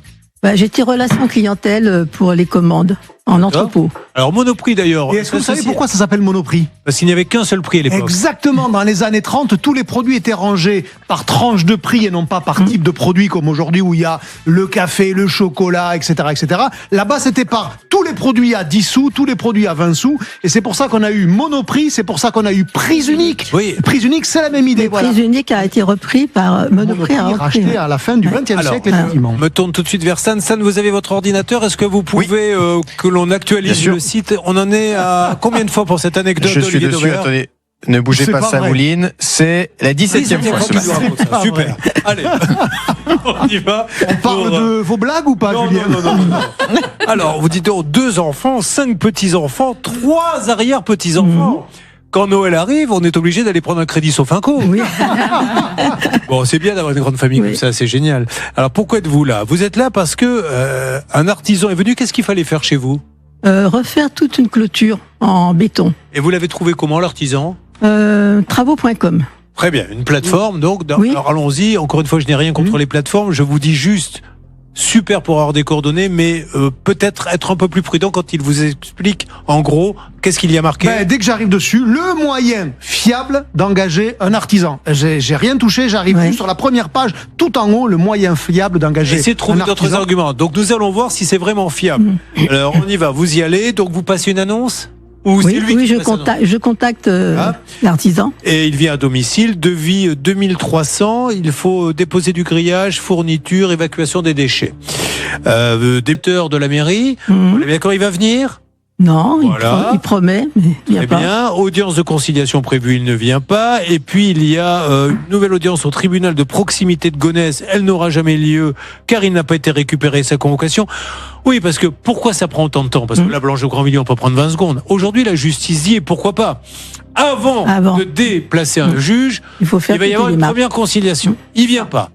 J'étais relation clientèle pour les commandes en entrepôt. Alors Monoprix d'ailleurs. Et est-ce que vous savez pourquoi ça s'appelle Monoprix? Parce qu'il n'y avait qu'un seul prix à l'époque. Exactement. Dans les années 30, tous les produits étaient rangés par tranche de prix et non pas par type de produit comme aujourd'hui où il y a le café, le chocolat, etc., etc. Là-bas, c'était par tous les produits à 10 sous, tous les produits à 20 sous. Et c'est pour ça qu'on a eu Monoprix, c'est pour ça qu'on a eu Prix Unique. Oui. Prix Unique, c'est la même idée. Voilà. Prix Unique a été repris par Monoprix. Racheté à la fin du XXe siècle, effectivement. Me tourne tout de suite vers Stan. Stan, vous avez votre ordinateur. Est-ce que vous pouvez que l'on actualise le site? On en est à combien de fois pour cette anecdote? Je suis dessus, attendez. Ne bougez pas, ça mouline. C'est la 17e fois ce matin. Super. Allez, on y va. On parle de vos blagues ou pas, Julien? Non. Alors, vous dites 2 enfants, 5 petits-enfants, 3 arrière-petits-enfants. Quand Noël arrive, on est obligé d'aller prendre un crédit Sofinco. Oui. Bon, c'est bien d'avoir une grande famille comme ça, c'est génial. Alors, pourquoi êtes-vous là? Vous êtes là parce que un artisan est venu. Qu'est-ce qu'il fallait faire chez vous? Refaire toute une clôture en béton. Et vous l'avez trouvé comment, l'artisan? Travaux.com. Très bien, une plateforme donc. Alors allons-y, encore une fois, je n'ai rien contre les plateformes, je vous dis juste, super pour avoir des coordonnées, mais peut-être être un peu plus prudent quand il vous explique, en gros, qu'est-ce qu'il y a marqué. Dès que j'arrive dessus, le moyen fiable d'engager un artisan. J'ai rien touché, j'arrive juste sur la première page, tout en haut, le moyen fiable d'engager un artisan. Essayez de trouver d'autres arguments. Donc nous allons voir si c'est vraiment fiable. Alors on y va, vous y allez, donc vous passez une annonce? Je contacte l'artisan. Et il vient à domicile, devis 2300, il faut déposer du grillage, fourniture, évacuation des déchets. Débiteur de la mairie, on est d'accord, il va venir? Non, voilà. il promet, mais il vient pas. Très bien, audience de conciliation prévue, il ne vient pas. Et puis il y a une nouvelle audience au tribunal de proximité de Gonesse, elle n'aura jamais lieu car il n'a pas été récupéré sa convocation. Oui, parce que pourquoi ça prend autant de temps? Parce que la Blanche de Grandvilliers peut prendre 20 secondes. Aujourd'hui, la justice dit, et pourquoi pas, avant de déplacer un juge, il va y avoir une première conciliation. Il vient pas.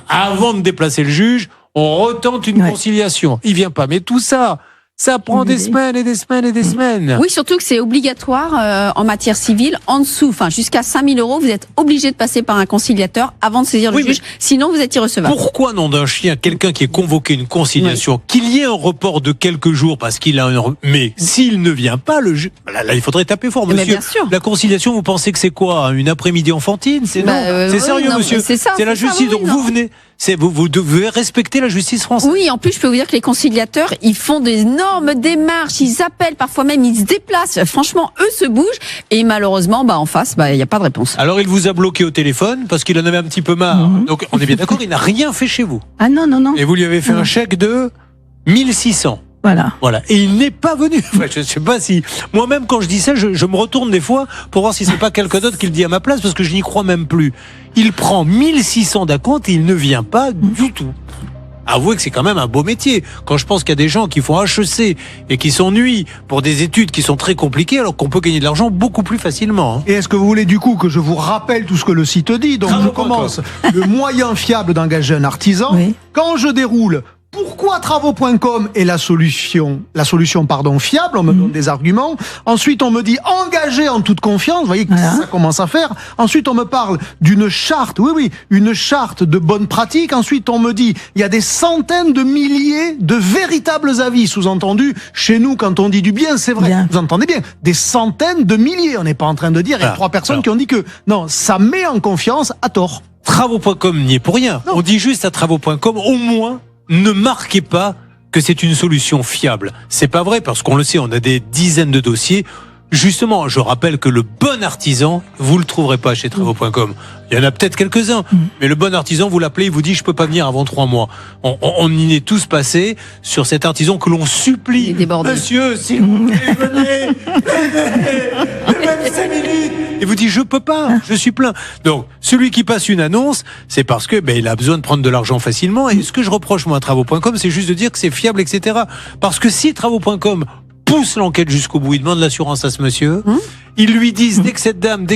Avant de déplacer le juge, on retente une conciliation. Il vient pas. Mais tout ça, ça prend des semaines et des semaines et des semaines. Oui, surtout que c'est obligatoire en matière civile. En dessous, jusqu'à 5 000 €, vous êtes obligé de passer par un conciliateur avant de saisir le juge. Sinon, vous êtes irrecevable. Pourquoi, nom d'un chien, quelqu'un qui est convoqué une conciliation, qu'il y ait un report de quelques jours parce qu'il a mais s'il ne vient pas, le juge, là, il faudrait taper fort, monsieur. Bien sûr. La conciliation, vous pensez que c'est quoi? Une après-midi enfantine? C'est c'est sérieux, non, monsieur. C'est la justice. Donc vous venez. Vous devez respecter la justice française. Oui, en plus, je peux vous dire que les conciliateurs, ils font des énormes démarches, ils appellent, parfois même, ils se déplacent. Franchement, eux se bougent. Et malheureusement, en face, il n'y a pas de réponse. Alors, il vous a bloqué au téléphone parce qu'il en avait un petit peu marre. Donc, on est bien d'accord, il n'a rien fait chez vous. Ah non. Et vous lui avez fait un chèque de 1600. Voilà. Et il n'est pas venu. Je ne sais pas si... Moi-même, quand je dis ça, je me retourne des fois pour voir si c'est pas quelqu'un d'autre qui le dit à ma place parce que je n'y crois même plus. Il prend 1600 d'acompte et il ne vient pas du tout. Avouez que c'est quand même un beau métier. Quand je pense qu'il y a des gens qui font HEC et qui s'ennuient pour des études qui sont très compliquées alors qu'on peut gagner de l'argent beaucoup plus facilement. Et est-ce que vous voulez du coup que je vous rappelle tout ce que le site dit? Donc je commence. Le moyen fiable d'engager un artisan. Quand je déroule... Pourquoi travaux.com est la solution fiable? On me donne des arguments. Ensuite, on me dit engager en toute confiance. Vous voyez que ça commence à faire. Ensuite, on me parle d'une charte. Oui, une charte de bonne pratique. Ensuite, on me dit il y a des centaines de milliers de véritables avis. Sous-entendu, chez nous, quand on dit du bien, c'est vrai. Vous entendez bien. Des centaines de milliers. On n'est pas en train de dire il y a 3 personnes qui ont dit que non, ça met en confiance à tort. Travaux.com n'y est pour rien. On dit juste à travaux.com au moins ne marquez pas que c'est une solution fiable. C'est pas vrai parce qu'on le sait, on a des dizaines de dossiers. justement, je rappelle que le bon artisan, vous le trouverez pas chez travaux.com. Il y en a peut-être quelques-uns, mais le bon artisan, vous l'appelez, il vous dit je peux pas venir avant 3 mois. On y est tous passés sur cet artisan que l'on supplie. Monsieur, s'il vous plaît, venez, même 5 minutes. Et vous dit je peux pas, je suis plein. Donc celui qui passe une annonce, c'est parce que il a besoin de prendre de l'argent facilement. Et ce que je reproche moi à travaux.com, c'est juste de dire que c'est fiable, etc. Parce que si travaux.com pousse l'enquête jusqu'au bout, il demande l'assurance à ce monsieur. Ils lui disent dès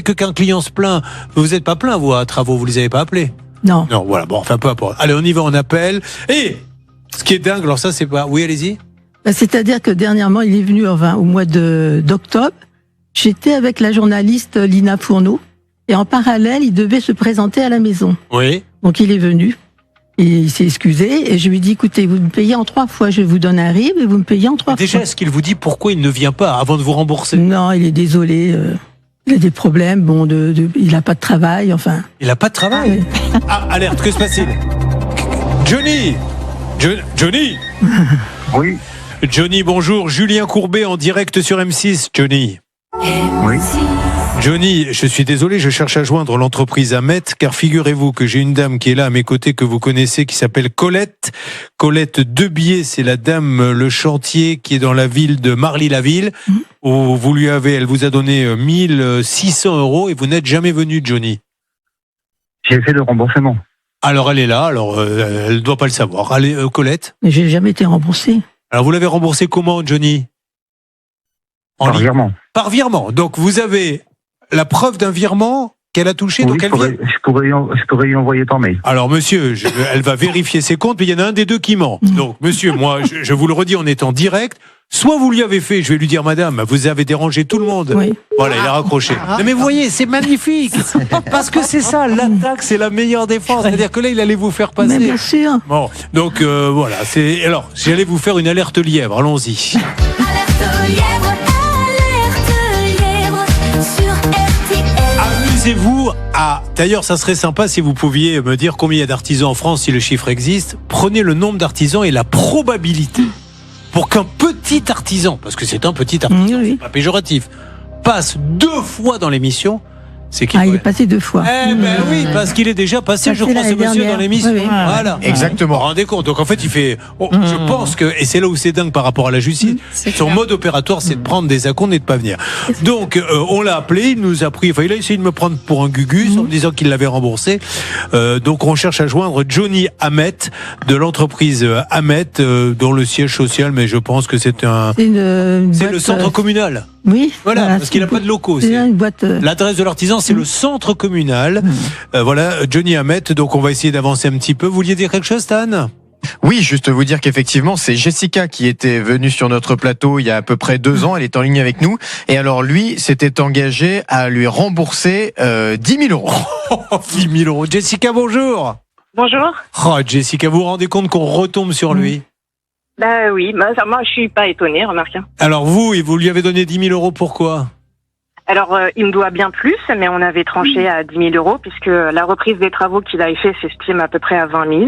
que qu'un client se plaint, vous n'êtes pas plein vous à travaux, vous les avez pas appelés. Non. Non, voilà, bon, enfin peu importe. Allez, on y va, on appelle. Et ce qui est dingue, alors ça c'est pas. Oui, allez-y. C'est-à-dire que dernièrement, il est venu au mois d'octobre. J'étais avec la journaliste Lina Fourneau et en parallèle, il devait se présenter à la maison. Oui. Donc il est venu. Et il s'est excusé et je lui ai dit écoutez, vous me payez en 3 fois, je vous donne un RIB et vous me payez en 3 fois. Déjà, est-ce qu'il vous dit pourquoi il ne vient pas avant de vous rembourser? Non, il est désolé. Il a des problèmes, il n'a pas de travail, enfin. Il n'a pas de travail? Ah, alerte, que se passe-t-il? Johnny! Johnny? Oui. Johnny, bonjour. Julien Courbet en direct sur M6. Johnny. Oui. Johnny, je suis désolé, je cherche à joindre l'entreprise Amet, car figurez-vous que j'ai une dame qui est là à mes côtés que vous connaissez, qui s'appelle Colette. Colette Debier, c'est la dame, le chantier qui est dans la ville de Marly-la-Ville, où elle vous a donné 1600 € et vous n'êtes jamais venu, Johnny. J'ai fait le remboursement. Alors elle est là, elle ne doit pas le savoir. Allez, Colette. Mais j'ai jamais été remboursé. Alors vous l'avez remboursé comment, Johnny? Par virement. Par virement. Donc vous avez la preuve d'un virement qu'elle a touché. Oui, donc je pourrais y envoyer par mail. Alors monsieur, elle va vérifier ses comptes, mais il y en a un des deux qui ment. Donc monsieur, moi je vous le redis en étant direct, soit vous lui avez fait, je vais lui dire madame, vous avez dérangé tout le monde. Oui. Voilà, il a raccroché. Non, mais vous voyez, c'est magnifique. Parce que c'est ça, l'attaque, c'est la meilleure défense. C'est-à-dire que là, il allait vous faire passer. Mais bien sûr. Bon, donc voilà, alors, j'allais vous faire une alerte lièvre, allons-y. Alerte lièvre sur RTL. Amusez-vous à... D'ailleurs, ça serait sympa si vous pouviez me dire combien il y a d'artisans en France, si le chiffre existe. Prenez le nombre d'artisans et la probabilité pour qu'un petit artisan, parce que c'est un petit artisan, c'est pas péjoratif, passe 2 fois dans l'émission. C'est qu'il il est passé 2 fois. Oui, parce qu'il est déjà passé, je crois, ce monsieur dans l'émission. Oui. Voilà. Exactement. Vous vous rendez compte. Donc en fait, il fait. Je pense que, et c'est là où c'est dingue par rapport à la justice, son mode opératoire, c'est de prendre des acomptes et de pas venir. Donc on l'a appelé, il nous a pris. Enfin, il a essayé de me prendre pour un gugus en me disant qu'il l'avait remboursé. Donc on cherche à joindre Johnny Amet de l'entreprise Amet, dont le siège social, mais je pense que c'est le centre communal. Oui. Voilà, parce qu'il n'a pas de locaux. C'est une boîte. L'adresse de l'artisan, c'est le centre communal. Voilà, Johnny Amet. Donc, on va essayer d'avancer un petit peu. Vous vouliez dire quelque chose, Stan? Oui, juste vous dire qu'effectivement, c'est Jessica qui était venue sur notre plateau il y a à peu près 2 ans. Elle est en ligne avec nous. Et alors, lui s'était engagé à lui rembourser 10 000 €. 10 000 €. Jessica, bonjour. Bonjour. Oh, Jessica, vous vous rendez compte qu'on retombe sur lui? Bah oui, moi je suis pas étonnée, remarque. Alors vous lui avez donné 10 000 €, pourquoi? Alors il me doit bien plus, mais on avait tranché à 10 000 €, puisque la reprise des travaux qu'il avait fait s'estime à peu près à 20 000.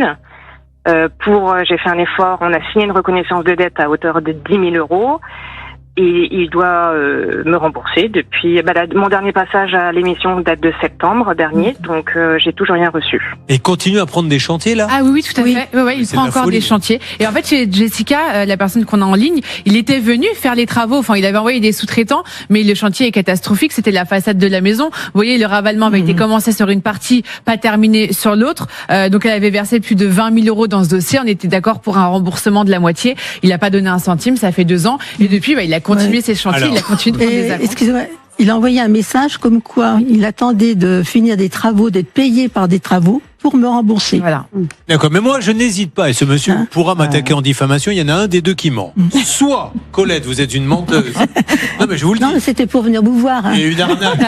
J'ai fait un effort, on a signé une reconnaissance de dette à hauteur de 10 000 €. Et il doit me rembourser depuis... mon dernier passage à l'émission date de septembre dernier, donc j'ai toujours rien reçu. Et continue à prendre des chantiers, là? Ah oui, tout à fait. Ouais, il prend encore des chantiers. Et en fait, chez Jessica, la personne qu'on a en ligne, il était venu faire les travaux. Enfin, il avait envoyé des sous-traitants, mais le chantier est catastrophique. C'était la façade de la maison. Vous voyez, le ravalement avait été commencé sur une partie, pas terminé sur l'autre. Donc, elle avait versé plus de 20 000 € dans ce dossier. On était d'accord pour un remboursement de la moitié. Il n'a pas donné un centime. Ça fait 2 ans. Et depuis, il a continué ses chantiers. Il a continué de prendre des acomptes. Excusez-moi. Il a envoyé un message comme quoi il attendait de finir des travaux, d'être payé par des travaux pour me rembourser. Voilà. D'accord, mais moi je n'hésite pas, et ce monsieur pourra m'attaquer en diffamation, il y en a un des deux qui ment. Soit, Colette, vous êtes une menteuse. Non mais je vous le dis. Non, c'était pour venir vous voir. Et une arnaque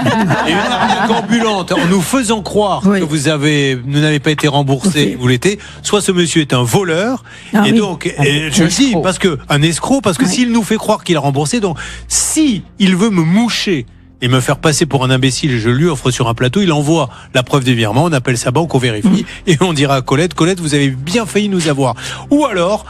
ambulante, en nous faisant croire que vous n'avez pas été remboursé, vous l'étiez. Soit ce monsieur est un voleur, donc, je le dis, parce que, un escroc, parce que s'il nous fait croire qu'il a remboursé, donc, si il veut me moucher, et me faire passer pour un imbécile, je lui offre sur un plateau, il envoie la preuve du virement, on appelle sa banque, on vérifie, et on dira à Colette, vous avez bien failli nous avoir. Ou alors,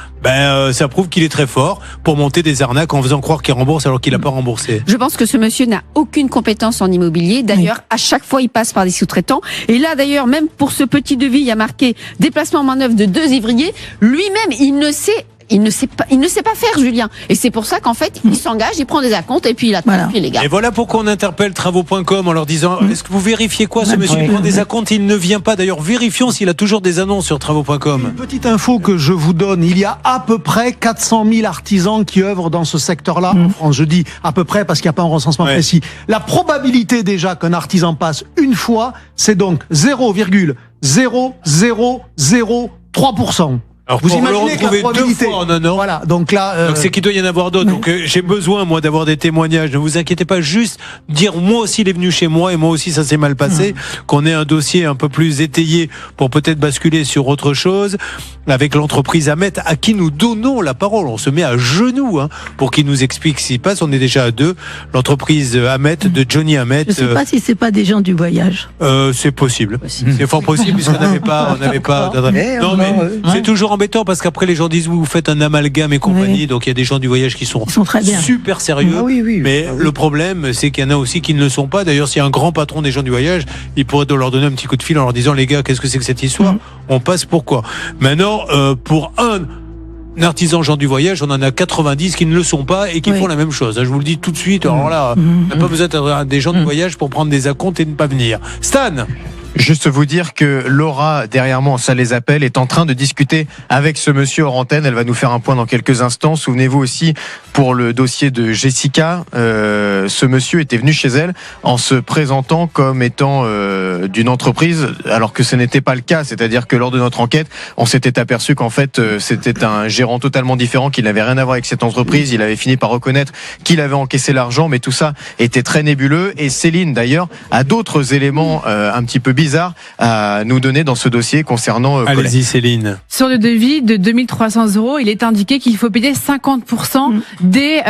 ça prouve qu'il est très fort pour monter des arnaques en faisant croire qu'il rembourse alors qu'il n'a pas remboursé. Je pense que ce monsieur n'a aucune compétence en immobilier. D'ailleurs, à chaque fois, il passe par des sous-traitants. Et là, d'ailleurs, même pour ce petit devis, il y a marqué déplacement en manœuvre de 2 ivriers. Lui-même, il ne sait pas faire, Julien. Et c'est pour ça qu'en fait, il s'engage, il prend des acomptes et puis il attend. Puis les gars. Et voilà pourquoi on interpelle travaux.com en leur disant est-ce que vous vérifiez quoi ce monsieur prend des acomptes, il ne vient pas. D'ailleurs, vérifions s'il a toujours des annonces sur travaux.com. Une petite info que je vous donne, il y a à peu près 400 000 artisans qui œuvrent dans ce secteur-là en France. Je dis à peu près parce qu'il n'y a pas un recensement précis. La probabilité déjà qu'un artisan passe une fois, c'est donc 0,0003%. Alors vous pour le imaginez que la retrouver probabilité, 2 fois en un an. voilà, donc là, donc c'est qu'il doit y en avoir d'autres. Donc j'ai besoin moi d'avoir des témoignages. Ne vous inquiétez pas, juste dire moi aussi il est venu chez moi et moi aussi ça s'est mal passé. Qu'on ait un dossier un peu plus étayé pour peut-être basculer sur autre chose avec l'entreprise Ahmet à qui nous donnons la parole. On se met à genoux pour qu'il nous explique ce qui se passe. On est déjà à 2. L'entreprise Ahmet de Johnny Ahmet. Je sais pas si c'est pas des gens du voyage. C'est possible. C'est fort possible puisqu'on n'avait pas. Non mais c'est toujours embêtant parce qu'après les gens disent vous faites un amalgame et compagnie, donc il y a des gens du voyage qui sont très bien. super sérieux. Mais le problème c'est qu'il y en a aussi qui ne le sont pas. D'ailleurs, s'il y a un grand patron des gens du voyage, il pourrait leur donner un petit coup de fil en leur disant les gars, qu'est-ce que c'est que cette histoire ? On passe pourquoi ? Maintenant, pour un artisan gens du voyage, on en a 90 qui ne le sont pas et qui font la même chose. Je vous le dis tout de suite. Alors là, on n'a pas besoin d'être des gens du voyage pour prendre des acomptes et ne pas venir. Stan. Juste vous dire que Laura, derrière moi, en salle les appels, est en train de discuter avec ce monsieur hors antenne. Elle va nous faire un point dans quelques instants. Souvenez-vous aussi, pour le dossier de Jessica, ce monsieur était venu chez elle en se présentant comme étant d'une entreprise, alors que ce n'était pas le cas. C'est-à-dire que lors de notre enquête, on s'était aperçu qu'en fait, c'était un gérant totalement différent, qu'il n'avait rien à voir avec cette entreprise. Il avait fini par reconnaître qu'il avait encaissé l'argent, mais tout ça était très nébuleux. Et Céline, d'ailleurs, a d'autres éléments un petit peu bizarres à nous donner dans ce dossier concernant Allez-y Céline. Sur le devis de 2300 €, il est indiqué qu'il faut payer 50% dès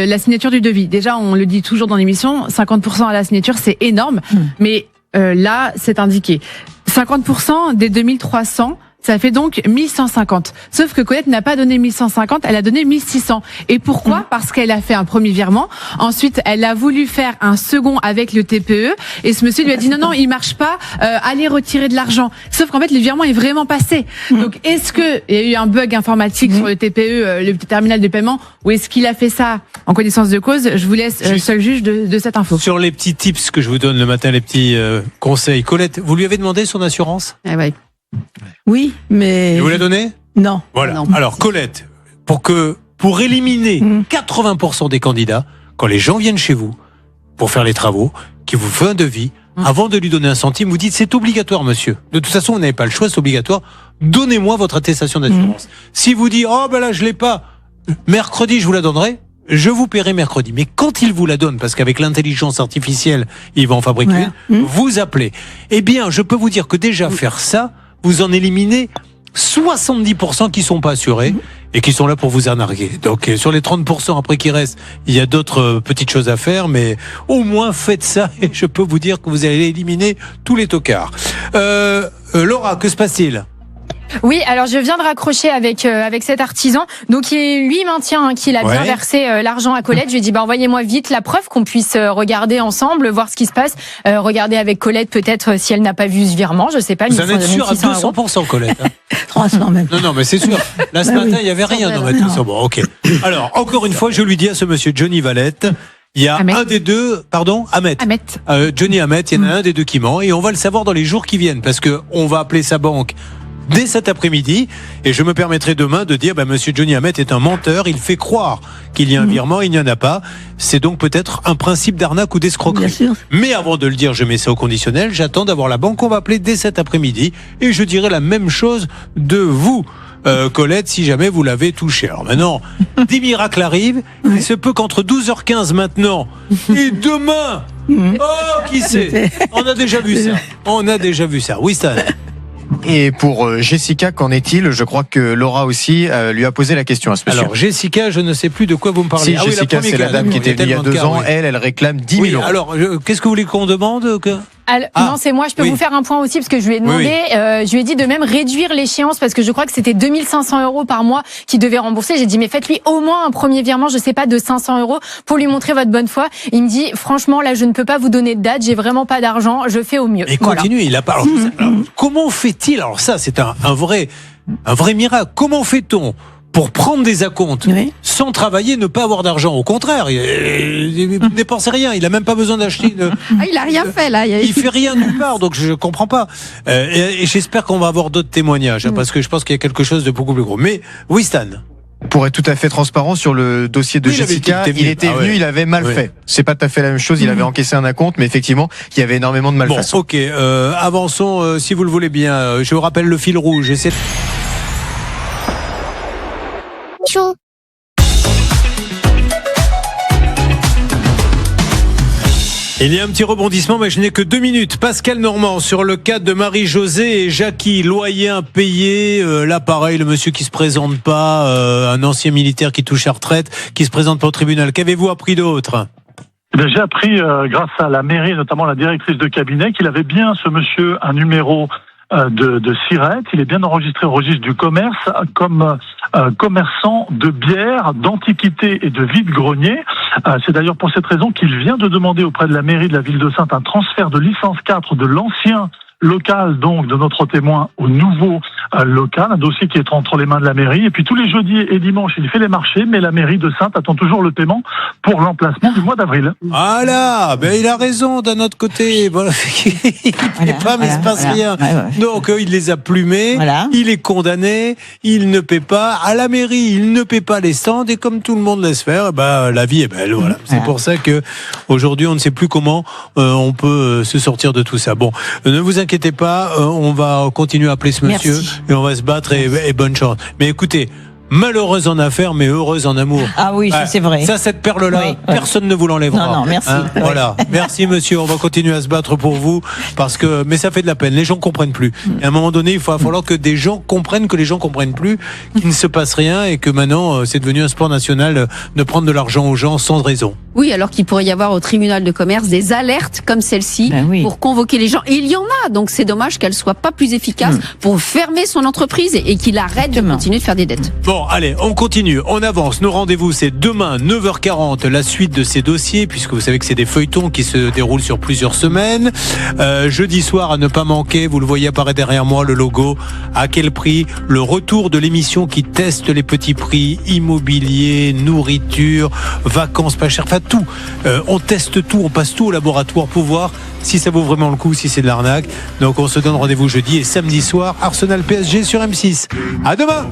la signature du devis. Déjà, on le dit toujours dans l'émission, 50% à la signature, c'est énorme. Mais là, c'est indiqué. 50% des 2300, ça fait donc 1150. Sauf que Colette n'a pas donné 1150, elle a donné 1600. Et pourquoi ? Parce qu'elle a fait un premier virement. Ensuite, elle a voulu faire un second avec le TPE. Et ce monsieur lui a dit non, il marche pas, allez retirer de l'argent. Sauf qu'en fait, le virement est vraiment passé. Donc, est-ce que il y a eu un bug informatique sur le TPE, le terminal de paiement, ou est-ce qu'il a fait ça en connaissance de cause ? Je vous laisse seul juge de cette info. Sur les petits tips que je vous donne le matin, les petits conseils. Colette, vous lui avez demandé son assurance ? Oui, mais... Et vous l'a donné ? Non. Voilà. Non. Alors, Colette, pour éliminer 80% des candidats, quand les gens viennent chez vous pour faire les travaux, qui vous font un devis, avant de lui donner un centime, vous dites c'est obligatoire, monsieur. De toute façon, vous n'avez pas le choix, c'est obligatoire. Donnez-moi votre attestation d'assurance. Si vous dites oh ben là je l'ai pas, mercredi je vous la donnerai. Je vous paierai mercredi. Mais quand il vous la donne, parce qu'avec l'intelligence artificielle, il va en fabriquer une, vous appelez. Eh bien, je peux vous dire que déjà faire ça, vous en éliminez 70% qui sont pas assurés et qui sont là pour vous arnaquer. Donc sur les 30% après qui restent, il y a d'autres petites choses à faire, mais au moins faites ça et je peux vous dire que vous allez éliminer tous les tocards. Laura, que se passe-t-il ? Oui, alors je viens de raccrocher avec cet artisan. Donc lui maintient qu'il a bien versé l'argent à Colette. Je lui ai dit envoyez-moi vite la preuve qu'on puisse regarder ensemble, voir ce qui se passe, regarder avec Colette peut-être si elle n'a pas vu ce virement, je sais pas. Vous en êtes sûr à 200% Colette 300 même. Non mais c'est sûr. Là ce matin il y avait rien dans ma tout ça. Bon, OK. Alors, encore une fois, je lui dis à ce monsieur Johnny Valette, il y a un des deux, Ahmet. Johnny Ahmet, il y en a un des deux qui ment et on va le savoir dans les jours qui viennent parce que on va appeler sa banque dès cet après-midi, et je me permettrai demain de dire, monsieur Johnny Ahmet est un menteur, il fait croire qu'il y a un virement, il n'y en a pas. C'est donc peut-être un principe d'arnaque ou d'escroquerie. Mais avant de le dire, je mets ça au conditionnel, j'attends d'avoir la banque, on va appeler dès cet après-midi, et je dirai la même chose de vous, Colette, si jamais vous l'avez touché. Alors maintenant, des miracles arrivent, il se peut qu'entre 12h15 maintenant, et demain, qui sait ? On a déjà vu ça. Oui, Stan. Et pour Jessica, qu'en est-il? Je crois que Laura aussi lui a posé la question à ce monsieur. Alors Jessica, je ne sais plus de quoi vous me parlez. Si, Jessica, c'est la dame qui était venue il y a 2 ans. Oui. Elle réclame 10 000 euros. Alors, qu'est-ce que vous voulez qu'on demande Non, c'est moi. Je peux vous faire un point aussi parce que je lui ai demandé, je lui ai dit de même réduire l'échéance parce que je crois que c'était 2500 euros par mois qu'il devait rembourser. J'ai dit mais faites-lui au moins un premier virement, je sais pas, de 500 euros pour lui montrer votre bonne foi. Il me dit franchement là je ne peux pas vous donner de date, j'ai vraiment pas d'argent, je fais au mieux. Et continue, il a pas. Alors, comment fait-il? Alors ça c'est un vrai miracle. Comment fait-on pour prendre des acomptes sans travailler, ne pas avoir d'argent? Au contraire, il ne dépense rien. Il a même pas besoin d'acheter. Il a rien fait là. Il fait rien nulle part, donc je comprends pas. Et j'espère qu'on va avoir d'autres témoignages, parce que je pense qu'il y a quelque chose de beaucoup plus gros. Mais oui, Stan. Pour être tout à fait transparent sur le dossier de Jessica, il était venu, il avait mal fait. C'est pas tout à fait la même chose. Il avait encaissé un acompte, mais effectivement, il y avait énormément de malfaçons. Bon, ok. Avançons, si vous le voulez bien. Je vous rappelle le fil rouge. Il y a un petit rebondissement, mais je n'ai que 2 minutes. Pascal Normand sur le cas de Marie-Josée et Jackie, loyer impayé. Là, pareil, le monsieur qui se présente pas, un ancien militaire qui touche à retraite, qui se présente pas au tribunal. Qu'avez-vous appris d'autre? J'ai appris, grâce à la mairie, notamment la directrice de cabinet, qu'il avait bien, ce monsieur, un numéro de SIRET. Il est bien enregistré au registre du commerce comme commerçant de bière, d'antiquités et de vide-grenier. C'est d'ailleurs pour cette raison qu'il vient de demander auprès de la mairie de la ville de Saintes un transfert de licence 4 de l'ancien local, donc de notre témoin, au nouveau local, un dossier qui est entre les mains de la mairie. Et puis tous les jeudis et dimanches, il fait les marchés, mais la mairie de Saintes attend toujours le paiement pour l'emplacement du mois d'avril. Voilà, ben il a raison d'un autre côté. Voilà. Il ne paie pas, mais il ne se passe rien. Donc il les a plumés, il est condamné, il ne paie pas. À la mairie, il ne paie pas les stands, et comme tout le monde laisse faire, la vie est belle. Voilà. C'est pour ça que aujourd'hui, on ne sait plus comment on peut se sortir de tout ça. Bon, ne vous inquiétez pas, on va continuer à appeler ce monsieur et on va se battre et bonne chance. Mais écoutez, malheureuse en affaires, mais heureuse en amour. Ah oui, c'est vrai. Ça, cette perle-là, personne ne vous l'enlèvera. Non, merci. Voilà. Merci, monsieur. On va continuer à se battre pour vous, mais ça fait de la peine. Les gens comprennent plus. Et à un moment donné, il va falloir que des gens comprennent que les gens comprennent plus, qu'il ne se passe rien et que maintenant, c'est devenu un sport national de prendre de l'argent aux gens sans raison. Oui, alors qu'il pourrait y avoir au tribunal de commerce des alertes comme celle-ci pour convoquer les gens. Et il y en a, donc c'est dommage qu'elle soit pas plus efficace pour fermer son entreprise et qu'il arrête de continuer de faire des dettes. Bon, allez, on continue, on avance. Nos rendez-vous, c'est demain, 9h40, la suite de ces dossiers, puisque vous savez que c'est des feuilletons qui se déroulent sur plusieurs semaines. Jeudi soir, à ne pas manquer, vous le voyez apparaître derrière moi, le logo. À quel prix? Le retour de l'émission qui teste les petits prix, immobilier, nourriture, vacances pas chères, enfin tout. On teste tout, on passe tout au laboratoire pour voir si ça vaut vraiment le coup, si c'est de l'arnaque. Donc on se donne rendez-vous jeudi et samedi soir, Arsenal PSG sur M6. À demain.